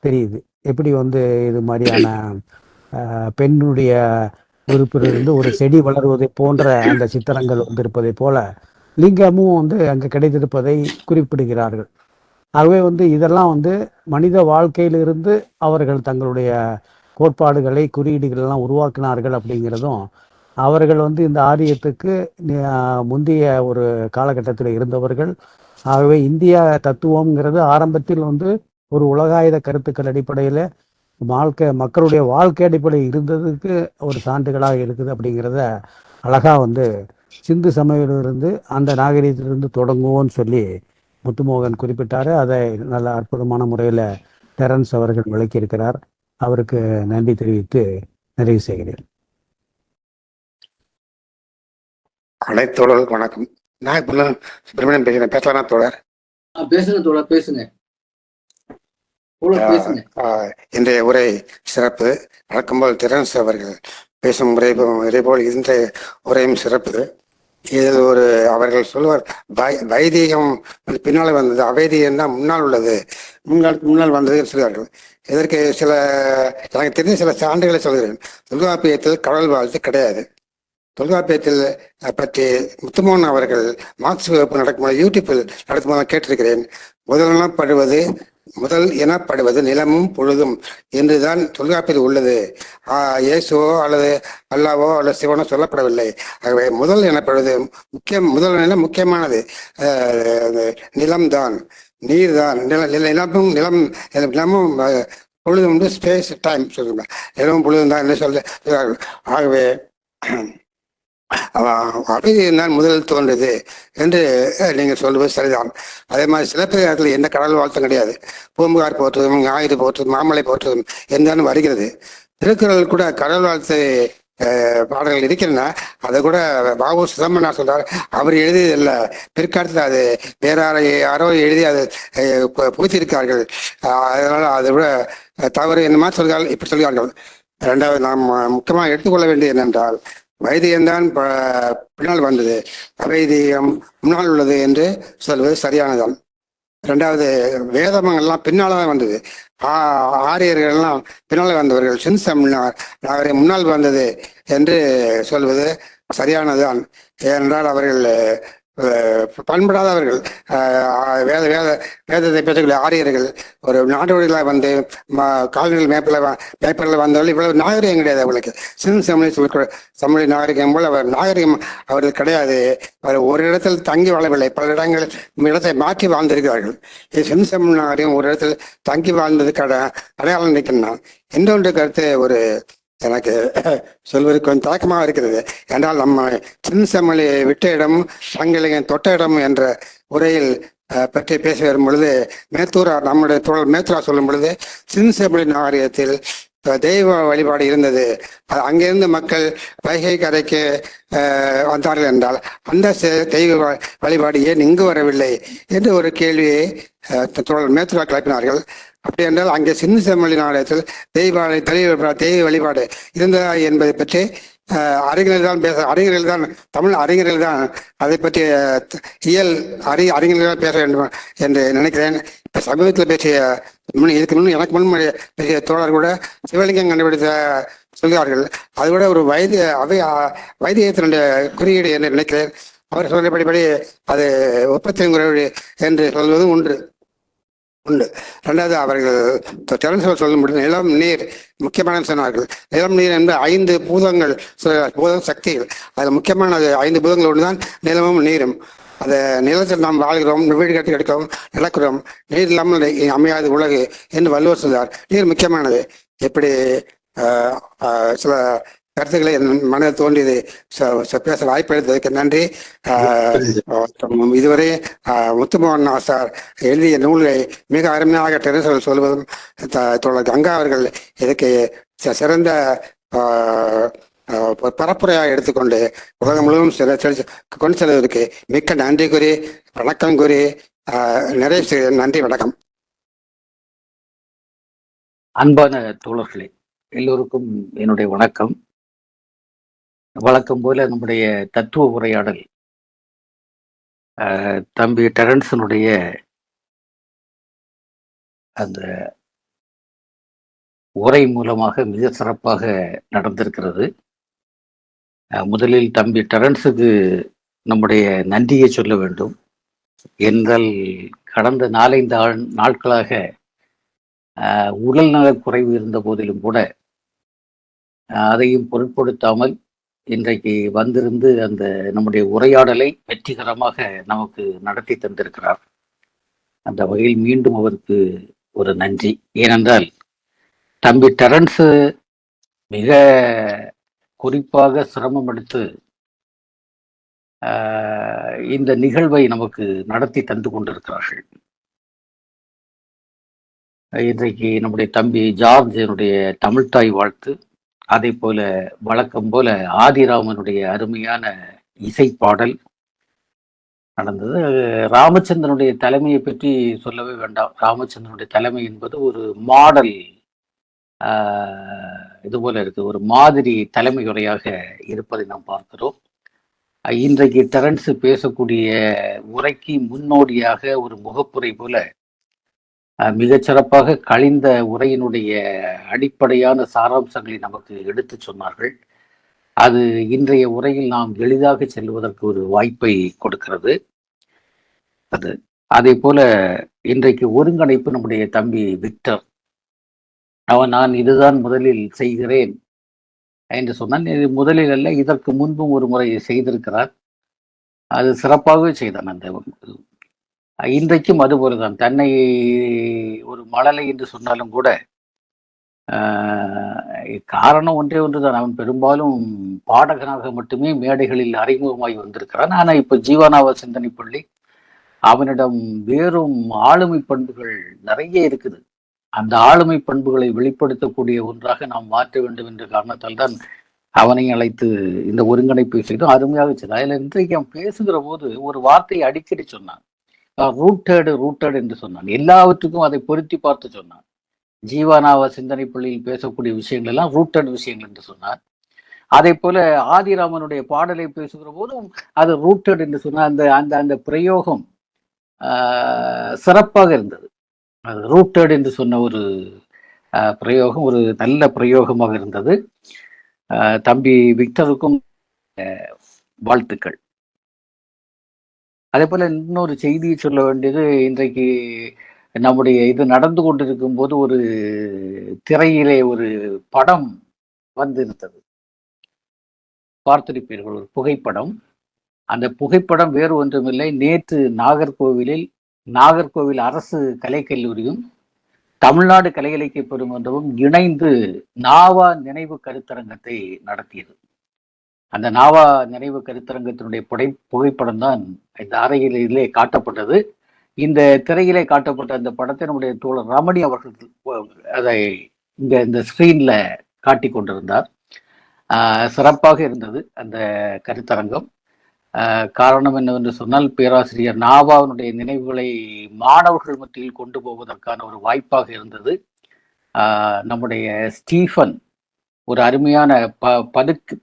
தெரியுது. எப்படி இது மாதிரியான பெண்ணுடைய உறுப்பிலிருந்து ஒரு செடி வளர்வதை போன்ற அந்த சித்திரங்கள் இருப்பதை போல லிங்கமும் அங்கே கிடைத்திருப்பதை குறிப்பிடுகிறார்கள். ஆகவே இதெல்லாம் மனித வாழ்க்கையிலிருந்து அவர்கள் தங்களுடைய கோட்பாடுகளை குறியீடுகள் எல்லாம் உருவாக்கினார்கள் அப்படிங்கிறதும், அவர்கள் இந்த ஆரியத்துக்கு முந்தைய ஒரு காலகட்டத்தில் இருந்தவர்கள். ஆகவே இந்திய தத்துவம்ங்கிறது ஆரம்பத்தில் ஒரு உலகாயுத கருத்துக்கள் அடிப்படையில் மக்களுடைய வாழ்க்கை அடிப்படையில் இருந்ததுக்கு ஒரு சான்றுகளாக இருக்குது அப்படிங்கிறத அழகா சிந்து சமவெளியிலிருந்து அந்த நாகரீகத்திலிருந்து தொடங்குவோன்னு சொல்லி முத்துமோகன் குறிப்பிட்டாரு. அதை நல்ல அற்புதமான முறையில் டெரன்ஸ் அவர்கள் விளக்கியிருக்கிறார். அவருக்கு நன்றி தெரிவித்து நிறைவு செய்கிறேன். அனைத்து தோழர்களுக்கு வணக்கம். நான் இப்போ சுப்பிரமணியன் பேசுகிறேன். பேசலாம் தோழர்? பேசுங்க தோழர், பேசுங்க. இன்றைய உரை சிறப்பு. வழக்கம்போல் டெரன்ஸ் அவர்கள் பேசும் முறை இதேபோல் இந்த உரையும் சிறப்பு. இதில் அவர்கள் சொல்லுவார், வைதிகம் பின்னால் வந்தது, அவைதிகம் தான் முன்னால் உள்ளது, முன்னால் வந்தது சொல்கிறார்கள். இதற்கு எனக்கு தெரிஞ்ச சில சான்றுகளை சொல்கிறேன். தொல்காப்பியத்தில் கடவுள் வாழ்த்து கிடையாது. தொல்காப்பியத்தில் பற்றி முத்துமோகன் அவர்கள் மார்க்ஸ் வகுப்பு நடக்கும்போது யூடியூப்பில் நடக்கும்போது கேட்டிருக்கிறேன். முதல் எனப்படுவது நிலமும் பொழுதும் என்றுதான் தொல்காப்பியத்தில் உள்ளது. இயேசுவோ அல்லது அல்லாவோ அல்லது சிவனோ சொல்லப்படவில்லை. ஆகவே முதல் எனப்படுவது முதல் நிலம் முக்கியமானது நிலம்தான், நீர் தான். நிலமும் பொழுதும் ஸ்பேஸ் டைம் சொல்லுங்க, நிலமும் பொழுதும் தான் என்று சொல்கிறார்கள். ஆகவே அவைதான் முதலில் தோன்றது என்று நீங்கள் சொல்வது சரிதான். அதே மாதிரி சிலப்பதிகாரத்தில் எந்த கடவுள் வாழ்த்தும் கிடையாது. பூம்புகார் போற்றுவதும், ஞாயிறு போற்றுவதும், மாமலை போற்றுவதும் என்றாலும் வருகிறது. திருக்குறள் கூட கடவுள் வாழ்த்து பாடல்கள் இருக்கிறன்னா அதை கூட பாபு சிதம்பரனார் சொல்றார், அவர் எழுதியதில்ல, பிற்காலத்தில் அது வேற யாரோ எழுதி அதை புகுத்தியிருக்கார்கள். அதனால அதை விட தவறு என்ன மாதிரி சொல்கிறார்கள், இப்படி சொல்கிறார்கள். இரண்டாவது, நாம் முக்கியமாக எடுத்துக்கொள்ள வேண்டியது என்னென்றால், வைதிகம்தான் பின்னால் வந்தது, அவைதிகம் முன்னால் உள்ளது என்று சொல்வது சரியானதான். இரண்டாவது, வேதமங்கள்லாம் பின்னால்தான் வந்தது. ஆரியர்கள்லாம் பின்னால் வந்தவர்கள், சின்சம்னார் நாகரிகம் முன்னால் வந்தது என்று சொல்வது சரியானதுதான். ஏனென்றால் அவர்கள் பண்படாதவர்கள். வேதத்தை பெற்றக்கூடிய ஆரியர்கள் ஒரு நாடோடிகளாக கால்நடை மேய்ப்பரில் வந்தவர்கள் இவ்வளவு நாகரிகம் கிடையாது அவர்களுக்கு. சமொழி நாகரிகம் போல் அவர் நாகரிகம் அவர்கள் கிடையாது. அவர் ஒரு இடத்தில் தங்கி வாழவில்லை, பல இடத்தை மாற்றி வாழ்ந்திருக்கிறார்கள். இது சின்சமொழி நாகரிகம் ஒரு இடத்தில் தங்கி வாழ்ந்தது அடையாளம் நிற்கிறான். இன்னொன்று கருத்து எனக்கு சொல்வது கொஞ்சம் தயக்கமாக இருக்கிறது. என்றால் நம்ம சின்சமொழி விட்ட இடம் சங்கிலிங்கன் தொட்ட இடம் என்ற உரையில் பற்றி பேசி வரும் பொழுது நம்முடைய தோழர் மேத்தூரா சொல்லும் பொழுது சின்சமொழி நாகரிகத்தில் தெய்வ வழிபாடு இருந்தது. அங்கிருந்து மக்கள் வைகை கரைக்கு வந்தார்கள் என்றால் அந்த தெய்வ வழிபாடு ஏன் இங்கு வரவில்லை என்று ஒரு கேள்வியை தோழர் மேத்தூரா கிளப்பினார்கள். அப்படி என்றால் அங்கே சின்சமொழி நாடகத்தில் தெய்வ வழிபாடு இருந்ததா என்பதை பற்றி அறிஞர்கள் தான் தமிழ் அறிஞர்கள் தான் அதை பற்றி அறிஞர்கள் பேச வேண்டும் என்று நினைக்கிறேன். இப்ப சமீபத்தில் பேசிய இதுக்கு முன் எனக்கு முன் பேசிய தோழர் கூட சிவலிங்கம் கண்டுபிடித்த சொல்கிறார்கள். அதை விட ஒரு வைத்தியத்தினுடைய குறியீடு என்று நினைக்கிறேன். அவர் சொல்லப்படிப்படி அது உற்பத்தி குறைவு என்று சொல்வதும் உண்டு. ரெண்டாவது, அவர்கள் திறன் சொல்லும்போது நிலம், நீர் முக்கியமான சொன்னார்கள். நிலம், நீர் என்பது 5 பூதங்கள், பூதம் சக்திகள். அதில் முக்கியமானது 5 பூதங்கள் ஒன்றுதான் நிலமும் நீரும். அந்த நிலத்தில் நாம் வாழ்கிறோம், வீடு கட்டி கிடைக்கிறோம், நடக்கிறோம். நீர் இல்லாமல் அமையாது உலகு என்று வள்ளுவர் சொல்றார். நீர் முக்கியமானது. எப்படி சில கருத்துக்களை என் மனதில் தோன்றியது பேச வாய்ப்பு எடுத்ததுக்கு நன்றி. இதுவரை முத்துமோகன் ஆசார் எழுதிய நூலை மிக அருமையாக டெரன்ஸ் சொல்வதும் தோழர் கங்கா அவர்கள் இதுக்கு சிறந்த பரப்புரையாக எடுத்துக்கொண்டு உலகம் முழுவதும் கொண்டு செல்வதற்கு மிக்க நன்றி கூறி வணக்கம் கூறி நிறைவு செய்கிறேன். நன்றி, வணக்கம். அன்பான தோழர்களே, எல்லோருக்கும் என்னுடைய வணக்கம். வழக்கம் போல நம்முடைய தத்துவ உரையாடல் தம்பி டெரன்ஸனுடைய அந்த உரை மூலமாக மிக சிறப்பாக நடந்திருக்கிறது. முதலில் தம்பி டெரன்ஸுக்கு நம்முடைய நன்றியை சொல்ல வேண்டும். என்றால் கடந்த 4-5 நாட்களாக உடல்நலக் குறைவு இருந்த போதிலும் கூட அதையும் பொருட்படுத்தாமல் இன்றைக்கு வந்திருந்து அந்த நம்முடைய உரையாடலை வெற்றிகரமாக நமக்கு நடத்தி தந்திருக்கிறார். அந்த வகையில் மீண்டும் அவருக்கு ஒரு நன்றி. ஏனென்றால் தம்பி டெரன்ஸ் மிக குறிப்பாக சிரமம் எடுத்து இந்த நிகழ்வை நமக்கு நடத்தி தந்து கொண்டிருக்கிறார்கள். இன்றைக்கு நம்முடைய தம்பி ஜார்ஜ் என்னுடைய தமிழ்தாய் வாழ்த்து, அதே போல வழக்கம் போல ஆதிராமனுடைய அருமையான இசைப்பாடல் நடந்தது. ராமச்சந்திரனுடைய தலைமையை பற்றி சொல்லவே வேண்டாம். ராமச்சந்திரனுடைய தலைமை என்பது ஒரு மாடல் இது போல இருக்கு, ஒரு மாதிரி தலைமையுறையாக இருப்பதை நாம் பார்க்கிறோம். இன்றைக்கு டெரன்ஸ் பேசக்கூடிய உரைக்கு முன்னோடியாக ஒரு முகப்புரை போல மிகச்சிறப்பாக கழிந்த உரையினுடைய அடிப்படையான சாராம்சங்களை நமக்கு எடுத்து சொன்னார்கள். அது இன்றைய உரையில் நாம் எளிதாக செல்வதற்கு ஒரு வாய்ப்பை கொடுக்கிறது. அதே போல இன்றைக்கு ஒருங்கிணைப்பு நம்முடைய தம்பி விக்டர், நான் இதுதான் முதலில் செய்கிறேன் என்று சொன்னான். இது முதலில் அல்ல, இதற்கு முன்பும் ஒரு முறை செய்திருக்கிறார். அது சிறப்பாகவே செய்தான். அந்த இன்றைக்கும் அதுபோலதான். தன்னை ஒரு மழலை என்று சொன்னாலும் கூட காரணம் ஒன்றே ஒன்றுதான். அவன் பெரும்பாலும் பாடகனாக மட்டுமே மேடைகளில் அறிமுகமாகி வந்திருக்கிறான். ஆனால் இப்போ ஜீவானாவா சிந்தனை பள்ளி அவனிடம் வேறும் ஆளுமை பண்புகள் நிறைய இருக்குது. அந்த ஆளுமை பண்புகளை வெளிப்படுத்தக்கூடிய ஒன்றாக நாம் மாற்ற வேண்டும் என்ற காரணத்தால் தான் அவனை அழைத்து இந்த ஒருங்கிணைப்பை செய்தோம். அருமையாக செய்தான். அதில் இன்றைக்கு அவன் பேசுகிற போது ஒரு வார்த்தையை அடிக்கடி சொன்னான், ரூட்டட் என்று சொன்னான். எல்லாவற்றுக்கும் அதை பொருத்தி பார்த்து சொன்னான். ஜீவானாவா சிந்தனை பள்ளியில் பேசக்கூடிய விஷயங்கள் எல்லாம் ரூட்டட் விஷயங்கள் என்று சொன்னார். அதே போல ஆதிராமனுடைய பாடலை பேசுகிற போதும் அது ரூட்டட் என்று சொன்னார். அந்த அந்த அந்த பிரயோகம் சிறப்பாக இருந்தது. அது ரூட்டட் என்று சொன்ன ஒரு பிரயோகம் ஒரு நல்ல பிரயோகமாக இருந்தது. தம்பி விக்டருக்கும் வாழ்த்துக்கள். அதே போல இன்னொரு செய்தியை சொல்ல வேண்டியது, இன்றைக்கு நம்முடைய இது நடந்து கொண்டிருக்கும் போது ஒரு திரையிலே ஒரு படம் வந்திருந்தது, பார்த்திருப்பீர்கள், ஒரு புகைப்படம். அந்த புகைப்படம் வேறு ஒன்றுமில்லை, நேற்று நாகர்கோவில் அரசு கலைக்கல்லூரியும் தமிழ்நாடு கலை இலக்கிய பெருமன்றமும் இணைந்து நாவா நினைவு கருத்தரங்கத்தை நடத்தியது. அந்த நாவா நினைவு கருத்தரங்கத்தினுடைய புகைப்படம் தான் இந்த அறையிலே காட்டப்பட்டது. இந்த திரையிலே காட்டப்பட்ட அந்த படத்தை நம்முடைய தோழர் ரமணி அவர்கள் அதை இந்த ஸ்கிரீன்ல காட்டி கொண்டிருந்தார். சிறப்பாக இருந்தது அந்த கருத்தரங்கம். காரணம் என்னவென்று சொன்னால், பேராசிரியர் நாவாவினுடைய நினைவுகளை மாணவர்கள் மத்தியில் கொண்டு போவதற்கான ஒரு வாய்ப்பாக இருந்தது. நம்முடைய ஸ்டீஃபன் ஒரு அருமையான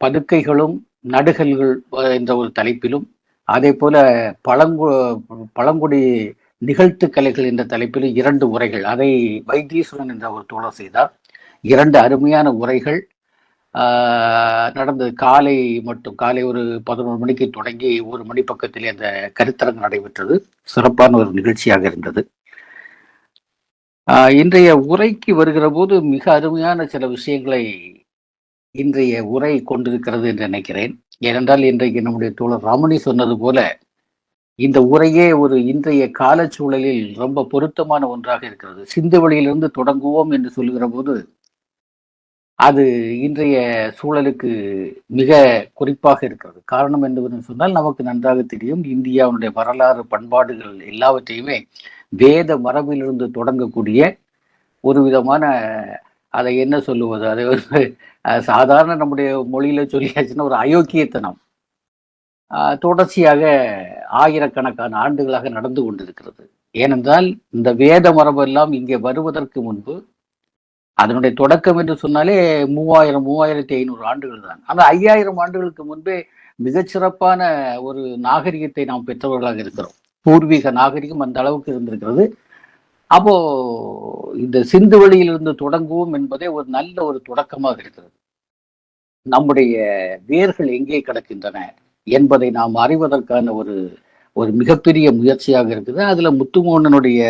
பதுக்கைகளும் நடுகல்கள் என்ற ஒரு தலைப்பிலும், அதே போல பழங்குடி நிகழ்த்து கலைகள் என்ற தலைப்பிலும் 2 உரைகள், அதை வைத்தீஸ்வரன் என்ற ஒரு தோழர் செய்தார். 2 அருமையான உரைகள். நடந்தது. காலை ஒரு 11 மணிக்கு தொடங்கி 1 மணி பக்கத்திலே அந்த கருத்தரங்கு நடைபெற்றது. சிறப்பான ஒரு நிகழ்ச்சியாக இருந்தது. இன்றைய உரைக்கு வருகிற போது மிக அருமையான சில விஷயங்களை இன்றைய உரை கொண்டிருக்கிறது என்று நினைக்கிறேன். ஏனென்றால் இன்றைக்கு நம்முடைய தோழர் ரமணி சொன்னது போல இந்த உரையே ஒரு இன்றைய காலச்சூழலில் ரொம்ப பொருத்தமான ஒன்றாக இருக்கிறது. சிந்து வழியிலிருந்து தொடங்குவோம் என்று சொல்லுகிற போது அது இன்றைய சூழலுக்கு மிக குறிப்பாக இருக்கிறது. காரணம் என்று சொன்னால் நமக்கு நன்றாக தெரியும், இந்தியாவுடைய வரலாறு பண்பாடுகள் எல்லாவற்றையுமே வேத மரபிலிருந்து தொடங்கக்கூடிய ஒரு விதமான, அதை என்ன சொல்லுவது, அதை வந்து சாதாரண நம்முடைய மொழியில சொல்லியாச்சுன்னா ஒரு அயோக்கியத்தனம் தொடர்ச்சியாக ஆயிரக்கணக்கான ஆண்டுகளாக நடந்து கொண்டிருக்கிறது. ஏனென்றால் இந்த வேத மரபெல்லாம் இங்கே வருவதற்கு முன்பு, அதனுடைய தொடக்கம் என்று சொன்னாலே 3500 ஆண்டுகள் தான். அந்த 5000 ஆண்டுகளுக்கு முன்பே மிகச்சிறப்பான ஒரு நாகரிகத்தை நாம் பெற்றவர்களாக இருக்கிறோம். பூர்வீக நாகரிகம் அந்த அளவுக்கு இருந்திருக்கிறது. அப்போ இந்த சிந்து வழியிலிருந்து தொடங்குவோம் என்பதே ஒரு நல்ல ஒரு தொடக்கமாக இருக்கிறது. நம்முடைய வேர்கள் எங்கே கிடக்கின்றன என்பதை நாம் அறிவதற்கான ஒரு மிகப்பெரிய முயற்சியாக இருக்குது. அதுல முத்துமோகனனுடைய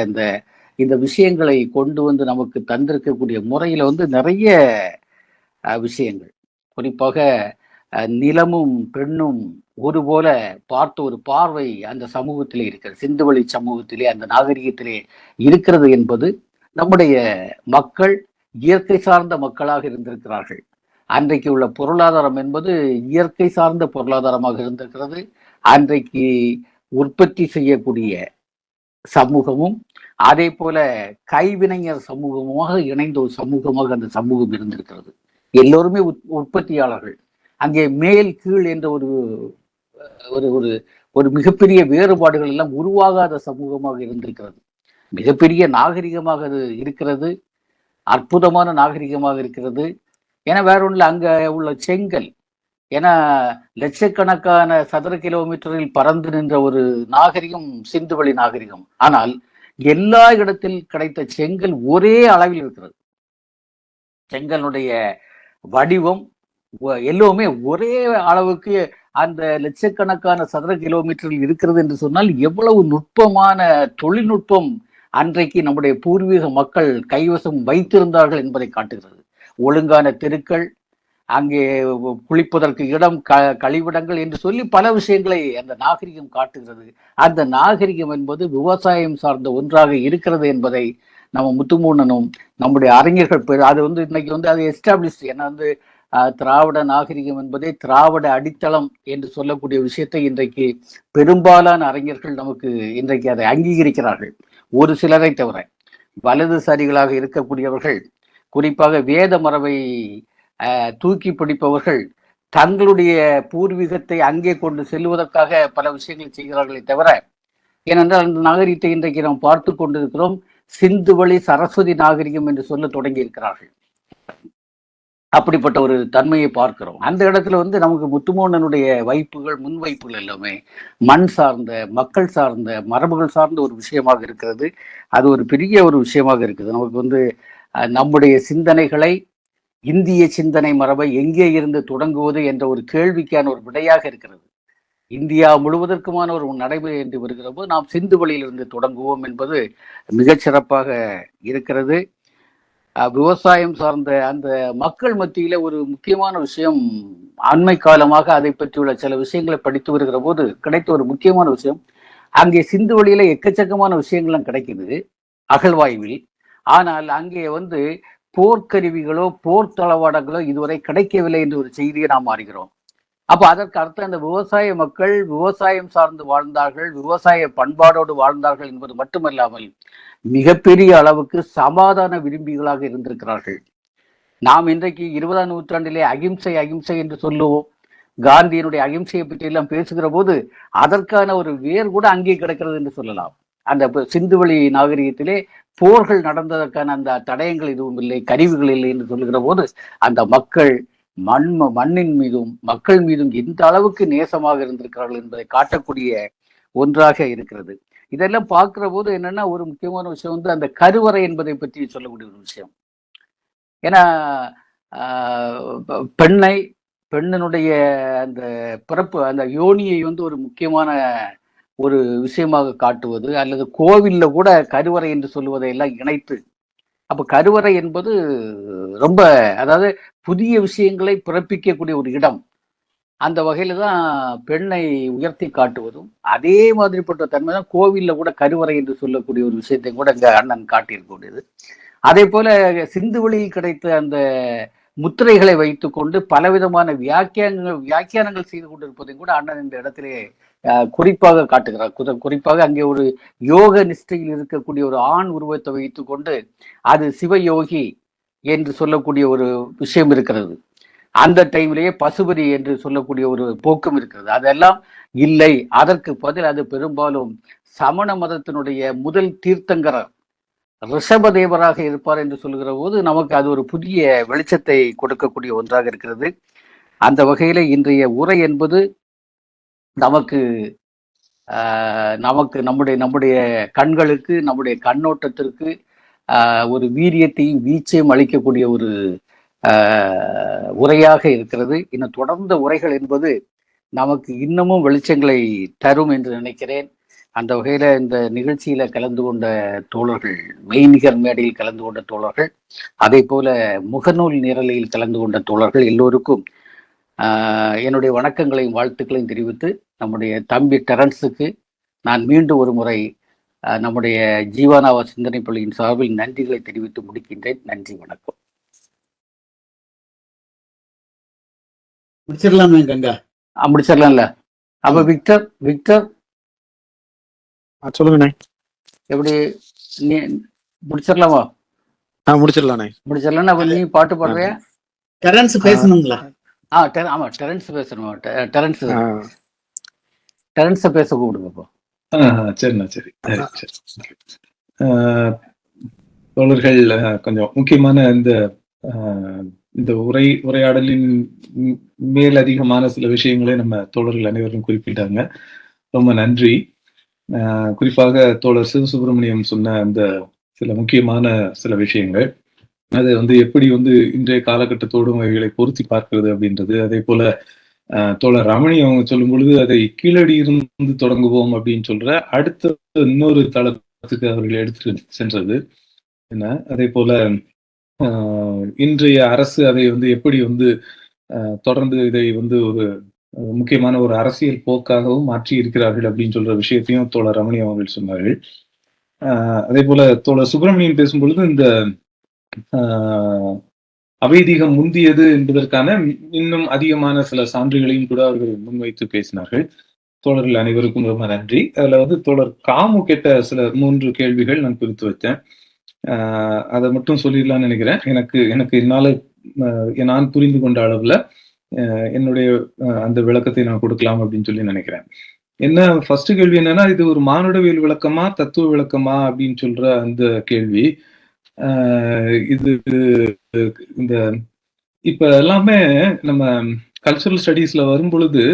இந்த விஷயங்களை கொண்டு வந்து நமக்கு தந்திருக்கக்கூடிய முறையில வந்து நிறைய விஷயங்கள், குறிப்பாக நிலமும் பெண்ணும் ஒருபோல பார்த்த ஒரு பார்வை அந்த சமூகத்திலே இருக்கிறது, சிந்துவெளி சமூகத்திலே அந்த நாகரிகத்திலே இருக்கிறது என்பது, நம்முடைய மக்கள் இயற்கை சார்ந்த மக்களாக இருந்திருக்கிறார்கள். அன்றைக்கு உள்ள பொருளாதாரம் என்பது இயற்கை சார்ந்த பொருளாதாரமாக இருந்திருக்கிறது. அன்றைக்கு உற்பத்தி செய்யக்கூடிய சமூகமும் அதே போல கைவினைஞர் சமூகமாக இணைந்த ஒரு சமூகமாக அந்த சமூகம் இருந்திருக்கிறது. எல்லோருமே உற்பத்தியாளர்கள். அங்கே மேல் கீழ் என்ற ஒரு ஒரு ஒரு மிகப்பெரிய வேறுபாடுகள் எல்லாம் உருவாகாத சமூகமாக இருந்திருக்கிறது. மிகப்பெரிய நாகரிகமாக அது இருக்கிறது, அற்புதமான நாகரிகமாக இருக்கிறது. ஏன்னா வேற ஒன்றும் அங்க உள்ள செங்கல், ஏன்னா லட்சக்கணக்கான சதுர கிலோமீட்டரில் பறந்து நின்ற ஒரு நாகரிகம் சிந்துவெளி நாகரிகம். ஆனால் எல்லா இடத்தில் கிடைத்த செங்கல் ஒரே அளவில் இருக்கிறது. செங்கலுடைய வடிவம் எல்லோருமே ஒரே அளவுக்கு அந்த லட்சக்கணக்கான சதுர கிலோமீட்டரில் இருக்கிறது என்று சொன்னால் எவ்வளவு நுட்பமான தொழில்நுட்பம் அன்றைக்கு நம்முடைய பூர்வீக மக்கள் கைவசம் வைத்திருந்தார்கள் என்பதை காட்டுகிறது. ஒழுங்கான தெருக்கள், அங்கே குளிப்பதற்கு இடம், கழிவிடங்கள் என்று சொல்லி பல விஷயங்களை அந்த நாகரிகம் காட்டுகிறது. அந்த நாகரிகம் என்பது விவசாயம் சார்ந்த ஒன்றாக இருக்கிறது என்பதை நம்ம முத்துமோகனனும் நம்முடைய அறிஞர்கள் அது வந்து இன்னைக்கு வந்து அது எஸ்டாப்ளிஷ், ஏன்னா வந்து திராவிட நாகரிகம் என்பதே திராவிட அடித்தளம் என்று சொல்லக்கூடிய விஷயத்தை இன்றைக்கு பெரும்பாலான அறிஞர்கள் நமக்கு இன்றைக்கு அதை அங்கீகரிக்கிறார்கள். ஒரு சிலரை தவிர வலதுசாரிகளாக இருக்கக்கூடியவர்கள், குறிப்பாக வேத மரபை தூக்கி பிடிப்பவர்கள் தங்களுடைய பூர்வீகத்தை அங்கே கொண்டு செல்வதற்காக பல விஷயங்களை செய்கிறார்களே தவிர, ஏனென்றால் அந்த நாகரிகத்தை இன்றைக்கு நாம் பார்த்து கொண்டிருக்கிறோம். சிந்துவெளி சரஸ்வதி நாகரிகம் என்று சொல்ல தொடங்கி இருக்கிறார்கள். அப்படிப்பட்ட ஒரு தன்மையை பார்க்கிறோம். அந்த இடத்துல வந்து நமக்கு முத்துமோகனனுடைய வைப்புகள், முன்வைப்புகள் எல்லாமே மண் சார்ந்த, மக்கள் சார்ந்த, மரபுகள் சார்ந்த ஒரு விஷயமாக இருக்கிறது. அது ஒரு பெரிய ஒரு விஷயமாக இருக்குது. நமக்கு வந்து நம்முடைய சிந்தனைகளை, இந்திய சிந்தனை மரபை எங்கே இருந்து தொடங்குவது என்ற ஒரு கேள்விக்கான ஒரு விடையாக இருக்கிறது. இந்தியா முழுவதற்குமான ஒரு நடைமுறை என்று வருகிற போது நாம் சிந்து வழியிலிருந்து தொடங்குவோம் என்பது மிகச்சிறப்பாக இருக்கிறது. விவசாயம் சார்ந்த அந்த மக்கள் மத்தியில ஒரு முக்கியமான விஷயம், அண்மை காலமாக அதை பற்றியுள்ள சில விஷயங்களை படித்து வருகிற போது கிடைத்த ஒரு முக்கியமான விஷயம், அங்கே சிந்து வழியில எக்கச்சக்கமான விஷயங்கள்லாம் கிடைக்குது அகழ்வாய்வில். ஆனால் அங்கே வந்து போர்க்கருவிகளோ போர் தளவாடங்களோ இதுவரை கிடைக்கவில்லை என்ற ஒரு செய்தியை நாம் அறிகிறோம். அப்ப அதற்கு அர்த்தம், அந்த விவசாய மக்கள் விவசாயம் சார்ந்து வாழ்ந்தார்கள், விவசாய பண்பாடோடு வாழ்ந்தார்கள் என்பது மட்டுமல்லாமல் மிகப்பெரிய அளவுக்கு சமாதான விரும்பிகளாக இருந்திருக்கிறார்கள். நாம் இன்றைக்கு 20ஆம் நூற்றாண்டிலே அகிம்சை அகிம்சை என்று சொல்லுவோம். காந்தியினுடைய அகிம்சையை பற்றி எல்லாம் பேசுகிற போது அதற்கான ஒரு வேர் கூட அங்கே கிடக்கிறது என்று சொல்லலாம். அந்த சிந்துவெளி நாகரிகத்திலே போர்கள் நடந்ததற்கான அந்த தடயங்கள் எதுவும் இல்லை, கருவிகள் இல்லை என்று சொல்லுகிற போது அந்த மக்கள் மண்ணின் மீதும் மக்கள் மீதும் எந்த அளவுக்கு நேசமாக இருந்திருக்கிறார்கள் என்பதை காட்டக்கூடிய ஒன்றாக இருக்கிறது. இதெல்லாம் பார்க்கிற போது என்னன்னா ஒரு முக்கியமான விஷயம் வந்து அந்த கருவறை என்பதை பற்றி சொல்லக்கூடிய ஒரு விஷயம். ஏன்னா பெண்ணை பெண்ணினுடைய அந்த பிறப்பு அந்த யோனியை வந்து ஒரு முக்கியமான ஒரு விஷயமாக காட்டுவது, அல்லது கோவில்ல கூட கருவறை என்று சொல்லுவதை எல்லாம் இணைத்து, அப்ப கருவறை என்பது ரொம்ப, அதாவது புதிய விஷயங்களை பிறப்பிக்கக்கூடிய ஒரு இடம். அந்த வகையில தான் பெண்ணை உயர்த்தி காட்டுவதும் அதே மாதிரிப்பட்ட தன்மை தான் கோவில்ல கூட கருவறை என்று சொல்லக்கூடிய ஒரு விஷயத்தை கூட இங்க அண்ணன் காட்டியிருக்கக்கூடியது. அதே போல சிந்துவெளியில் கிடைத்த அந்த முத்திரைகளை வைத்துக்கொண்டு பலவிதமான வியாக்கியானங்கள் செய்து கொண்டிருப்பதையும் கூட அண்ணன் இந்த இடத்திலே குறிப்பாக காட்டுகிறார். குறிப்பாக அங்கே ஒரு யோக நிஷ்டையில் இருக்கக்கூடிய ஒரு ஆண் உருவத்தை வைத்துக்கொண்டு அது சிவயோகி என்று சொல்லக்கூடிய ஒரு விஷயம் இருக்கிறது. அந்த டைம்லேயே பசுபதி என்று சொல்லக்கூடிய ஒரு போக்கும் இருக்கிறது. அதெல்லாம் இல்லை, அதற்கு பதில் அது பெரும்பாலும் சமண மதத்தினுடைய முதல் தீர்த்தங்கரர் ரிஷபதேவராக இருப்பார் என்று சொல்லுகிற போது நமக்கு அது ஒரு புதிய வெளிச்சத்தை கொடுக்கக்கூடிய ஒன்றாக இருக்கிறது. அந்த வகையில இன்றைய உரை என்பது நமக்கு நம்முடைய கண்களுக்கு, நம்முடைய கண்ணோட்டத்திற்கு ஒரு வீரியத்தையும் வீச்சையும் அளிக்கக்கூடிய ஒரு உரையாக இருக்கிறது. இன்னும் தொடர்ந்த உரைகள் என்பது நமக்கு இன்னமும் வெளிச்சங்களை தரும் என்று நினைக்கிறேன். அந்த வகையில இந்த நிகழ்ச்சியில கலந்து கொண்ட தோழர்கள், மெய்நிகர் மேடையில் கலந்து கொண்ட தோழர்கள், அதே போல முகநூல் நிரலில் கலந்து கொண்ட தோழர்கள் எல்லோருக்கும் என்னுடைய வணக்கங்களையும் வாழ்த்துக்களையும் தெரிவித்து, நம்முடைய தம்பி டெரன்ஸுக்கு நான் மீண்டும் ஒரு முறை நம்முடைய ஜீவானாவா சிந்தனை பள்ளியின் சார்பில் நன்றிகளை தெரிவித்து முடிக்கின்றேன். நன்றி, வணக்கம். முடிச்சிடலாமே கங்கா? முடிச்சிடலாம்ல. அப்ப விக்டர் சொல்லுங்கண்ணே. எப்படி நீ முடிச்சிடலாமா? முடிச்சிடலாண்ணே. முடிச்சிடலாம். அப்ப நீ பாட்டு பாடுறியா? டெரன்ஸ் பேசணுங்களா? ஆமா, டெரன்ஸ் பேசணுமா? டெரன்ஸ பேச கூப்பிடுங்க. சரிண்ணா. சரி. தோழர்கள் கொஞ்சம் முக்கியமான இந்த உரையாடலின் மேல் அதிகமான சில விஷயங்களை நம்ம தோழர்கள் அனைவரும் குறிப்பிட்டாங்க. ரொம்ப நன்றி. குறிப்பாக தோழர் சிவசுப்பிரமணியம் சொன்ன அந்த சில முக்கியமான சில விஷயங்கள், அது எப்படி இன்றைய காலகட்டத்தோடும் அவைகளை பொருத்தி பார்க்கிறது அப்படின்றது. அதே போல தோழர் ரமணி அவங்க சொல்லும் பொழுது அதை கீழடி இருந்து தொடங்குவோம் அப்படின்னு சொல்ற அடுத்த இன்னொரு தளத்துக்கு அவர்கள் எடுத்துட்டு சென்றது என்ன. அதே போல இன்றைய அரசு அதை எப்படி தொடர்ந்து இதை ஒரு முக்கியமான ஒரு அரசியல் போக்காகவும் மாற்றி இருக்கிறார்கள் அப்படின்னு சொல்ற விஷயத்தையும் தோழர் ரமணி அவர்கள் சொன்னார்கள். அதே போல தோழர் சுப்பிரமணியன் பேசும்பொழுது இந்த அவைதீகம் முந்தியது என்பதற்கான இன்னும் அதிகமான சில சான்றுகளையும் கூட அவர்கள் முன்வைத்து பேசினார்கள். தோழர்கள் அனைவருக்கும் ரொம்ப நன்றி. அதுல தோழர் காமு கேட்ட சில 3 கேள்விகள் நான் குறித்து வச்சேன். அதை மட்டும் சொல்லிடலாம்னு நினைக்கிறேன். எனக்கு என்னால நான் புரிந்து கொண்ட அளவுல என்னுடைய அந்த விளக்கத்தை நான் கொடுக்கலாம் அப்படின்னு சொல்லி நினைக்கிறேன். ஃபர்ஸ்ட் கேள்வி என்னன்னா, இது ஒரு மானுடவியல் விளக்கமா தத்துவ விளக்கமா அப்படின்னு சொல்ற அந்த கேள்வி. இது இந்த இப்ப எல்லாமே நம்ம கல்ச்சுரல் ஸ்டடீஸ்ல வரும் பொழுது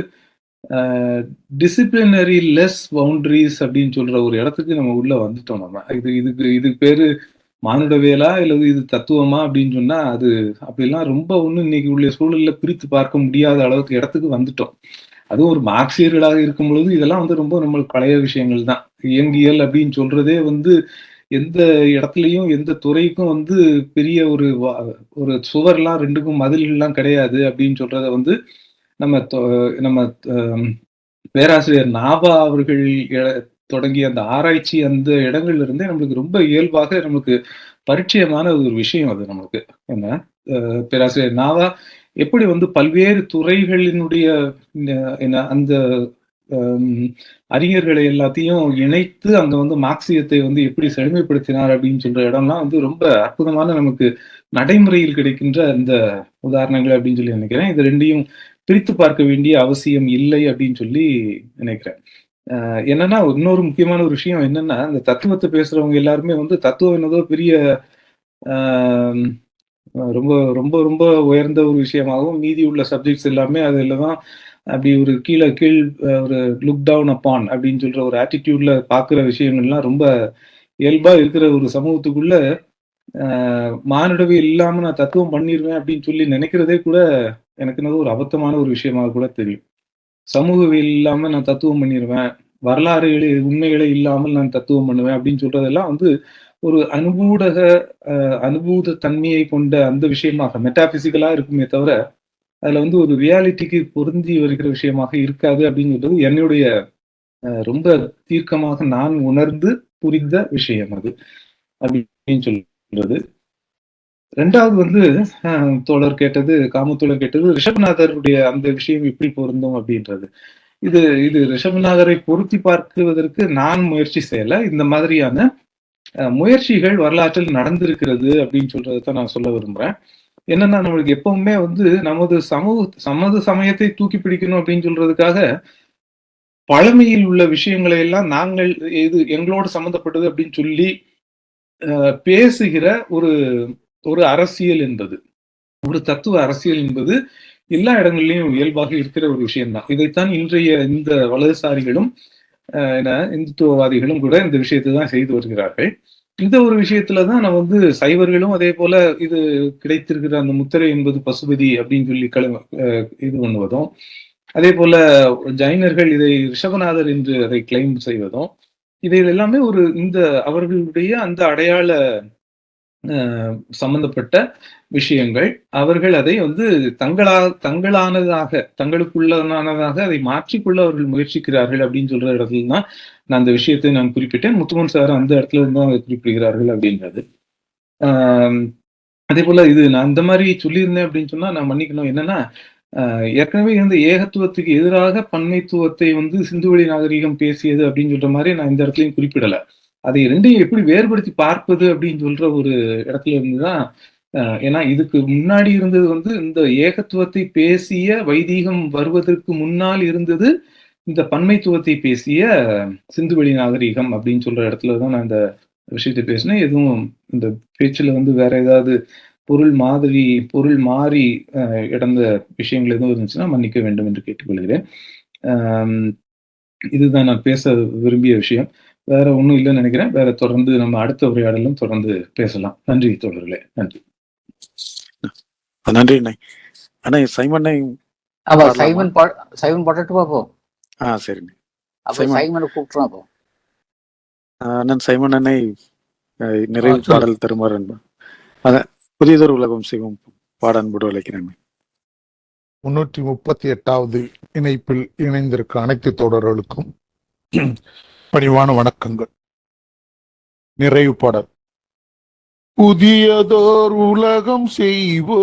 டிசிப்ளினரி லெஸ் பவுண்டரிஸ் அப்படின்னு சொல்ற ஒரு இடத்துக்கு நம்ம உள்ள வந்துட்டோம். நம்ம இதுக்கு பேரு மானுடவியலா இல்லது இது தத்துவமா அப்படின்னு சொன்னா அது அப்படிலாம் ரொம்ப இன்னைக்கு உள்ள சூழல்ல பிரித்து பார்க்க முடியாத அளவுக்கு இடத்துக்கு வந்துட்டோம். அதுவும் ஒரு மார்க்சியர்களாக இருக்கும் பொழுது இதெல்லாம் ரொம்ப நம்மளுக்கு பழைய விஷயங்கள் தான். இயங்கியல் அப்படின்னு சொல்றதே எந்த இடத்துலையும் எந்த துறைக்கும் பெரிய ஒரு சுவர்லாம் ரெண்டுக்கும் மதில்கள்லாம் கிடையாது அப்படின்னு சொல்றத நம்ம பேராசிரியர் நாபா அவர்கள் தொடங்கிய அந்த ஆராய்ச்சி அந்த இடங்கள்ல இருந்தே நம்மளுக்கு ரொம்ப இயல்பாக நமக்கு பரிச்சயமான ஒரு விஷயம் அது. நமக்கு என்ன பேராசிரியர் நாவா எப்படி பல்வேறு துறைகளினுடைய அந்த அறிஞர்களை எல்லாத்தையும் இணைத்து அங்க மார்க்சியத்தை எப்படி செழுமைப்படுத்தினார் அப்படின்னு சொல்ற இடம்லாம் ரொம்ப அற்புதமான நமக்கு நடைமுறையில் கிடைக்கின்ற அந்த உதாரணங்கள் அப்படின்னு சொல்லி நினைக்கிறேன். இது ரெண்டையும் பிரித்து பார்க்க வேண்டிய அவசியம் இல்லை அப்படின்னு சொல்லி நினைக்கிறேன். என்னன்னா இன்னொரு முக்கியமான ஒரு விஷயம் என்னன்னா, இந்த தத்துவத்தை பேசுறவங்க எல்லாருமே தத்துவம் என்னதோ பெரிய ரொம்ப ரொம்ப ரொம்ப உயர்ந்த ஒரு விஷயமாகவும், மீதி உள்ள சப்ஜெக்ட்ஸ் எல்லாமே அதுலதான் அப்படி ஒரு கீழ் ஒரு லுக் டவுன் அப்பான் அப்படின்னு சொல்ற ஒரு ஆட்டிடியூட்ல பாக்குற விஷயங்கள்லாம் ரொம்ப இயல்பா இருக்கிற ஒரு சமூகத்துக்குள்ள மானுடவியல் இல்லாம நான் தத்துவம் பண்ணிடுவேன் அப்படின்னு சொல்லி நினைக்கிறதே கூட எனக்கு என்னது ஒரு அபத்தமான ஒரு விஷயமாக கூட தெரியும். சமூகவியல் இல்லாம நான் தத்துவம் பண்ணிடுவேன், வரலாறுகளே உண்மைகளே இல்லாமல் நான் தத்துவம் பண்ணுவேன் அப்படின்னு சொல்றதெல்லாம் வந்து ஒரு அனுபூத தன்மையை கொண்ட அந்த விஷயமாக மெட்டாபிசிக்கலா இருக்குமே தவிர அதுல வந்து ஒரு ரியாலிட்டிக்கு பொருந்தி வருகிற விஷயமாக இருக்காது அப்படின்னு சொல்றது என்னுடைய ரொம்ப தீர்க்கமாக நான் உணர்ந்து புரிந்த விஷயம் அது அப்படின்னு சொல்றது. ரெண்டாவது வந்து தோழர் கேட்டது, காமத்தோழர் கேட்டது ரிஷபநாதருடைய அந்த விஷயம் எப்படி பொருந்தும் அப்படின்றது. இது ரிஷபநாதரை பொருத்தி பார்க்குவதற்கு நான் முயற்சி செய்யல. இந்த மாதிரியான முயற்சிகள் வரலாற்றில் நடந்திருக்கிறது அப்படின்னு சொல்றதை நான் சொல்ல விரும்புறேன். என்னன்னா, நம்மளுக்கு எப்பவுமே வந்து நமது சமயத்தை தூக்கி பிடிக்கணும் அப்படின்னு சொல்றதுக்காக பழமையில் உள்ள விஷயங்களை எல்லாம் நாங்கள் இது எங்களோடு சம்மந்தப்பட்டது அப்படின்னு சொல்லி பேசுகிற ஒரு அரசியல் என்பது, ஒரு தத்துவ அரசியல் என்பது எல்லா இடங்களிலும் இயல்பாக இருக்கிற ஒரு விஷயம்தான். இதைத்தான் இன்றைய இந்த வலதுசாரிகளும் இந்துத்துவவாதிகளும் கூட இந்த விஷயத்தை தான் செய்து வருகிறார்கள். இந்த ஒரு விஷயத்துலதான் நான் வந்து சைவர்களும் அதே போல இது கிடைத்திருக்கிற அந்த முத்திரை என்பது பசுபதி அப்படின்னு சொல்லி இது பண்ணுவதும், அதே போல ஜைனர்கள் இதை ரிஷபநாதர் என்று அதை கிளைம் செய்வதும், இதை எல்லாமே இந்த அவர்களுடைய அந்த அடையாள சம்பந்தப்பட்ட விஷயங்கள். அவர்கள் அதை வந்து தங்களுக்குள்ளதானதாக அதை மாற்றிக்கொள்ள அவர்கள் முயற்சிக்கிறார்கள் அப்படின்னு சொல்ற இடத்துல தான் நான் அந்த விஷயத்தை நான் குறிப்பிட்டேன். முத்துமன் சார் அந்த இடத்துல இருந்து தான் அதை குறிப்பிடுகிறார்கள் அப்படின்றது. அதே போல இது நான் இந்த மாதிரி சொல்லியிருந்தேன் அப்படின்னு சொன்னா நான் மன்னிக்கணும். என்னன்னா, ஏற்கனவே இருந்த ஏகத்துவத்துக்கு எதிராக பன்மைத்துவத்தை வந்து சிந்துவெளி நாகரிகம் பேசியது அப்படின்னு சொல்ற மாதிரி நான் இந்த இடத்துலயும் குறிப்பிடல. அதை ரெண்டையும் எப்படி வேறுபடுத்தி பார்ப்பது அப்படின்னு சொல்ற ஒரு இடத்துல இருந்துதான். ஏன்னா இதுக்கு முன்னாடி இருந்தது வந்து இந்த ஏகத்துவத்தை பேசிய வைதீகம் வருவதற்கு முன்னால் இருந்தது இந்த பன்மைத்துவத்தை பேசிய சிந்துவெளி நாகரிகம் அப்படின்னு சொல்ற இடத்துலதான் நான் இந்த விஷயத்தை பேசினேன். எதுவும் இந்த பேச்சுல வந்து வேற ஏதாவது பொருள் மாறி இடந்த விஷயங்கள் எதுவும் இருந்துச்சுன்னா மன்னிக்க வேண்டும் என்று கேட்டுக்கொள்கிறேன். இதுதான் நான் பேச விரும்பிய விஷயம். வேற ஒன்றும் இல்லைன்னு நினைக்கிறேன். வேற தொடர்ந்து நம்ம அடுத்த உரையாடலும் தொடர்ந்து பேசலாம். நன்றி தோழர்களே. நன்றி. நன்றி அண்ணா. அண்ணா சைமன் சைமன் போட்டுட்டு பாப்போம். சரிண்ணே. சைமனை கூப்பிட்டுரும். அப்போ அண்ணன் சைமன் அண்ணை நிறைவு பாடல் தருமாறு அதான் புதியதொரு உலகம் செய்வோம் பாட அன்போடு அழைக்கிறேன். 338வது இணைப்பில் இணைந்திருக்க அனைத்து தோழர்களுக்கும் பணிவான வணக்கங்கள். நிறைவு பாடல். புதியதோர் உலகம் செய்வோ,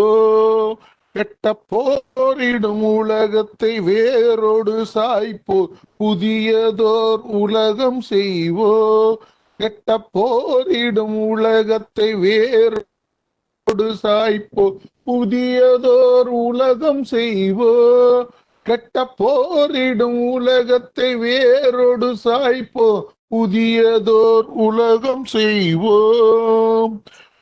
கெட்ட போரிடும் உலகத்தை வேரோடு சாய்ப்போ. புதியதோர் உலகம் செய்வோ, கெட்ட போரிடும் உலகத்தை வேரோடு சாய்ப்போ. புதியதோர் உலகம் செய்வோ, கெட்ட போரிடும் உலகத்தை வேரோடு சாய்ப்போ. புதியதோர் உலகம் செய்வோம்.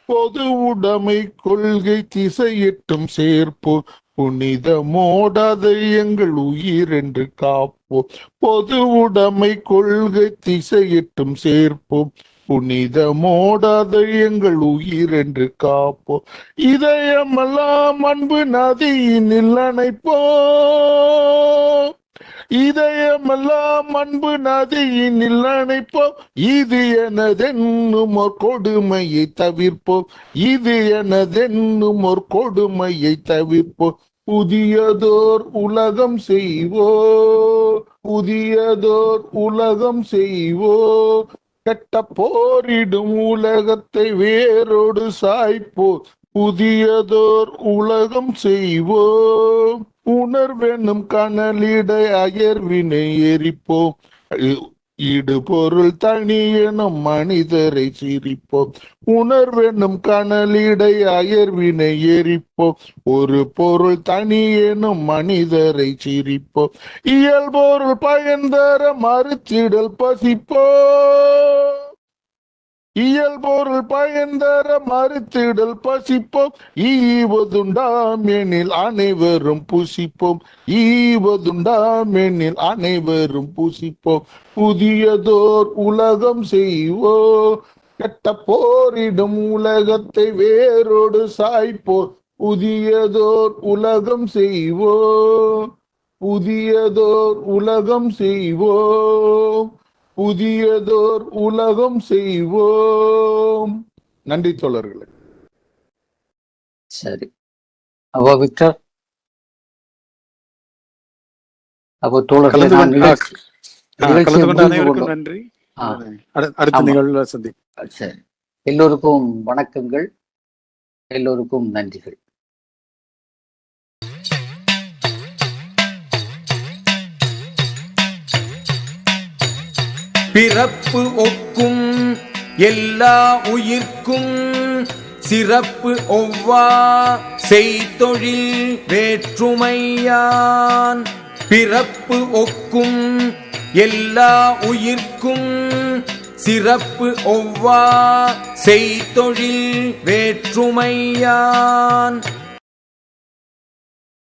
பொது உடைமை கொள்கை திசையிட்டும் சேர்ப்போ. புனிதமோடாதை எங்கள் உயிர் என்று காப்போம். பொது உடைமை கொள்கை திசையிட்டும் சேர்ப்போம். புனிதமோடாத எங்கள் உயிர் என்று காப்போம். இதயமெல்லாம் அன்பு நதியினில் அணைப்போம். இதயமெல்லாம் அன்பு நதியினில் அணைப்போம். இது எனதென்னும் ஒரு கொடுமையை தவிர்ப்போம். இது எனதென்னும் ஒரு கொடுமையை தவிர்ப்போம். புதியதோர் உலகம் செய்வோ, புதியதோர் உலகம் செய்வோ. கெட்ட போரிடும் உலகத்தை வேரோடு சாய்ப்போ. புதியதோர் உலகம் செய்வோ. உணர்வெனும் கனலிடை அயர்வினை எரிப்போம். இடுபொருள் தனி எனும் மனிதரை சிரிப்போம். உணர்வெனும் கனலிடை அயர்வினை எரிப்போம். ஒரு பொருள் தனி எனும் மனிதரை சிரிப்போம். இயல்பொருள் பயன்தர மறுத்திடல் பசிப்போம். இயல்பொருள் பயன்தர மறுத்திடல் பசிப்போம். ஈவதுண்டாம் எனில் அனைவரும் புசிப்போம். ஈவதுண்டாம் எனில் அனைவரும் புசிப்போம். புதியதோர் உலகம் செய்வோ, கட்ட போரிடும் உலகத்தை வேரோடு சாய்ப்போர் புதியதோர் உலகம் செய்வோம், புதியதோர் உலகம் செய்வோம், புதியதோர் உலகம் செய்வோம். நன்றி தோழர்களே. சரி, அப்போ விக்டர், அப்போ தோழர்களே, கலந்து கொண்ட அனைவருக்கும் நன்றி. அடுத்த நிகழ்வுல சந்திப்போம். சரி, எல்லோருக்கும் வணக்கங்கள், எல்லோருக்கும் நன்றிகள். பிறப்பு ஒக்கும் எல்லா உயிர்க்கும் சிறப்பு ஒவ்வா செய்தொழில் வேற்றுமையான். பிறப்பு ஒக்கும் எல்லா உயிர்க்கும் சிறப்பு ஒவ்வா செய்தொழில் வேற்றுமையான்.